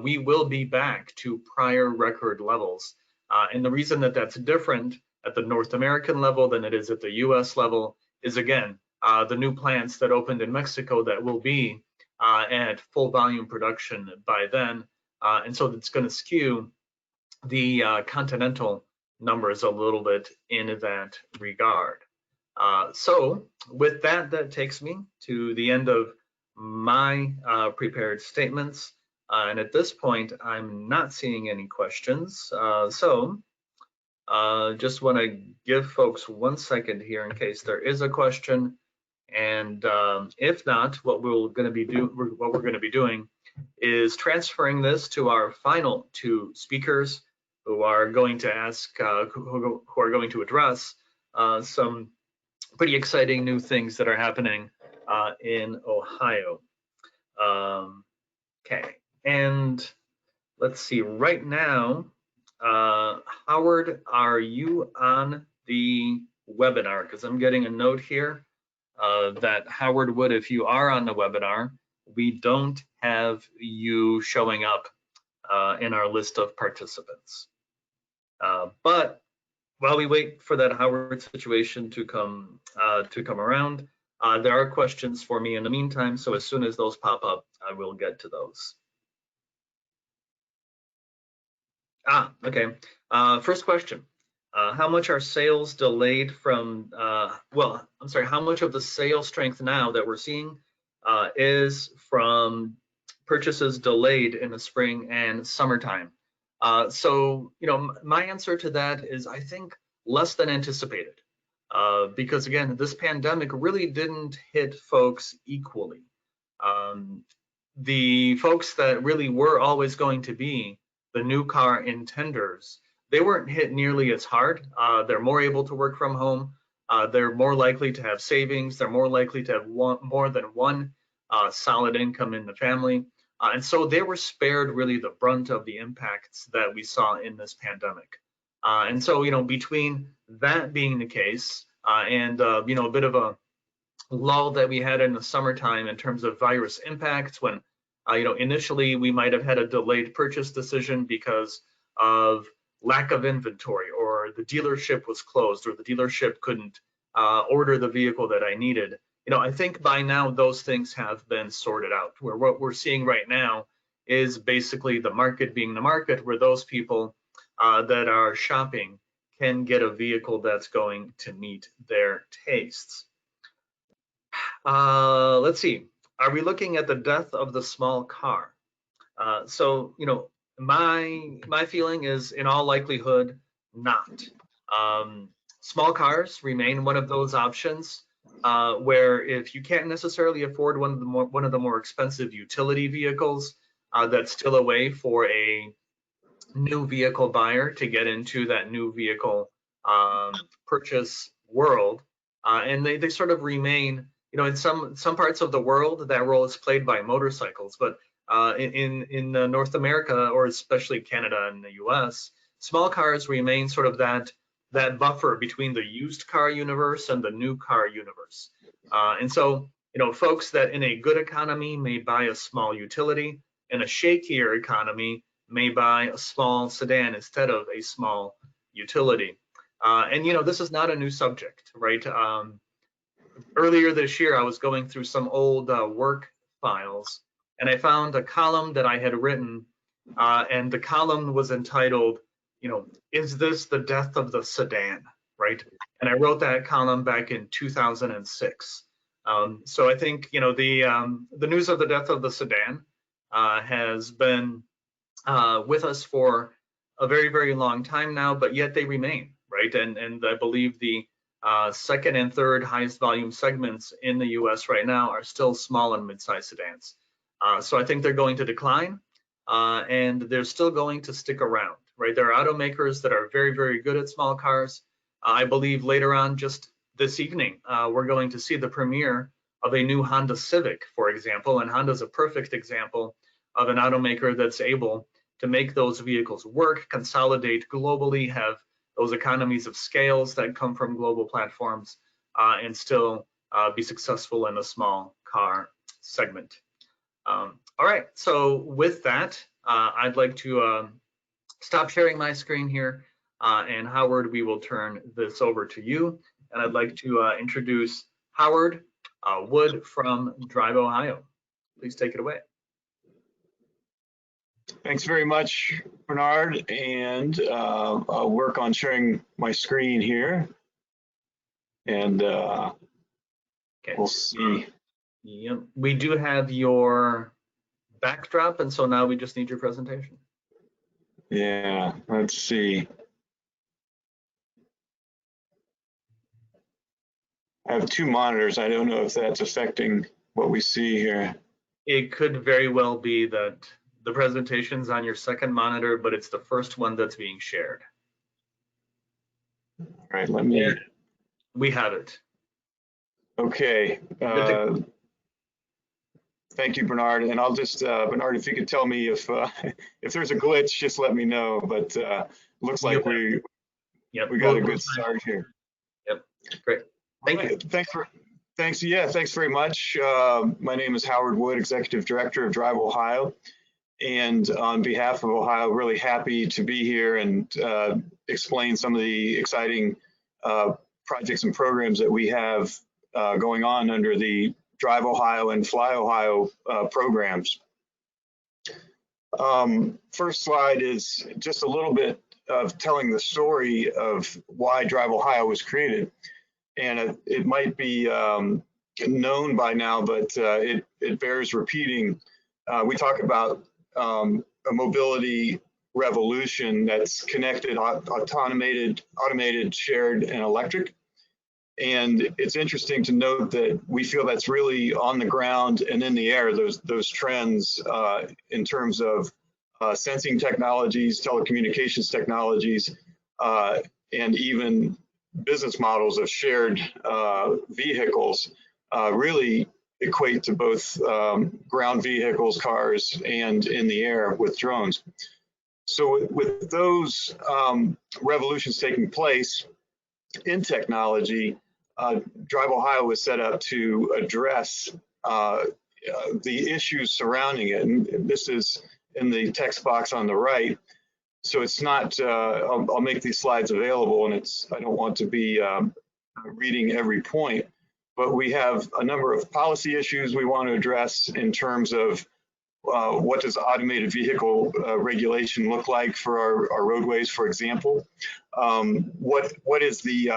A: we will be back to prior record levels. And the reason that that's different at the North American level than it is at the US level is, again, the new plants that opened in Mexico that will be at full volume production by then. And so it's going to skew the continental numbers a little bit in that regard. So with that, that takes me to the end of my prepared statements. And at this point, I'm not seeing any questions. So just want to give folks 1 second here in case there is a question. And if not, what we're going to be doing is transferring this to our final two speakers, who are going to ask, who are going to address some pretty exciting new things that are happening in Ohio. Okay, and let's see, right now, Howard, are you on the webinar? Because I'm getting a note here that Howard Wood, if you are on the webinar, we don't have you showing up in our list of participants. But while we wait for that Howard situation to come around, there are questions for me in the meantime. So as soon as those pop up, I will get to those. Okay. First question. How much are sales delayed from, how much of the sales strength now that we're seeing is from purchases delayed in the spring and summertime? So, my answer to that is, I think, less than anticipated. Because again, this pandemic really didn't hit folks equally. The folks that really were always going to be the new car intenders, they weren't hit nearly as hard. They're more able to work from home. They're more likely to have savings. They're more likely to have more than one solid income in the family. And so they were spared really the brunt of the impacts that we saw in this pandemic. And so, between that being the case and, a bit of a lull that we had in the summertime in terms of virus impacts when, initially we might have had a delayed purchase decision because of lack of inventory, or the dealership was closed, or the dealership couldn't order the vehicle that I needed. I think by now those things have been sorted out, where what we're seeing right now is basically the market being the market, where those people that are shopping can get a vehicle that's going to meet their tastes. Let's see. Are we looking at the death of the small car? So, my feeling is, in all likelihood, not. Small cars remain one of those options where if you can't necessarily afford one of the more expensive utility vehicles, that's still a way for a new vehicle buyer to get into that new vehicle purchase world. And they sort of remain, in some parts of the world, that role is played by motorcycles, but in North America, or especially Canada and the US, small cars remain sort of that buffer between the used car universe and the new car universe. And so, folks that in a good economy may buy a small utility, in a shakier economy may buy a small sedan instead of a small utility. And this is not a new subject, right? Earlier this year, I was going through some old work files, and I found a column that I had written, and the column was entitled, is this the death of the sedan, right? And I wrote that column back in 2006. So I think, the news of the death of the sedan has been with us for a very, very long time now, but yet they remain, right? And I believe the second and third highest volume segments in the US right now are still small and mid-sized sedans. So I think they're going to decline, and they're still going to stick around, right? There are automakers that are very, very good at small cars. I believe later on, just this evening, we're going to see the premiere of a new Honda Civic, for example, and Honda's a perfect example of an automaker that's able to make those vehicles work, consolidate globally, have those economies of scales that come from global platforms, and still be successful in a small car segment. All right, so with that, I'd like to stop sharing my screen here, and Howard, we will turn this over to you. And I'd like to introduce Howard Wood from DriveOhio. Please take it away.
F: Thanks very much, Bernard, and I'll work on sharing my screen here, and we'll see.
A: Yep. We do have your backdrop, and so now we just need your presentation.
F: Yeah, let's see. I have two monitors. I don't know if that's affecting what we see here.
A: It could very well be that the presentation's on your second monitor, but it's the first one that's being shared.
F: All right, let me.
A: We have it.
F: Okay. Thank you, Bernard. And I'll just, Bernard, if you could tell me if there's a glitch, just let me know. But looks like we got a good start here.
A: Yep, great. Thank you.
F: Thanks very much. My name is Howard Wood, Executive Director of DriveOhio. And on behalf of Ohio, really happy to be here and explain some of the exciting projects and programs that we have going on under the DriveOhio and FlyOhio programs. First slide is just a little bit of telling the story of why DriveOhio was created. And it might be known by now, but it bears repeating. We talk about a mobility revolution that's connected, automated, shared, and electric. And it's interesting to note that we feel that's really on the ground and in the air, those trends in terms of sensing technologies, telecommunications technologies, and even business models of shared vehicles really equate to both ground vehicles, cars, and in the air with drones. So with those revolutions taking place in technology, DriveOhio was set up to address the issues surrounding it. And this is in the text box on the right. So it's not, I'll make these slides available, and I don't want to be reading every point, but we have a number of policy issues we want to address in terms of what does automated vehicle regulation look like for our roadways, for example? What is the,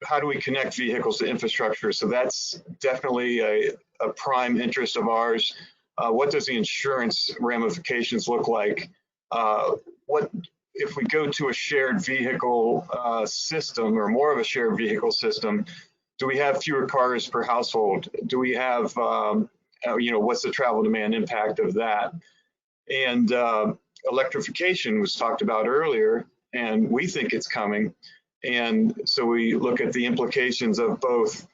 F: how do we connect vehicles to infrastructure? So that's definitely a prime interest of ours. What does the insurance ramifications look like? What if we go to a shared vehicle system, or more of a shared vehicle system? Do we have fewer cars per household? Do we have, what's the travel demand impact of that? And electrification was talked about earlier, and we think it's coming. And so we look at the implications of both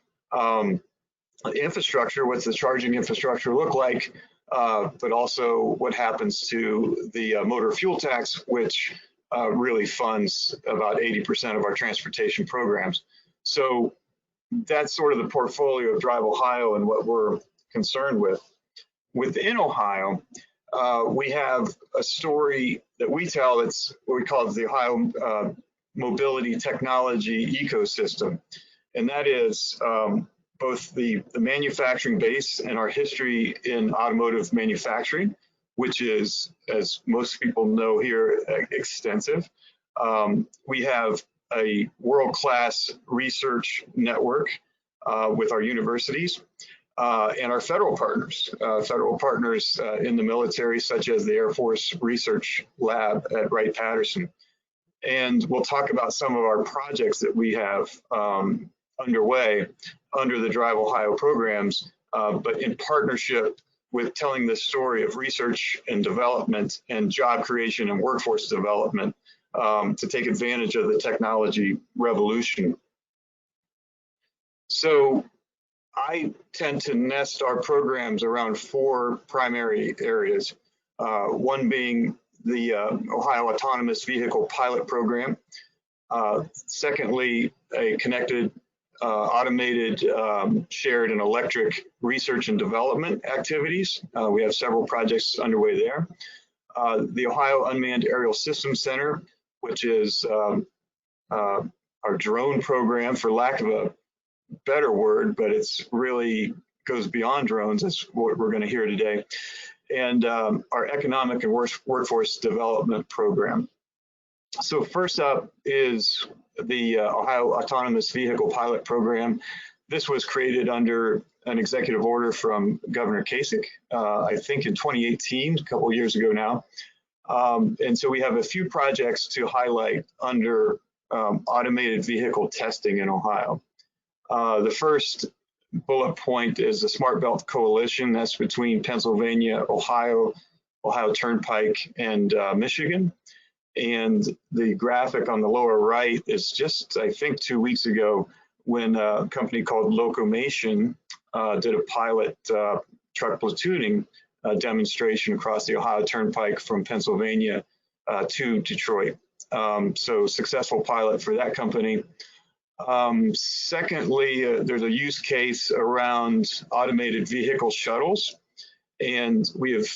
F: infrastructure, what's the charging infrastructure look like, but also what happens to the motor fuel tax, which really funds about 80% of our transportation programs. So that's sort of the portfolio of DriveOhio and what we're concerned with. Within Ohio, we have a story that we tell. It's what we call the Ohio Mobility Technology Ecosystem. And that is both the manufacturing base and our history in automotive manufacturing, which is, as most people know here, extensive. We have a world-class research network with our universities and our federal partners in the military, such as the Air Force Research Lab at Wright-Patterson. And we'll talk about some of our projects that we have underway under the DriveOhio programs, but in partnership with telling the story of research and development and job creation and workforce development to take advantage of the technology revolution. So I tend to nest our programs around 4 primary areas, one being the Ohio Autonomous Vehicle Pilot Program. Secondly, a connected, automated, shared and electric research and development activities. We have several projects underway there. The Ohio Unmanned Aerial Systems Center, which is our drone program, for lack of a better word, but it's really goes beyond drones. That's what we're going to hear today. And our economic and workforce development program. So first up is the Ohio Autonomous Vehicle Pilot Program. This was created under an executive order from Governor Kasich, I think in 2018, a couple of years ago now. And so we have a few projects to highlight under automated vehicle testing in Ohio. The first bullet point is the Smart Belt Coalition. That's between Pennsylvania, Ohio, Ohio Turnpike, and Michigan. And the graphic on the lower right is just, I think, 2 weeks ago when a company called Locomation did a pilot truck platooning demonstration across the Ohio Turnpike from Pennsylvania to Detroit. So successful pilot for that company. Secondly, there's a use case around automated vehicle shuttles, and we have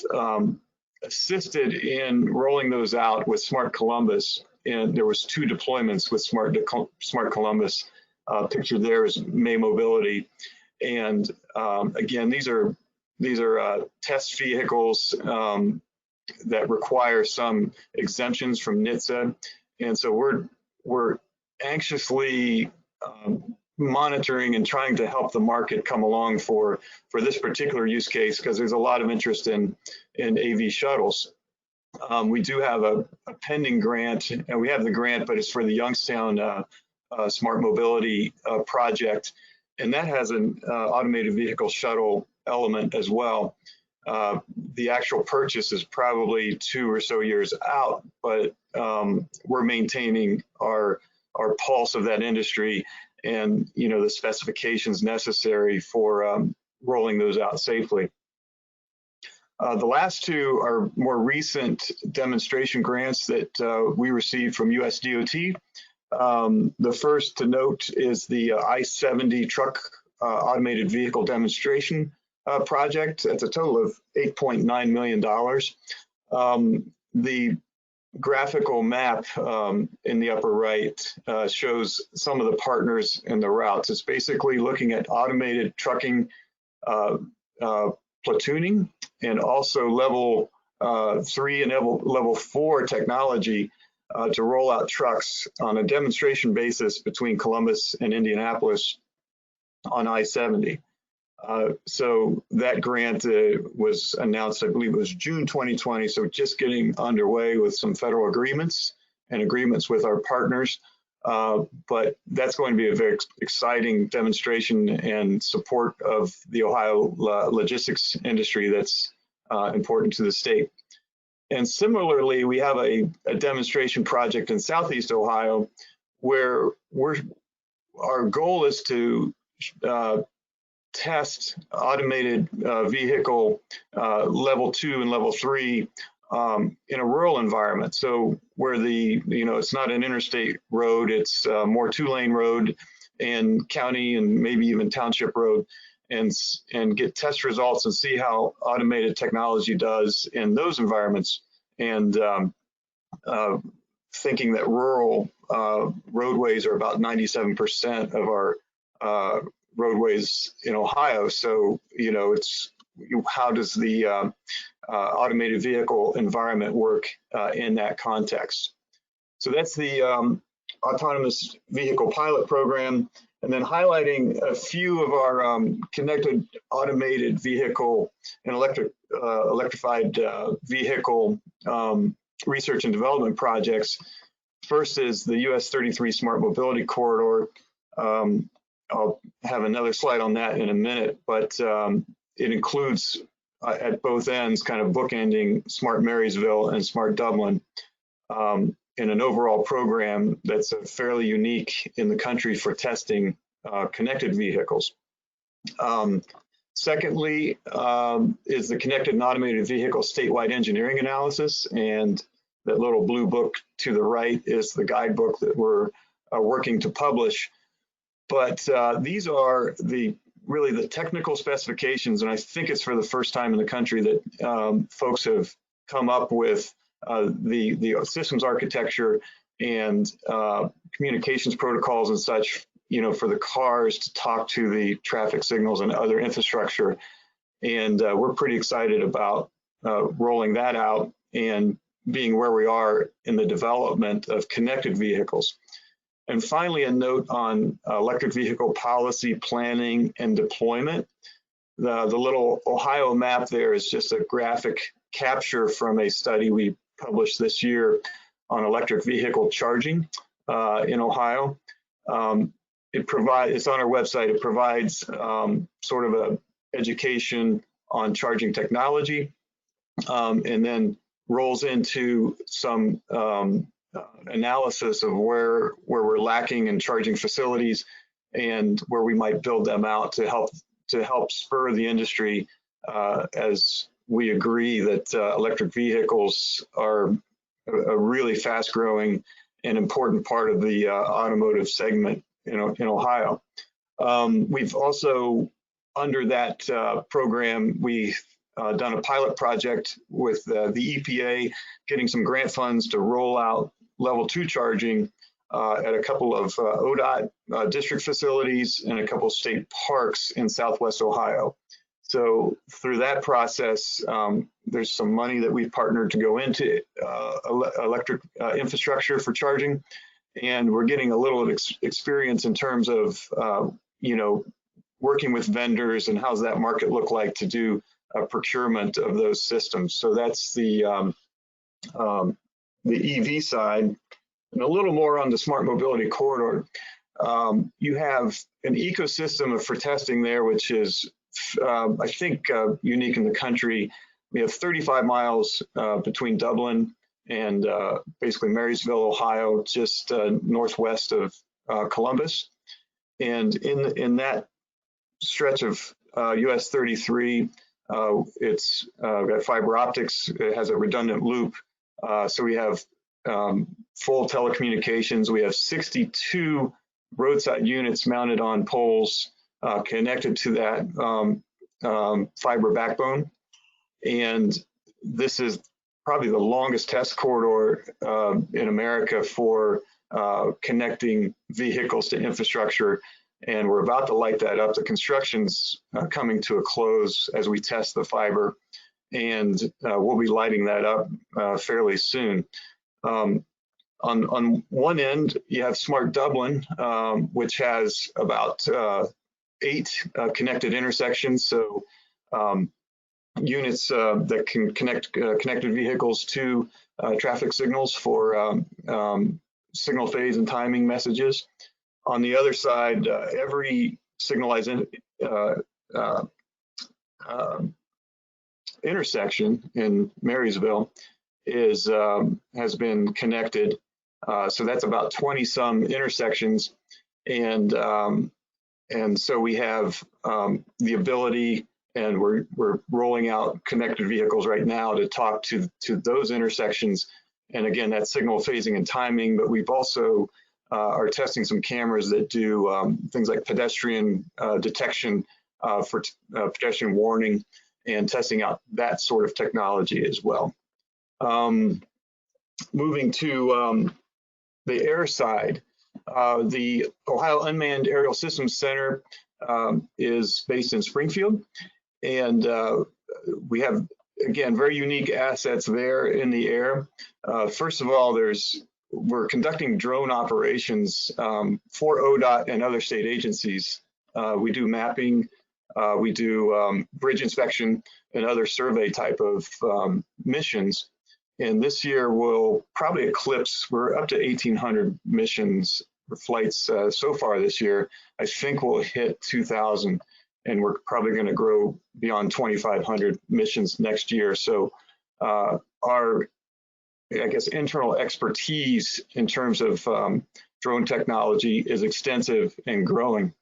F: assisted in rolling those out with Smart Columbus, and there was 2 deployments with Smart Columbus. Pictured there is May Mobility, and again, these are test vehicles that require some exemptions from NHTSA, and so we're anxiously monitoring and trying to help the market come along for this particular use case, because there's a lot of interest in AV shuttles. We do have a pending grant, and we have the grant, but it's for the Youngstown Smart Mobility project, and that has an automated vehicle shuttle element as well. The actual purchase is probably 2 or so years out, but we're maintaining our pulse of that industry and the specifications necessary for rolling those out safely. The last 2 are more recent demonstration grants that we received from US DOT. The first to note is the I-70 truck automated vehicle demonstration project. It's a total of $8.9 million. The graphical map in the upper right shows some of the partners and the routes. It's basically looking at automated trucking platooning, and also level 3 and level 4 technology to roll out trucks on a demonstration basis between Columbus and Indianapolis on I-70. So that grant was announced, I believe it was June 2020, so just getting underway with some federal agreements and agreements with our partners. But that's going to be a very exciting demonstration and support of the Ohio logistics industry that's important to the state. And similarly, we have a demonstration project in Southeast Ohio where our goal is to test automated vehicle level 2 and level 3 in a rural environment. So where it's not an interstate road, it's more 2-lane road and county and maybe even township road, and get test results and see how automated technology does in those environments. And thinking that rural roadways are about 97% of our roadways in Ohio. So, it's how does the automated vehicle environment work in that context? So that's the autonomous vehicle pilot program, and then highlighting a few of our connected automated vehicle and electrified vehicle research and development projects. First is the US 33 Smart Mobility Corridor. I'll have another slide on that in a minute, but it includes at both ends, kind of bookending Smart Marysville and Smart Dublin, in an overall program that's fairly unique in the country for testing connected vehicles. Secondly, is the Connected and Automated Vehicle Statewide Engineering Analysis, and that little blue book to the right is the guidebook that we're working to publish. But these are really the technical specifications, and I think it's for the first time in the country that folks have come up with the systems architecture and communications protocols and such, for the cars to talk to the traffic signals and other infrastructure. And we're pretty excited about rolling that out and being where we are in the development of connected vehicles. And finally, a note on electric vehicle policy planning and deployment. The little Ohio map there is just a graphic capture from a study we published this year on electric vehicle charging in Ohio. It's on our website. It provides sort of a education on charging technology, and then rolls into some analysis of where we're lacking in charging facilities and where we might build them out to help spur the industry, as we agree that electric vehicles are a really fast growing and important part of the automotive segment in Ohio. We've also, under that program, we've done a pilot project with the EPA, getting some grant funds to roll out level 2 charging at a couple of ODOT district facilities and a couple of state parks in Southwest Ohio. So through that process, there's some money that we've partnered to go into electric infrastructure for charging. And we're getting a little experience in terms of, working with vendors and how's that market look like to do procurement of those systems. So that's the EV side. And a little more on the Smart Mobility Corridor. You have an ecosystem for testing there, which is, I think, unique in the country. We have 35 miles between Dublin and basically Marysville, Ohio, just northwest of Columbus. And in that stretch of US 33, it's got fiber optics. It has a redundant loop. So we have full telecommunications. We have 62 roadside units mounted on poles connected to that fiber backbone. And this is probably the longest test corridor in America for connecting vehicles to infrastructure. And we're about to light that up. The construction's coming to a close as we test the fiber, and we'll be lighting that up fairly soon. On one end, you have Smart Dublin, which has about 8 connected intersections. So units that can connect connected vehicles to traffic signals for signal phase and timing messages. On the other side, every signalized intersection in Marysville has been connected. So that's about 20 some intersections, and so we have the ability, and we're rolling out connected vehicles right now to talk to those intersections. And again, that's signal phasing and timing, but we've also are testing some cameras that do things like pedestrian detection for pedestrian warning, and testing out that sort of technology as well. Moving to the air side, The Ohio Unmanned Aerial Systems Center is based in Springfield, and we have, again, very unique assets there in the air. First of all, we're conducting drone operations for ODOT and other state agencies. We do mapping, we do bridge inspection and other survey type of missions. And this year we'll probably eclipse, we're up to 1,800 missions or flights so far this year. I think we'll hit 2,000, and we're probably going to grow beyond 2,500 missions next year. So our, I guess, internal expertise in terms of drone technology is extensive and growing.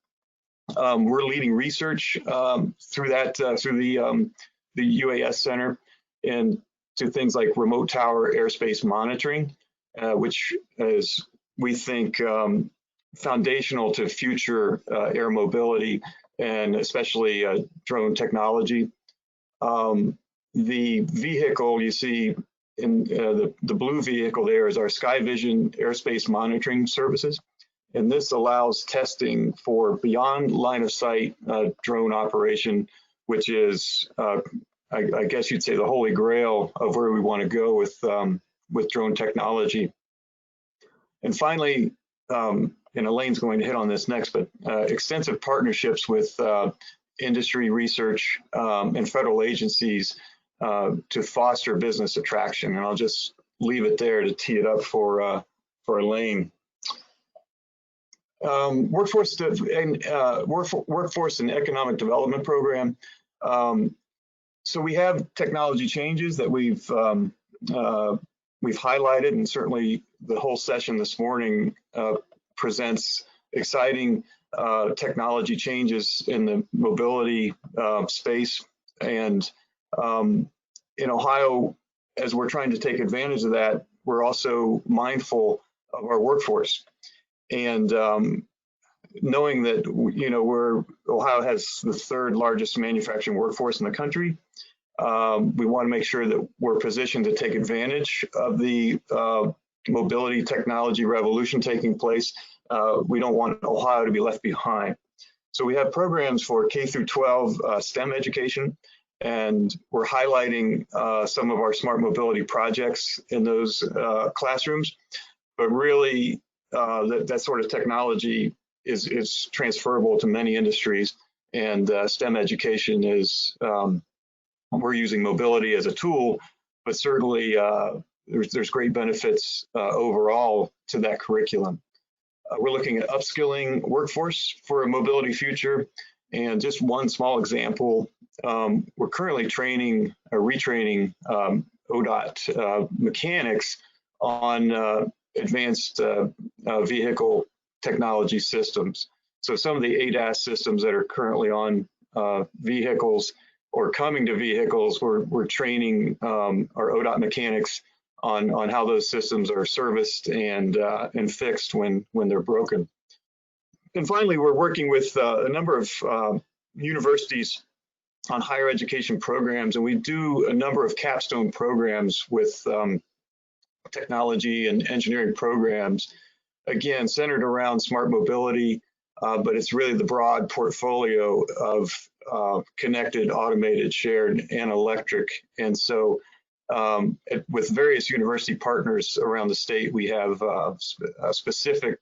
F: We're leading research through the UAS Center and to things like remote tower airspace monitoring, which is, we think, foundational to future air mobility and especially drone technology. The vehicle you see in the blue vehicle there is our SkyVision airspace monitoring services. And this allows testing for beyond line of sight drone operation, which is, I guess you'd say, the holy grail of where we want to go with drone technology. And finally, and Elaine's going to hit on this next, but extensive partnerships with industry research and federal agencies to foster business attraction. And I'll just leave it there to tee it up for Elaine. Workforce and Economic Development Program. So we have technology changes that we've highlighted, and certainly the whole session this morning presents exciting technology changes in the mobility space. And in Ohio, as we're trying to take advantage of that, we're also mindful of our workforce. And knowing that, Ohio has the third largest manufacturing workforce in the country, we want to make sure that we're positioned to take advantage of the mobility technology revolution taking place. We don't want Ohio to be left behind. So we have programs for K through 12 STEM education, and we're highlighting some of our smart mobility projects in those classrooms. But really, that sort of technology is transferable to many industries, and STEM education is, we're using mobility as a tool, but certainly there's great benefits overall to that curriculum. We're looking at upskilling workforce for a mobility future, and just one small example, we're currently retraining ODOT mechanics on advanced vehicle technology systems. So some of the ADAS systems that are currently on vehicles or coming to vehicles, we're training our ODOT mechanics on how those systems are serviced and fixed when they're broken. And finally, we're working with a number of universities on higher education programs, and we do a number of capstone programs with technology and engineering programs, again, centered around smart mobility, but it's really the broad portfolio of connected, automated, shared, and electric. And so with various university partners around the state, we have specific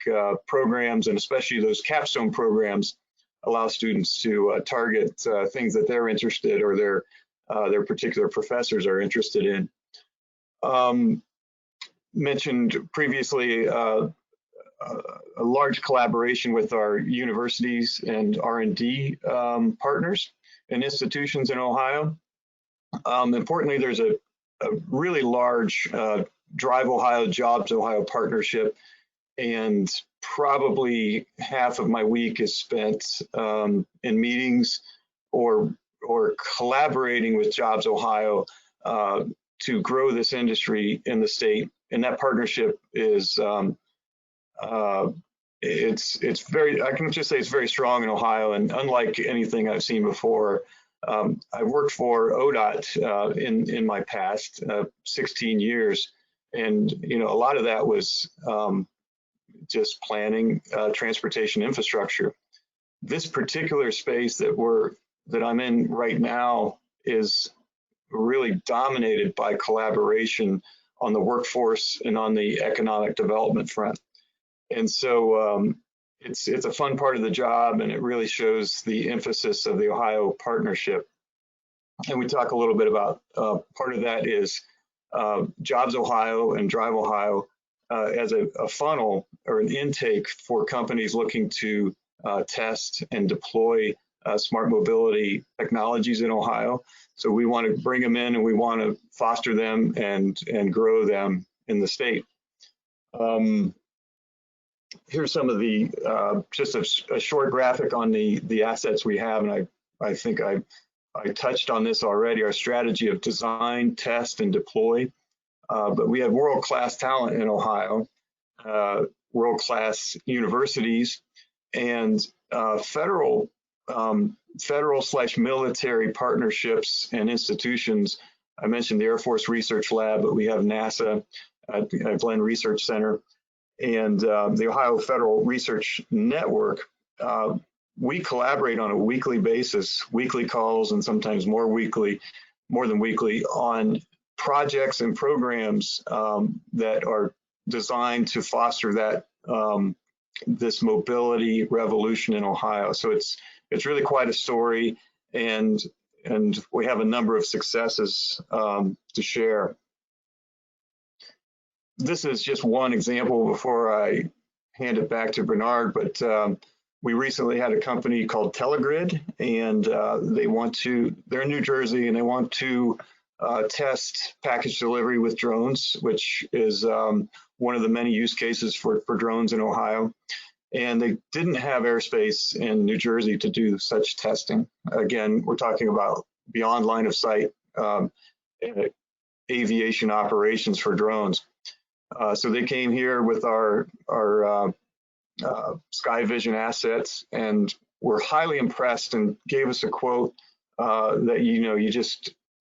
F: programs, and especially those capstone programs allow students to target things that they're interested or their particular professors are interested in. Mentioned previously a large collaboration with our universities and R&D partners and institutions in Ohio. Importantly, there's a really large DriveOhio, JobsOhio partnership, and probably half of my week is spent in meetings or collaborating with JobsOhio to grow this industry in the state. And that partnership is it's very, I can just say it's very strong in Ohio, and unlike anything I've seen before. I've worked for ODOT in my past 16 years, and a lot of that was just planning transportation infrastructure. This particular space that I'm in right now is really dominated by collaboration on the workforce and on the economic development front. And so it's a fun part of the job, and it really shows the emphasis of the Ohio partnership. And we talk a little bit about part of that is JobsOhio and DriveOhio as a funnel or an intake for companies looking to test and deploy smart mobility technologies in Ohio. So we want to bring them in, and we want to foster them and grow them in the state. Here's some of the just a short graphic on the assets we have, and I think I touched on this already. Our strategy of design, test, and deploy. But we have world-class talent in Ohio, world-class universities, and federal/military partnerships and institutions. I mentioned the Air Force Research Lab, but we have NASA at Glenn Research Center, and the Ohio Federal Research Network. We collaborate on a weekly basis, weekly calls, and sometimes more than weekly, on projects and programs that are designed to foster that this mobility revolution in Ohio. So it's really quite a story, and we have a number of successes to share. This is just one example before I hand it back to Bernard, but we recently had a company called Telegrid, and they're in New Jersey, and they want to test package delivery with drones, which is one of the many use cases for drones in Ohio. And they didn't have airspace in New Jersey to do such testing. Again, we're talking about beyond line of sight aviation operations for drones. So they came here with our Sky Vision assets, and were highly impressed and gave us a quote that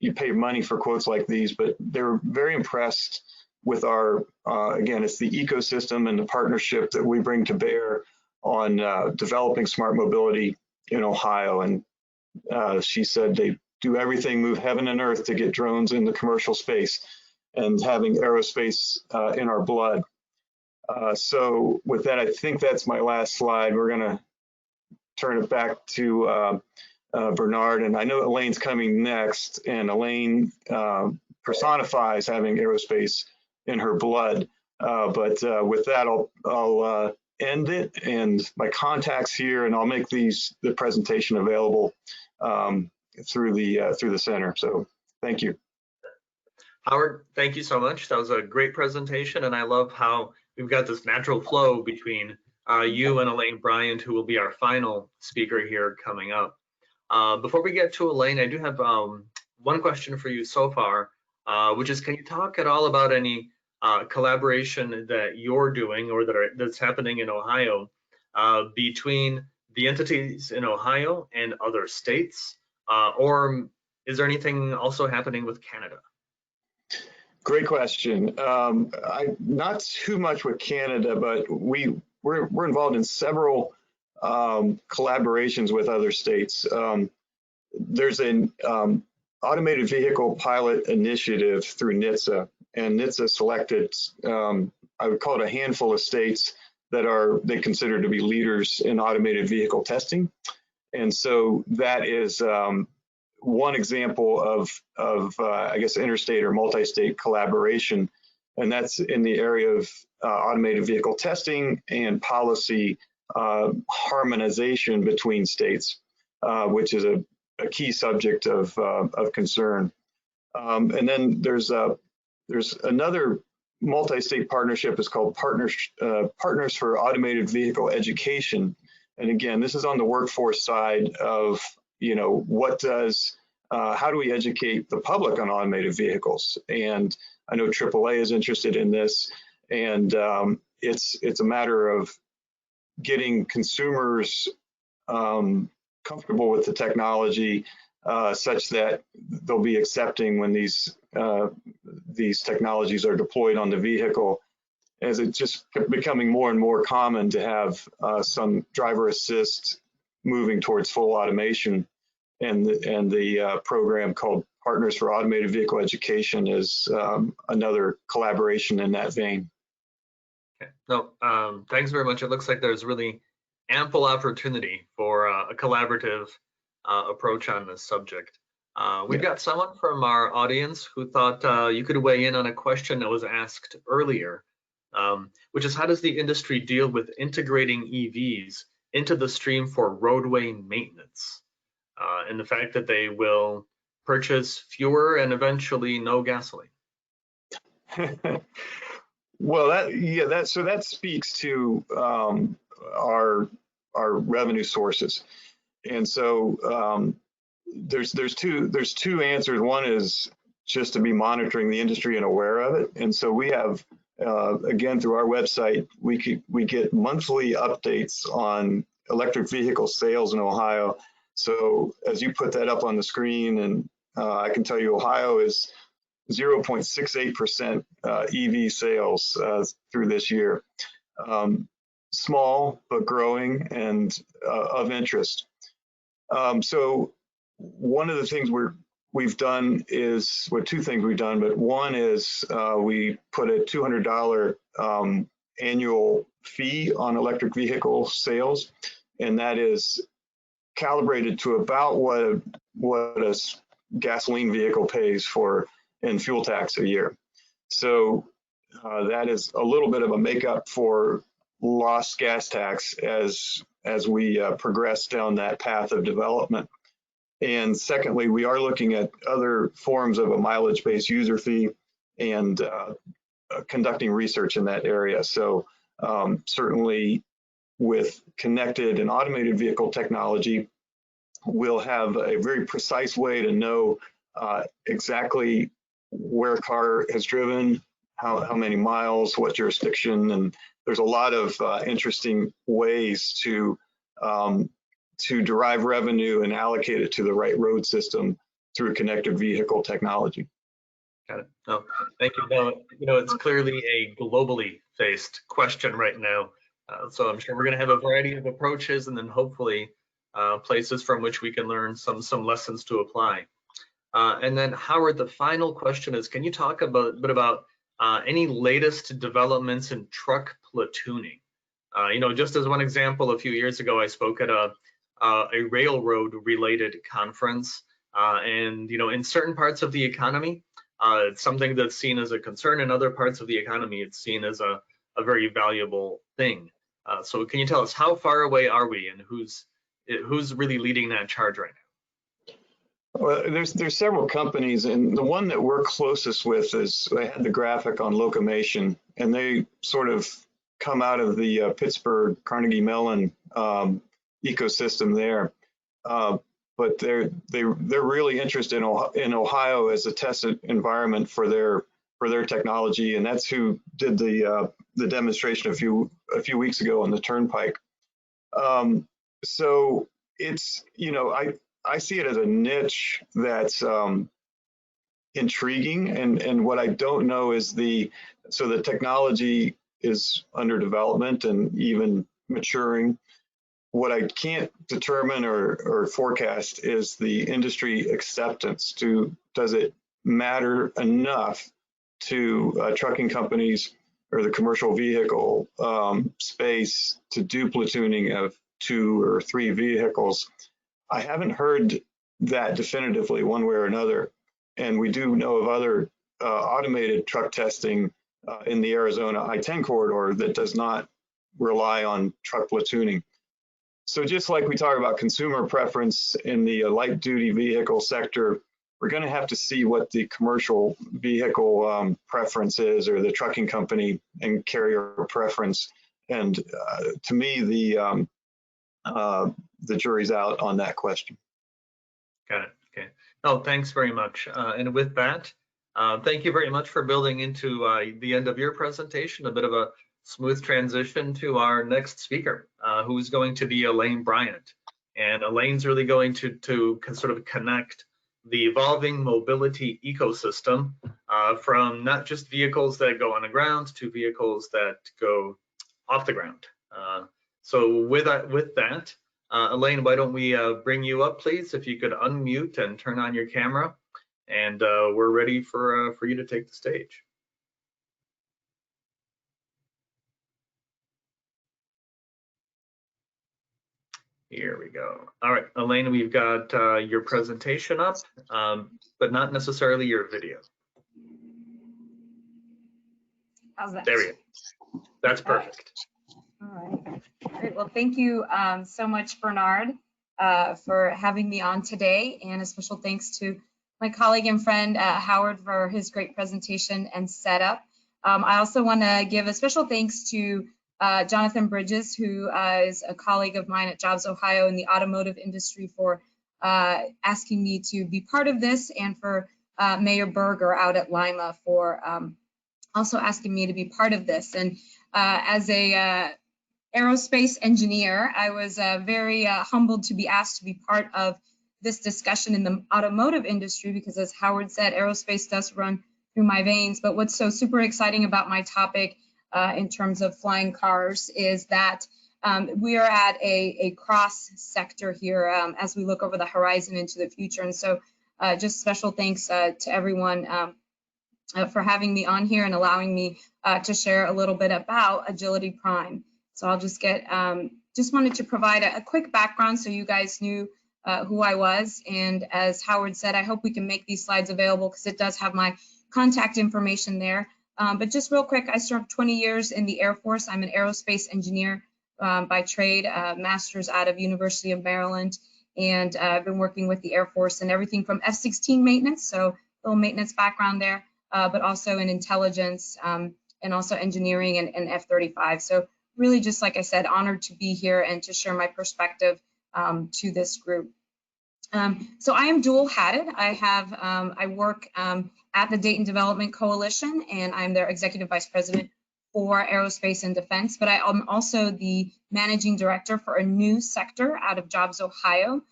F: you pay money for quotes like these, but they were very impressed with our, again, it's the ecosystem and the partnership that we bring to bear on developing smart mobility in Ohio. And she said they do everything, move heaven and earth to get drones in the commercial space, and having aerospace in our blood. So with that, I think that's my last slide. We're going to turn it back to Bernard, and I know Elaine's coming next, and Elaine personifies having aerospace in her blood. But with that, I'll end it, and my contacts here, and I'll make the presentation available through the center. So thank you.
A: Howard, thank you so much. That was a great presentation, and I love how we've got this natural flow between you and Elaine Bryant, who will be our final speaker here coming up. Before we get to Elaine, I do have one question for you so far, which is, can you talk at all about any collaboration that you're doing or that's happening in Ohio between the entities in Ohio and other states? Or is there anything also happening with Canada?
F: Great question. Not too much with Canada, but we're involved in several collaborations with other states. There's an automated vehicle pilot initiative through NHTSA, and NHTSA selected, I would call it a handful of states that they consider to be leaders in automated vehicle testing. And so that is one example of I guess, interstate or multi-state collaboration, and that's in the area of automated vehicle testing and policy harmonization between states, which is a key subject of concern. And then there's another multi-state partnership. It's called Partners for Automated Vehicle Education. And again, this is on the workforce side of, how do we educate the public on automated vehicles? And I know AAA is interested in this, and it's a matter of getting consumers comfortable with the technology such that they'll be accepting when these technologies are deployed on the vehicle. as it's just becoming more and more common to have some driver assist moving towards full automation. And the program called Partners for Automated Vehicle Education is another collaboration in that vein.
A: Okay. No, thanks very much. It looks like there's really ample opportunity for a collaborative approach on this subject. We've got someone from our audience who thought you could weigh in on a question that was asked earlier, which is how does the industry deal with integrating EVs into the stream for roadway maintenance, and the fact that they will purchase fewer and eventually no gasoline?
F: Well, that speaks to our revenue sources, and so there's two answers. One is just to be monitoring the industry and aware of it, and so we have again through our website we get monthly updates on electric vehicle sales in Ohio. So as you put that up on the screen, and I can tell you Ohio is 0.68% EV sales through this year. Small, but growing and of interest. So one of the things we've done is, well, two things we've done, but one is we put a $200 annual fee on electric vehicle sales, and that is calibrated to about what a gasoline vehicle pays for in fuel tax a year. So that is a little bit of a makeup for lost gas tax as we progress down that path of development. And secondly, we are looking at other forms of a mileage-based user fee and conducting research in that area. So certainly with connected and automated vehicle technology, we'll have a very precise way to know exactly where a car has driven, how many miles, what jurisdiction, and there's a lot of interesting ways to derive revenue and allocate it to the right road system through connected vehicle technology.
A: Got it. No, thank you. No, it's clearly a globally faced question right now. So I'm sure we're going to have a variety of approaches, and then hopefully places from which we can learn some lessons to apply. And then Howard, the final question is, can you talk a bit about any latest developments in truck platooning? Just as one example, a few years ago, I spoke at a railroad related conference, and in certain parts of the economy, it's something that's seen as a concern. In other parts of the economy, it's seen as a very valuable thing. So can you tell us how far away are we, and who's really leading that charge right now?
F: Well, there's several companies, and the one that we're closest with is, I had the graphic on Locomation, and they sort of come out of the Pittsburgh Carnegie Mellon ecosystem there. But they're really interested in Ohio as a test environment for their technology, and that's who did the demonstration a few weeks ago on the Turnpike. So it's, I see it as a niche that's intriguing, and what I don't know is the technology is under development and even maturing. What I can't determine or forecast is the industry acceptance. Does it matter enough to trucking companies or the commercial vehicle space to do platooning of 2 or 3 vehicles? I haven't heard that definitively one way or another. And we do know of other automated truck testing in the Arizona I-10 corridor that does not rely on truck platooning. So just like we talk about consumer preference in the light duty vehicle sector, we're going to have to see what the commercial vehicle preference is, or the trucking company and carrier preference. And to me, the jury's out on that question.
A: Got it. Okay. No, thanks very much. And with that, thank you very much for building into the end of your presentation, a bit of a smooth transition to our next speaker, who's going to be Elaine Bryant. And Elaine's really going to sort of connect the evolving mobility ecosystem from not just vehicles that go on the ground to vehicles that go off the ground. So with that, Elaine, why don't we bring you up, please? If you could unmute and turn on your camera, and we're ready for you to take the stage. Here we go. All right, Elaine, we've got your presentation up, but not necessarily your video.
G: How's that?
A: There we go. That's perfect.
G: All right. Great. Well, thank you so much, Bernard, for having me on today, and a special thanks to my colleague and friend Howard for his great presentation and setup. I also want to give a special thanks to Jonathan Bridges, who is a colleague of mine at JobsOhio in the automotive industry, for asking me to be part of this, and for Mayor Berger out at Lima for also asking me to be part of this. And as a aerospace engineer, I was very humbled to be asked to be part of this discussion in the automotive industry, because as Howard said, aerospace does run through my veins. But what's so super exciting about my topic in terms of flying cars is that we are at a cross sector here as we look over the horizon into the future. And so just special thanks to everyone for having me on here and allowing me to share a little bit about Agility Prime. So I'll just just wanted to provide a quick background so you guys knew who I was. And as Howard said, I hope we can make these slides available because it does have my contact information there. But just real quick, I served 20 years in the Air Force. I'm an aerospace engineer by trade, master's out of University of Maryland. And I've been working with the Air Force and everything from F-16 maintenance, so a little maintenance background there, but also in intelligence and also engineering and F-35. So really, just like I said, honored to be here and to share my perspective to this group. So I am dual-hatted. I work at the Dayton Development Coalition, and I'm their executive vice president for aerospace and defense, but I am also the managing director for a new sector out of JobsOhio,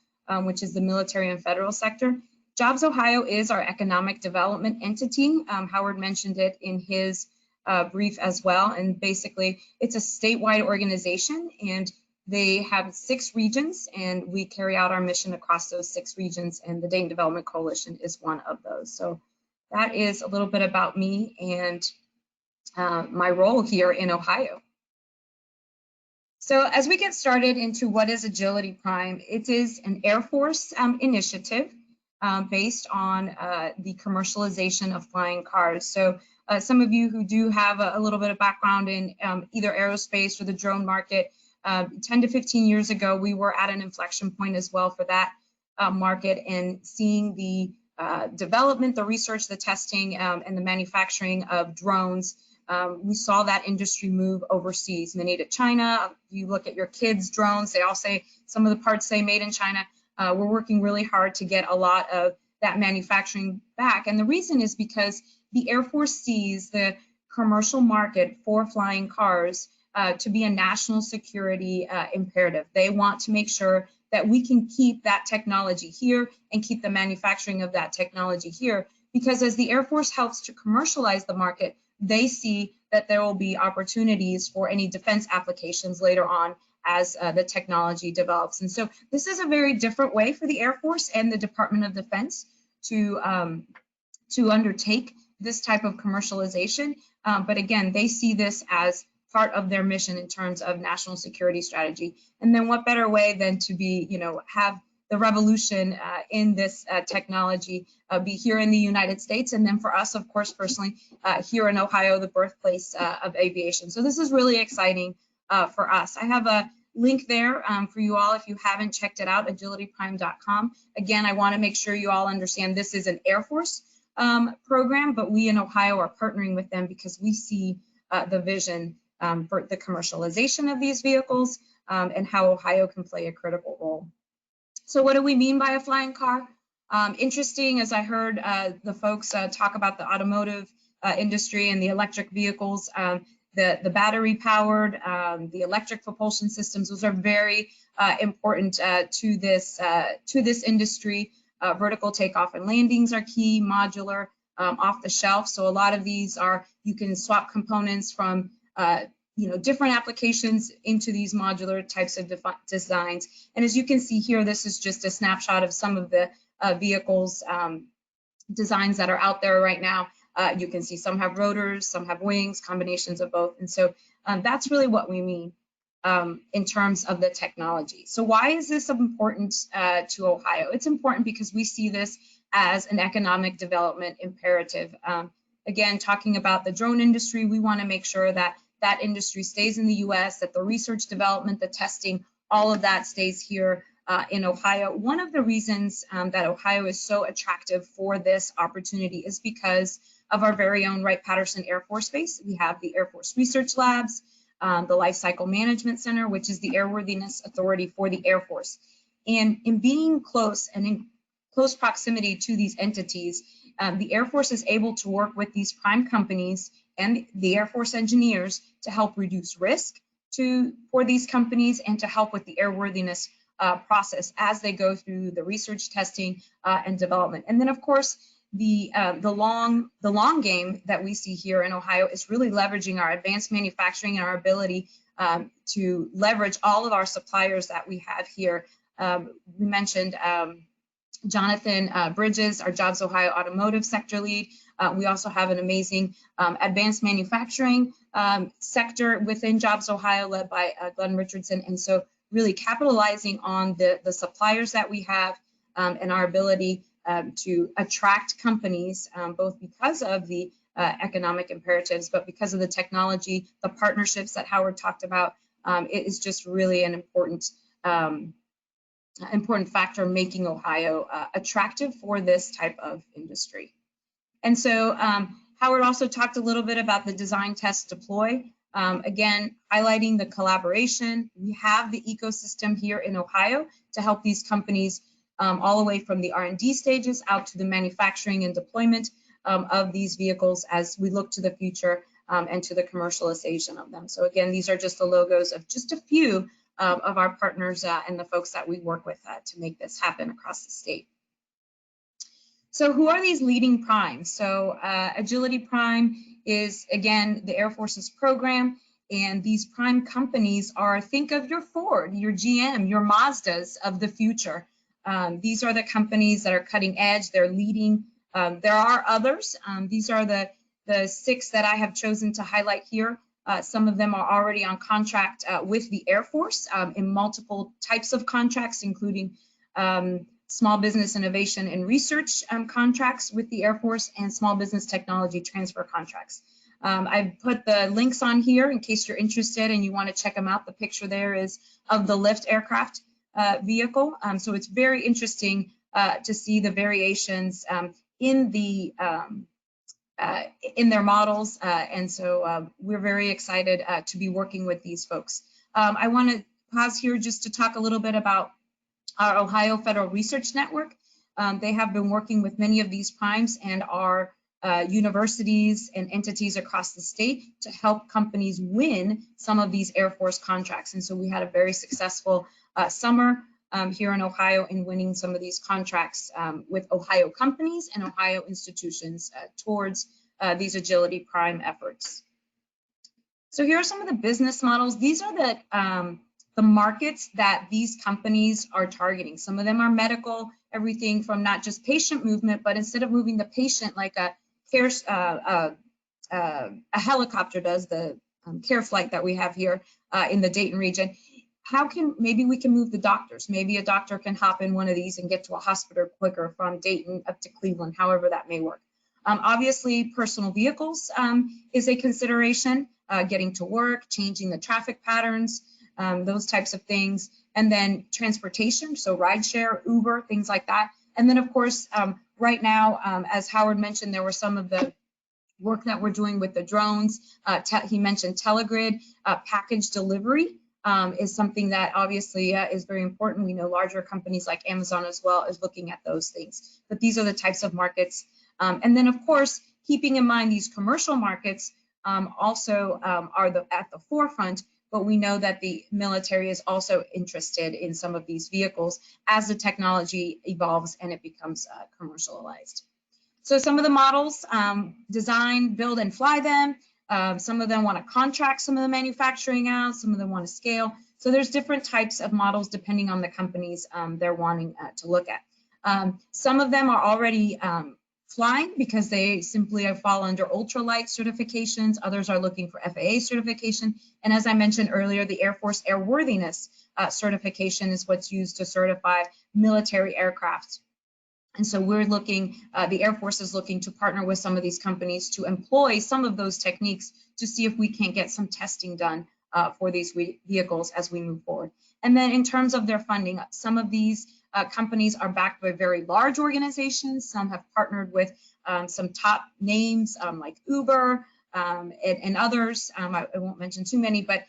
G: which is the military and federal sector. JobsOhio is our economic development entity. Howard mentioned it in his brief as well, and basically it's a statewide organization, and they have 6 regions, and we carry out our mission across those 6 regions, and the Dayton Development Coalition is one of those. So that is a little bit about me and my role here in Ohio. So as we get started into what is Agility Prime, it is an Air Force initiative based on the commercialization of flying cars. So some of you who do have a little bit of background in either aerospace or the drone market, 10 to 15 years ago, we were at an inflection point as well for that market, and seeing the development, the research, the testing, and the manufacturing of drones. We saw that industry move overseas, many to China. You look at your kids' drones, they all say, some of the parts say made in China. We're working really hard to get a lot of that manufacturing back. And the reason is because the Air Force sees the commercial market for flying cars to be a national security imperative. They want to make sure that we can keep that technology here and keep the manufacturing of that technology here, because as the Air Force helps to commercialize the market, they see that there will be opportunities for any defense applications later on as the technology develops. And so this is a very different way for the Air Force and the Department of Defense to undertake this type of commercialization. But again, they see this as part of their mission in terms of national security strategy. And then what better way than to be, have the revolution in this technology be here in the United States, and then for us, of course, personally, here in Ohio, the birthplace of aviation. So this is really exciting for us. I have a link there for you all if you haven't checked it out, agilityprime.com. Again, I want to make sure you all understand this is an Air Force program, but we in Ohio are partnering with them because we see the vision for the commercialization of these vehicles and how Ohio can play a critical role. So what do we mean by a flying car? Interesting, as I heard the folks talk about the automotive industry and the electric vehicles, the battery powered, the electric propulsion systems, those are very important to this industry. Vertical takeoff and landings are key, modular, off the shelf. So a lot of these are, you can swap components from different applications into these modular types of designs. And as you can see here, this is just a snapshot of some of the vehicles designs that are out there right now. You can see some have rotors, some have wings, combinations of both. And so that's really what we mean in terms of the technology. So why is this important to Ohio? It's important because we see this as an economic development imperative. Again, talking about the drone industry, we want to make sure that that industry stays in the US, that the research development, the testing, all of that stays here in Ohio. One of the reasons that Ohio is so attractive for this opportunity is because of our very own Wright-Patterson Air Force Base. We have the Air Force Research Labs, the Life Cycle Management Center, which is the airworthiness authority for the Air Force. And in being close and in close proximity to these entities, the Air Force is able to work with these prime companies and the Air Force engineers to help reduce risk for these companies and to help with the airworthiness process as they go through the research, testing, and development. And then, of course, the long game that we see here in Ohio is really leveraging our advanced manufacturing and our ability to leverage all of our suppliers that we have here. We mentioned Jonathan Bridges, our JobsOhio automotive sector lead. We also have an amazing advanced manufacturing sector within JobsOhio led by Glenn Richardson. And so really capitalizing on the suppliers that we have and our ability to attract companies, both because of the economic imperatives, but because of the technology, the partnerships that Howard talked about. It is just really an important factor making Ohio attractive for this type of industry. And so Howard also talked a little bit about the design, test, deploy. Again, highlighting the collaboration. We have the ecosystem here in Ohio to help these companies all the way from the R&D stages out to the manufacturing and deployment of these vehicles as we look to the future and to the commercialization of them. So again, these are just the logos of just a few of our partners and the folks that we work with to make this happen across the state. So who are these leading primes? So Agility Prime is, again, the Air Force's program, and these prime companies are, think of your Ford, your GM, your Mazdas of the future. These are the companies that are cutting edge, they're leading. There are others. These are the 6 that I have chosen to highlight here. Some of them are already on contract with the Air Force in multiple types of contracts, including small business innovation and research contracts with the Air Force and small business technology transfer contracts. I've put the links on here in case you're interested and you want to check them out. The picture there is of the Lift aircraft vehicle. So it's very interesting to see the variations in their models. And so we're very excited to be working with these folks. I want to pause here just to talk a little bit about our Ohio Federal Research Network. They have been working with many of these primes and our universities and entities across the state to help companies win some of these Air Force contracts. And so we had a very successful summer here in Ohio in winning some of these contracts with Ohio companies and Ohio institutions towards these Agility Prime efforts. So here are some of the business models. These are the markets that these companies are targeting. Some of them are medical, everything from not just patient movement, but instead of moving the patient like a helicopter does, the care flight that we have here in the Dayton region, maybe we can move the doctors. Maybe a doctor can hop in one of these and get to a hospital quicker from Dayton up to Cleveland, however that may work. Obviously, personal vehicles is a consideration, getting to work, changing the traffic patterns, those types of things. And then transportation, so rideshare, Uber, things like that. And then, of course, right now, as Howard mentioned, there were some of the work that we're doing with the drones. He mentioned telegrid, package delivery is something that obviously is very important. We know larger companies like Amazon as well is looking at those things. But these are the types of markets. And then, of course, keeping in mind these commercial markets also are at the forefront. but we know that the military is also interested in some of these vehicles as the technology evolves and it becomes commercialized. So some of the models, design, build, and fly them. Some of them want to contract some of the manufacturing out, some of them want to scale. So there's different types of models depending on the companies they're wanting to look at. Some of them are already flying because they simply fall under ultralight certifications. Others are looking for FAA certification. And as I mentioned earlier, the Air Force airworthiness certification is what's used to certify military aircraft. And so we're looking, the Air Force is looking to partner with some of these companies to employ some of those techniques to see if we can't get some testing done for these vehicles as we move forward. And then in terms of their funding, some of these companies are backed by very large organizations. Some have partnered with some top names like Uber and others. I won't mention too many, but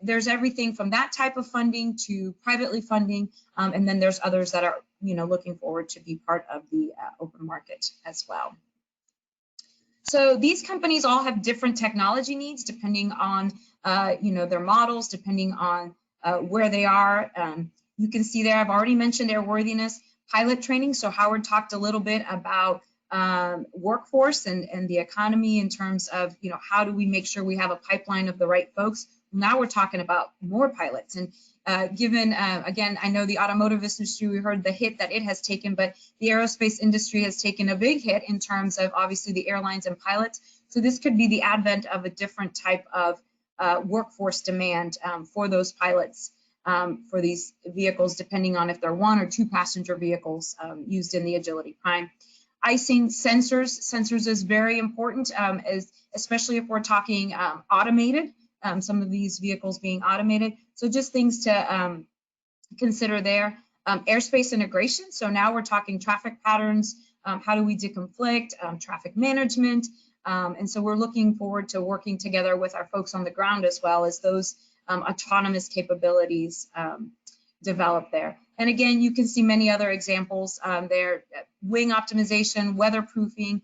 G: there's everything from that type of funding to privately funding, and then there's others that are looking forward to be part of the open market as well. So these companies all have different technology needs depending on their models, depending on where they are. You can see there, I've already mentioned airworthiness, pilot training. So Howard talked a little bit about workforce and the economy in terms of, how do we make sure we have a pipeline of the right folks? Now we're talking about more pilots. And given, again, I know the automotive industry, we heard the hit that it has taken, but the aerospace industry has taken a big hit in terms of obviously the airlines and pilots. So this could be the advent of a different type of workforce demand for those pilots for these vehicles, depending on if they're 1 or 2 passenger vehicles used in the Agility Prime. Icing sensors is very important, especially if we're talking automated, some of these vehicles being automated. So just things to consider there. Airspace integration. So now we're talking traffic patterns. How do we deconflict, traffic management? And so we're looking forward to working together with our folks on the ground as well as those autonomous capabilities develop there. And again, you can see many other examples there, wing optimization, weatherproofing.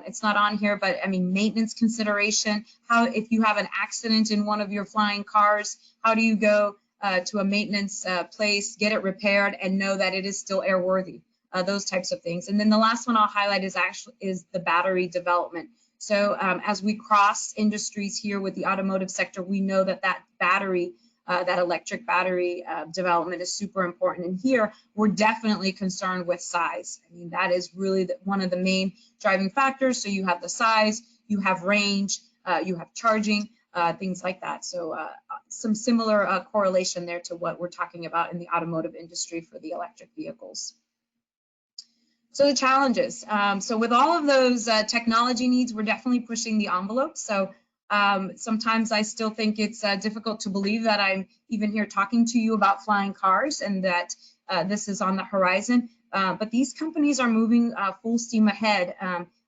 G: It's not on here, but I mean, maintenance consideration. How, if you have an accident in one of your flying cars, how do you go to a maintenance place, get it repaired, and know that it is still airworthy? Those types of things. And then the last one I'll highlight is the battery development. So as we cross industries here with the automotive sector, we know that battery, that electric battery development is super important. And here, we're definitely concerned with size. I mean, that is really one of the main driving factors. So you have the size, you have range, you have charging, things like that. So some similar correlation there to what we're talking about in the automotive industry for the electric vehicles. So the challenges. So with all of those technology needs, we're definitely pushing the envelope. So sometimes I still think it's difficult to believe that I'm even here talking to you about flying cars and that this is on the horizon. But these companies are moving full steam ahead.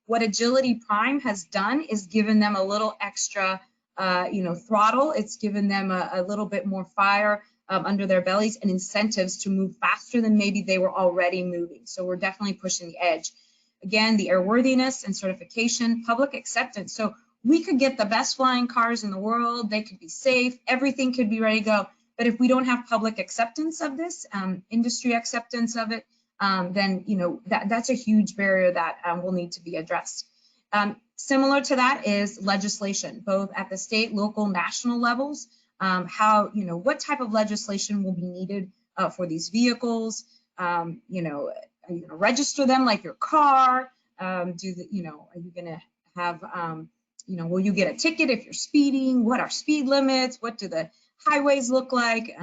G: What Agility Prime has done is given them a little extra, throttle. It's given them a little bit more fire under their bellies and incentives to move faster than maybe they were already moving. So we're definitely pushing the edge. Again, the airworthiness and certification, public acceptance. So we could get the best flying cars in the world, they could be safe, everything could be ready to go. But if we don't have public acceptance of this, industry acceptance of it, then that's a huge barrier that will need to be addressed. Similar to that is legislation, both at the state, local, national levels. What type of legislation will be needed for these vehicles? Are you going to register them like your car? Are you going to have, will you get a ticket if you're speeding? What are speed limits? What do the highways look like?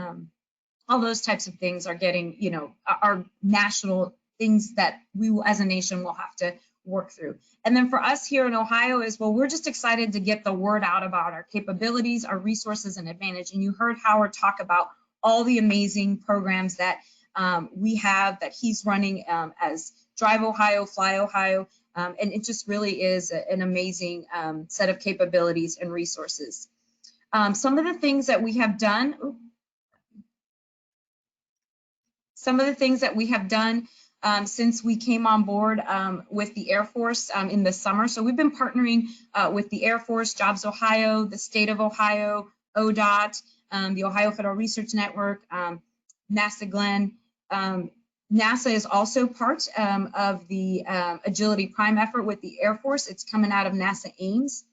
G: All those types of things are getting, are national things that we as a nation will have to work through. And then for us here in Ohio is, well, we're just excited to get the word out about our capabilities, our resources and advantage. And you heard Howard talk about all the amazing programs that we have that he's running as DriveOhio, FlyOhio. And it just really is an amazing set of capabilities and resources. Some of the things that we have done, since we came on board with the Air Force in the summer. So we've been partnering with the Air Force, JobsOhio, the state of Ohio, ODOT, the Ohio Federal Research Network, NASA Glenn. NASA is also part of the Agility Prime effort with the Air Force. It's coming out of NASA Ames.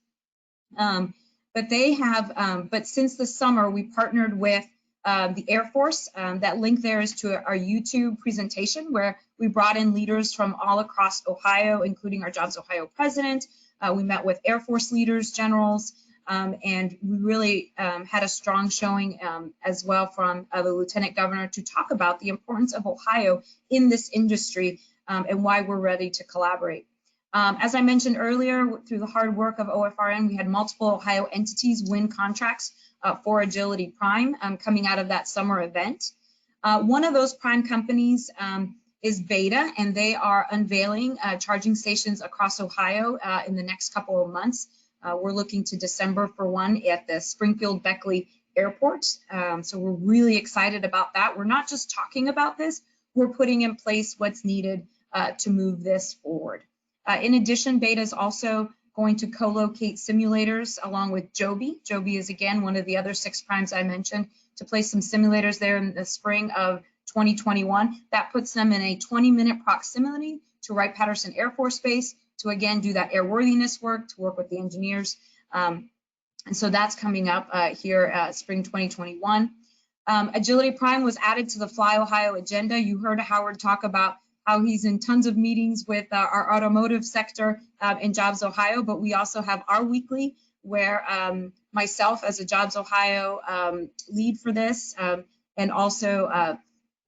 G: But they have, but since the summer, we partnered with the Air Force. That link there is to our YouTube presentation where we brought in leaders from all across Ohio, including our JobsOhio president. We met with Air Force leaders, generals, and we really had a strong showing as well from the Lieutenant Governor to talk about the importance of Ohio in this industry and why we're ready to collaborate. As I mentioned earlier, through the hard work of OFRN, we had multiple Ohio entities win contracts for Agility Prime coming out of that summer event. One of those prime companies is Beta, and they are unveiling charging stations across Ohio in the next couple of months. We're looking to December for one at the Springfield Beckley Airport. So we're really excited about that. We're not just talking about this, we're putting in place what's needed to move this forward. In addition, Beta is also going to co-locate simulators along with Joby. Joby is again one of the other 6 primes I mentioned, to place some simulators there in the spring of 2021. That puts them in a 20-minute proximity to Wright-Patterson Air Force Base to again do that airworthiness work, to work with the engineers. And so that's coming up here spring 2021. Agility Prime was added to the Fly Ohio agenda. You heard Howard talk about how he's in tons of meetings with our automotive sector in JobsOhio, but we also have our weekly where myself as a JobsOhio lead for this, and also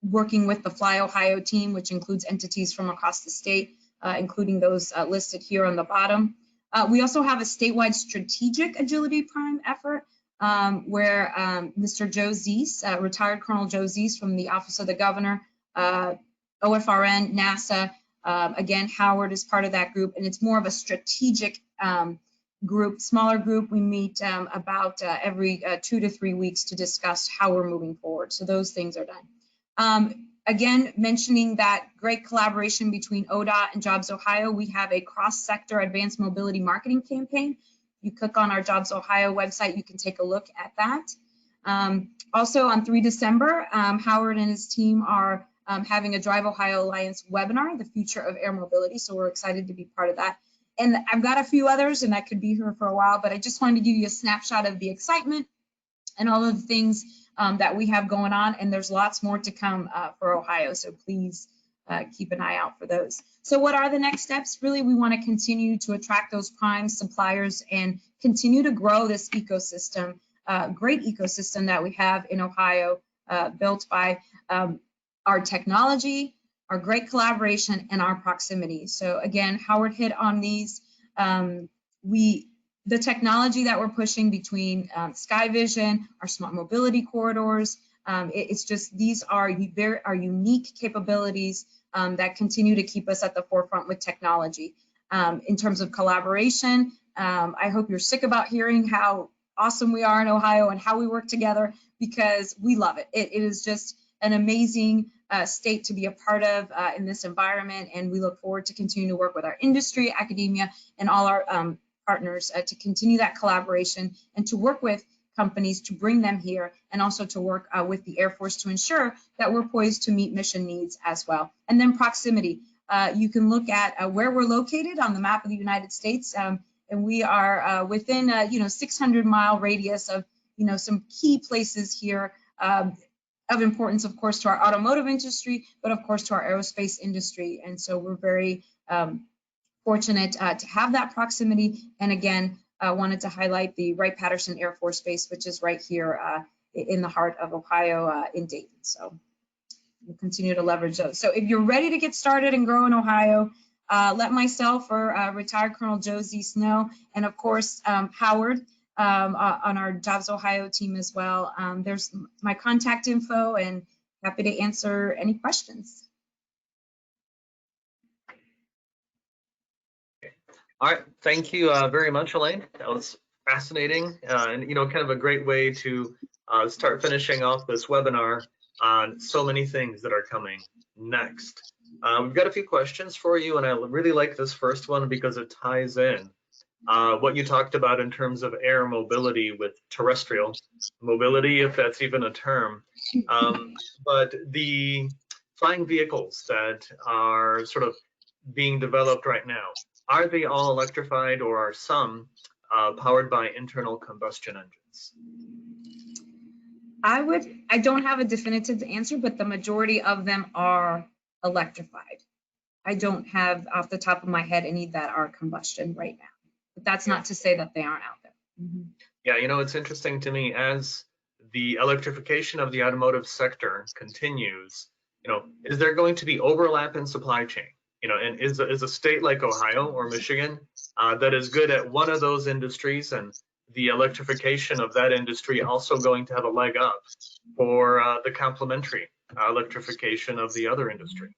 G: working with the Fly Ohio team, which includes entities from across the state, including those listed here on the bottom. We also have a statewide strategic Agility Prime effort where Mr. Joe Zeese, retired Colonel Joe Zeese from the Office of the Governor, OFRN, NASA, again, Howard is part of that group, and it's more of a strategic group, smaller group. We meet about every 2 to 3 weeks to discuss how we're moving forward. So those things are done. Again, mentioning that great collaboration between ODOT and JobsOhio, we have a cross-sector advanced mobility marketing campaign. You click on our JobsOhio website, you can take a look at that. Also on 3 December, Howard and his team are having a DriveOhio Alliance webinar, the future of air mobility. So we're excited to be part of that. And I've got a few others, and I could be here for a while, but I just wanted to give you a snapshot of the excitement and all of the things that we have going on. And there's lots more to come for Ohio. So please keep an eye out for those. So what are the next steps? Really, we want to continue to attract those prime suppliers and continue to grow this ecosystem, great ecosystem that we have in Ohio, built by our technology, our great collaboration, and our proximity. So again, Howard hit on these. The technology that we're pushing between SkyVision, our smart mobility corridors, it's just, these are our unique capabilities that continue to keep us at the forefront with technology. In terms of collaboration, I hope you're sick about hearing how awesome we are in Ohio and how we work together, because we love it. It is just an amazing state to be a part of in this environment, and we look forward to continuing to work with our industry, academia, and all our partners to continue that collaboration and to work with companies to bring them here, and also to work with the Air Force to ensure that we're poised to meet mission needs as well. And then proximity. You can look at where we're located on the map of the United States, and we are within 600-mile radius of some key places here of importance, of course, to our automotive industry, but of course to our aerospace industry. And so we're very fortunate to have that proximity. And again, wanted to highlight the Wright-Patterson Air Force Base, which is right here in the heart of Ohio in Dayton. So we'll continue to leverage those. So if you're ready to get started and grow in Ohio, let myself or retired Colonel Joe Zeese know, and of course, Howard on our JobsOhio team as well. There's my contact info, and happy to answer any questions.
A: All right, thank you very much, Elaine. That was fascinating, and kind of a great way to start finishing off this webinar on so many things that are coming next. We've got a few questions for you, and I really like this first one because it ties in what you talked about in terms of air mobility with terrestrial mobility, if that's even a term. But the flying vehicles that are sort of being developed right now, are they all electrified, or are some powered by internal combustion engines?
G: I don't have a definitive answer, but the majority of them are electrified. I don't have off the top of my head any that are combustion right now, but that's not to say that they aren't out there. Mm-hmm.
A: Yeah, you know, it's interesting to me, as the electrification of the automotive sector continues, you know, is there going to be overlap in supply chain? You know, and is a state like Ohio or Michigan that is good at one of those industries, and the electrification of that industry also going to have a leg up for the complementary electrification of the other industry?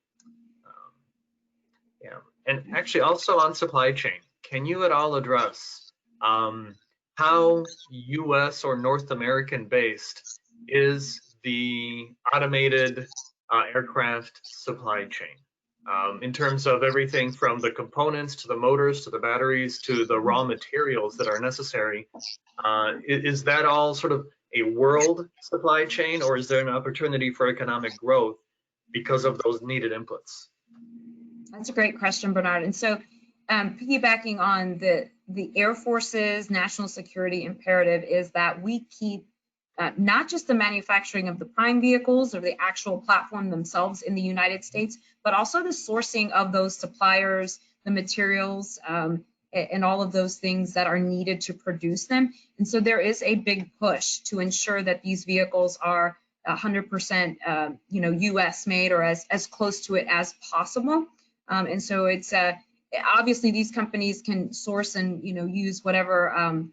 A: Yeah, and actually also on supply chain, can you at all address how US or North American based is the automated aircraft supply chain? In terms of everything from the components to the motors to the batteries to the raw materials that are necessary. Is that all sort of a world supply chain, or is there an opportunity for economic growth because of those needed inputs?
G: That's a great question, Bernard. And so piggybacking on the Air Force's national security imperative is that we keep not just the manufacturing of the prime vehicles or the actual platform themselves in the United States, but also the sourcing of those suppliers, the materials, and all of those things that are needed to produce them. And so there is a big push to ensure that these vehicles are 100% US made, or as close to it as possible. And so it's obviously these companies can source and use whatever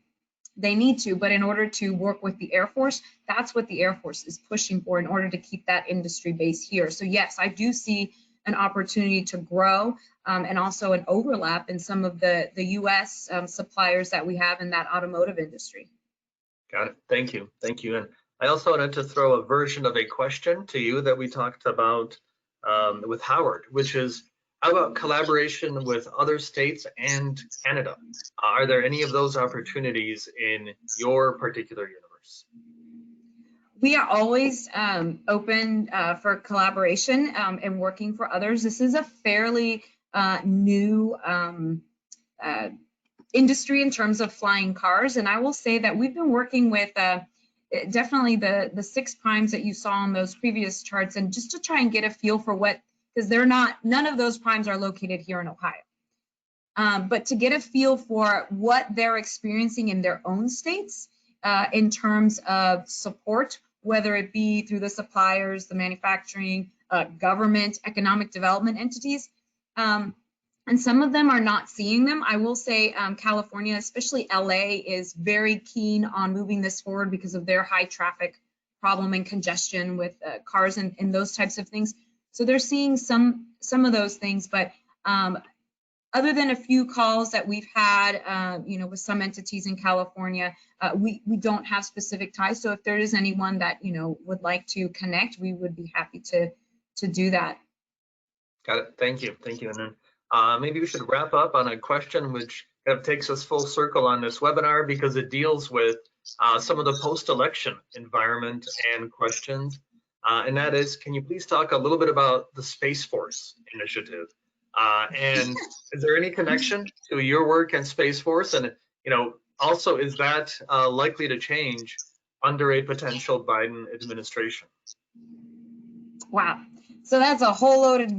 G: they need to, but in order to work with the Air Force, that's what the Air Force is pushing for in order to keep that industry base here. So yes, I do see an opportunity to grow and also an overlap in some of the US suppliers that we have in that automotive industry.
A: Got it. Thank you. Thank you. And I also wanted to throw a version of a question to you that we talked about with Howard, which is, how about collaboration with other states and Canada? Are there any of those opportunities in your particular universe?
G: We are always open for collaboration and working for others. This is a fairly new industry in terms of flying cars. And I will say that we've been working with definitely the 6 primes that you saw on those previous charts, and just to try and get a feel for what, because none of those primes are located here in Ohio. But to get a feel for what they're experiencing in their own states in terms of support, whether it be through the suppliers, the manufacturing, government, economic development entities. And some of them are not seeing them. I will say California, especially LA, is very keen on moving this forward because of their high traffic problem and congestion with cars and those types of things. So they're seeing some of those things, but other than a few calls that we've had, with some entities in California, we don't have specific ties. So if there is anyone that would like to connect, we would be happy to do that.
A: Got it. Thank you. Thank you. And then maybe we should wrap up on a question which kind of takes us full circle on this webinar, because it deals with some of the post-election environment and questions. And that is, can you please talk a little bit about the Space Force initiative? And is there any connection to your work and Space Force? And, also, is that likely to change under a potential Biden administration?
G: Wow. So that's a whole loaded,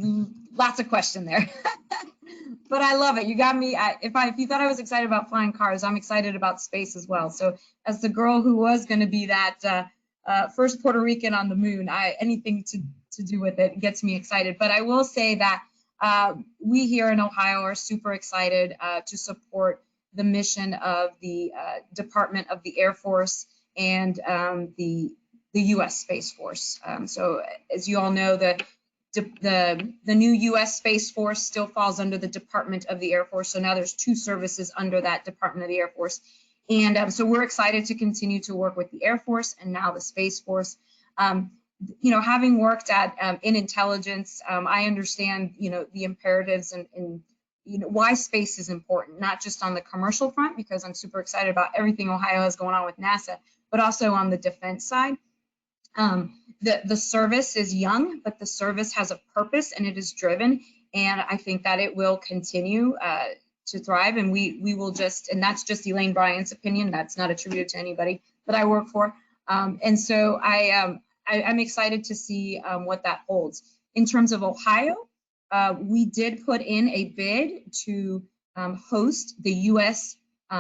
G: lots of question there. But I love it. You got me. If you thought I was excited about flying cars, I'm excited about space as well. So as the girl who was going to be that first Puerto Rican on the moon, anything to do with it gets me excited. But I will say that we here in Ohio are super excited to support the mission of the Department of the Air Force and the U.S. Space Force. So as you all know, the new U.S. Space Force still falls under the Department of the Air Force. So now there's 2 services under that Department of the Air Force. And so we're excited to continue to work with the Air Force and now the Space Force. Having worked in intelligence, I understand, the imperatives in why space is important, not just on the commercial front, because I'm super excited about everything Ohio has going on with NASA, but also on the defense side. The service is young, but the service has a purpose and it is driven. And I think that it will continue to thrive. And we will just, and that's just Elaine Bryant's opinion. That's not attributed to anybody that I work for. And so I'm excited to see what that holds. In terms of Ohio, we did put in a bid to host the U.S.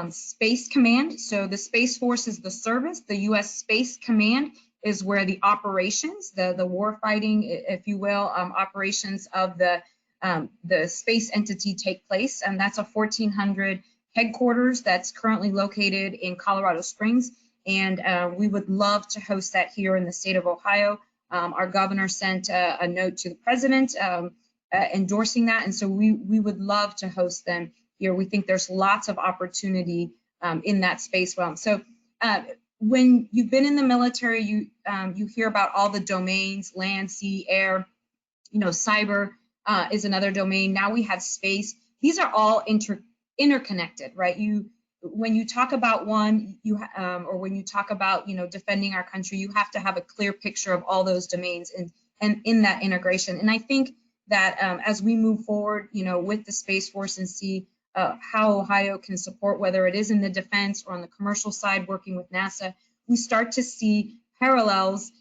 G: Space Command. So the Space Force is the service. The U.S. Space Command is where the operations, the war fighting, if you will, operations of the space entity take place. And that's a 1,400 headquarters that's currently located in Colorado Springs. And we would love to host that here in the state of Ohio. Our governor sent a note to the president endorsing that. And so we would love to host them here. We think there's lots of opportunity in that space realm. So when you've been in the military, you hear about all the domains, land, sea, air, cyber is another domain. Now we have space. These are all interconnected, right? When you talk about one, or when you talk about, defending our country, you have to have a clear picture of all those domains and in that integration. And I think that as we move forward, with the Space Force and see how Ohio can support, whether it is in the defense or on the commercial side, working with NASA, we start to see parallels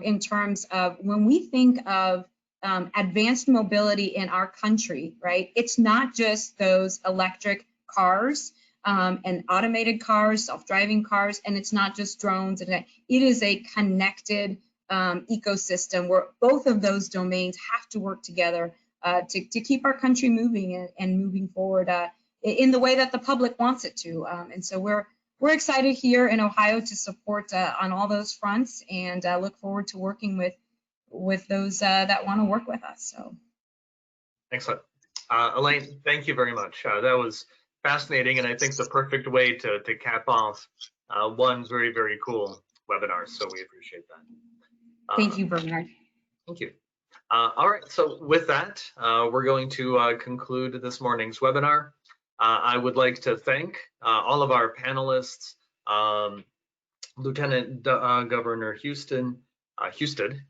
G: in terms of when we think of advanced mobility in our country, right? It's not just those electric cars and automated cars, self-driving cars, and it's not just drones. It is a connected ecosystem where both of those domains have to work together to keep our country moving and moving forward in the way that the public wants it to. And so we're excited here in Ohio to support on all those fronts, and look forward to working with those that want to work with us. So,
A: excellent, Elaine. Thank you very much. That was fascinating, and I think the perfect way to cap off one very, very cool webinar. So we appreciate that.
G: Thank you, Bernard.
A: Thank you. All right, so with that, we're going to conclude this morning's webinar. I would like to thank all of our panelists, Lieutenant Governor Husted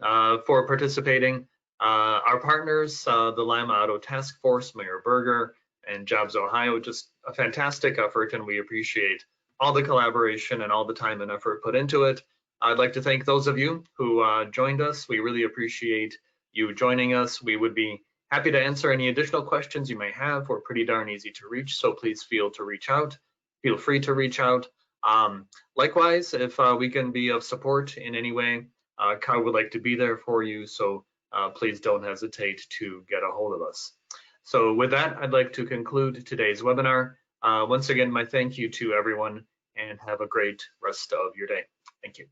A: for participating, our partners, the Lima Auto Taskforce, Mayor Berger, and JobsOhio. Just a fantastic effort, and we appreciate all the collaboration and all the time and effort put into it. I'd like to thank those of you who joined us. We really appreciate you joining us. We would be happy to answer any additional questions you may have. We're pretty darn easy to reach, so please feel free to reach out. Likewise, if we can be of support in any way, Kyle would like to be there for you, so please don't hesitate to get a hold of us. So with that, I'd like to conclude today's webinar. Once again, my thank you to everyone, and have a great rest of your day. Thank you.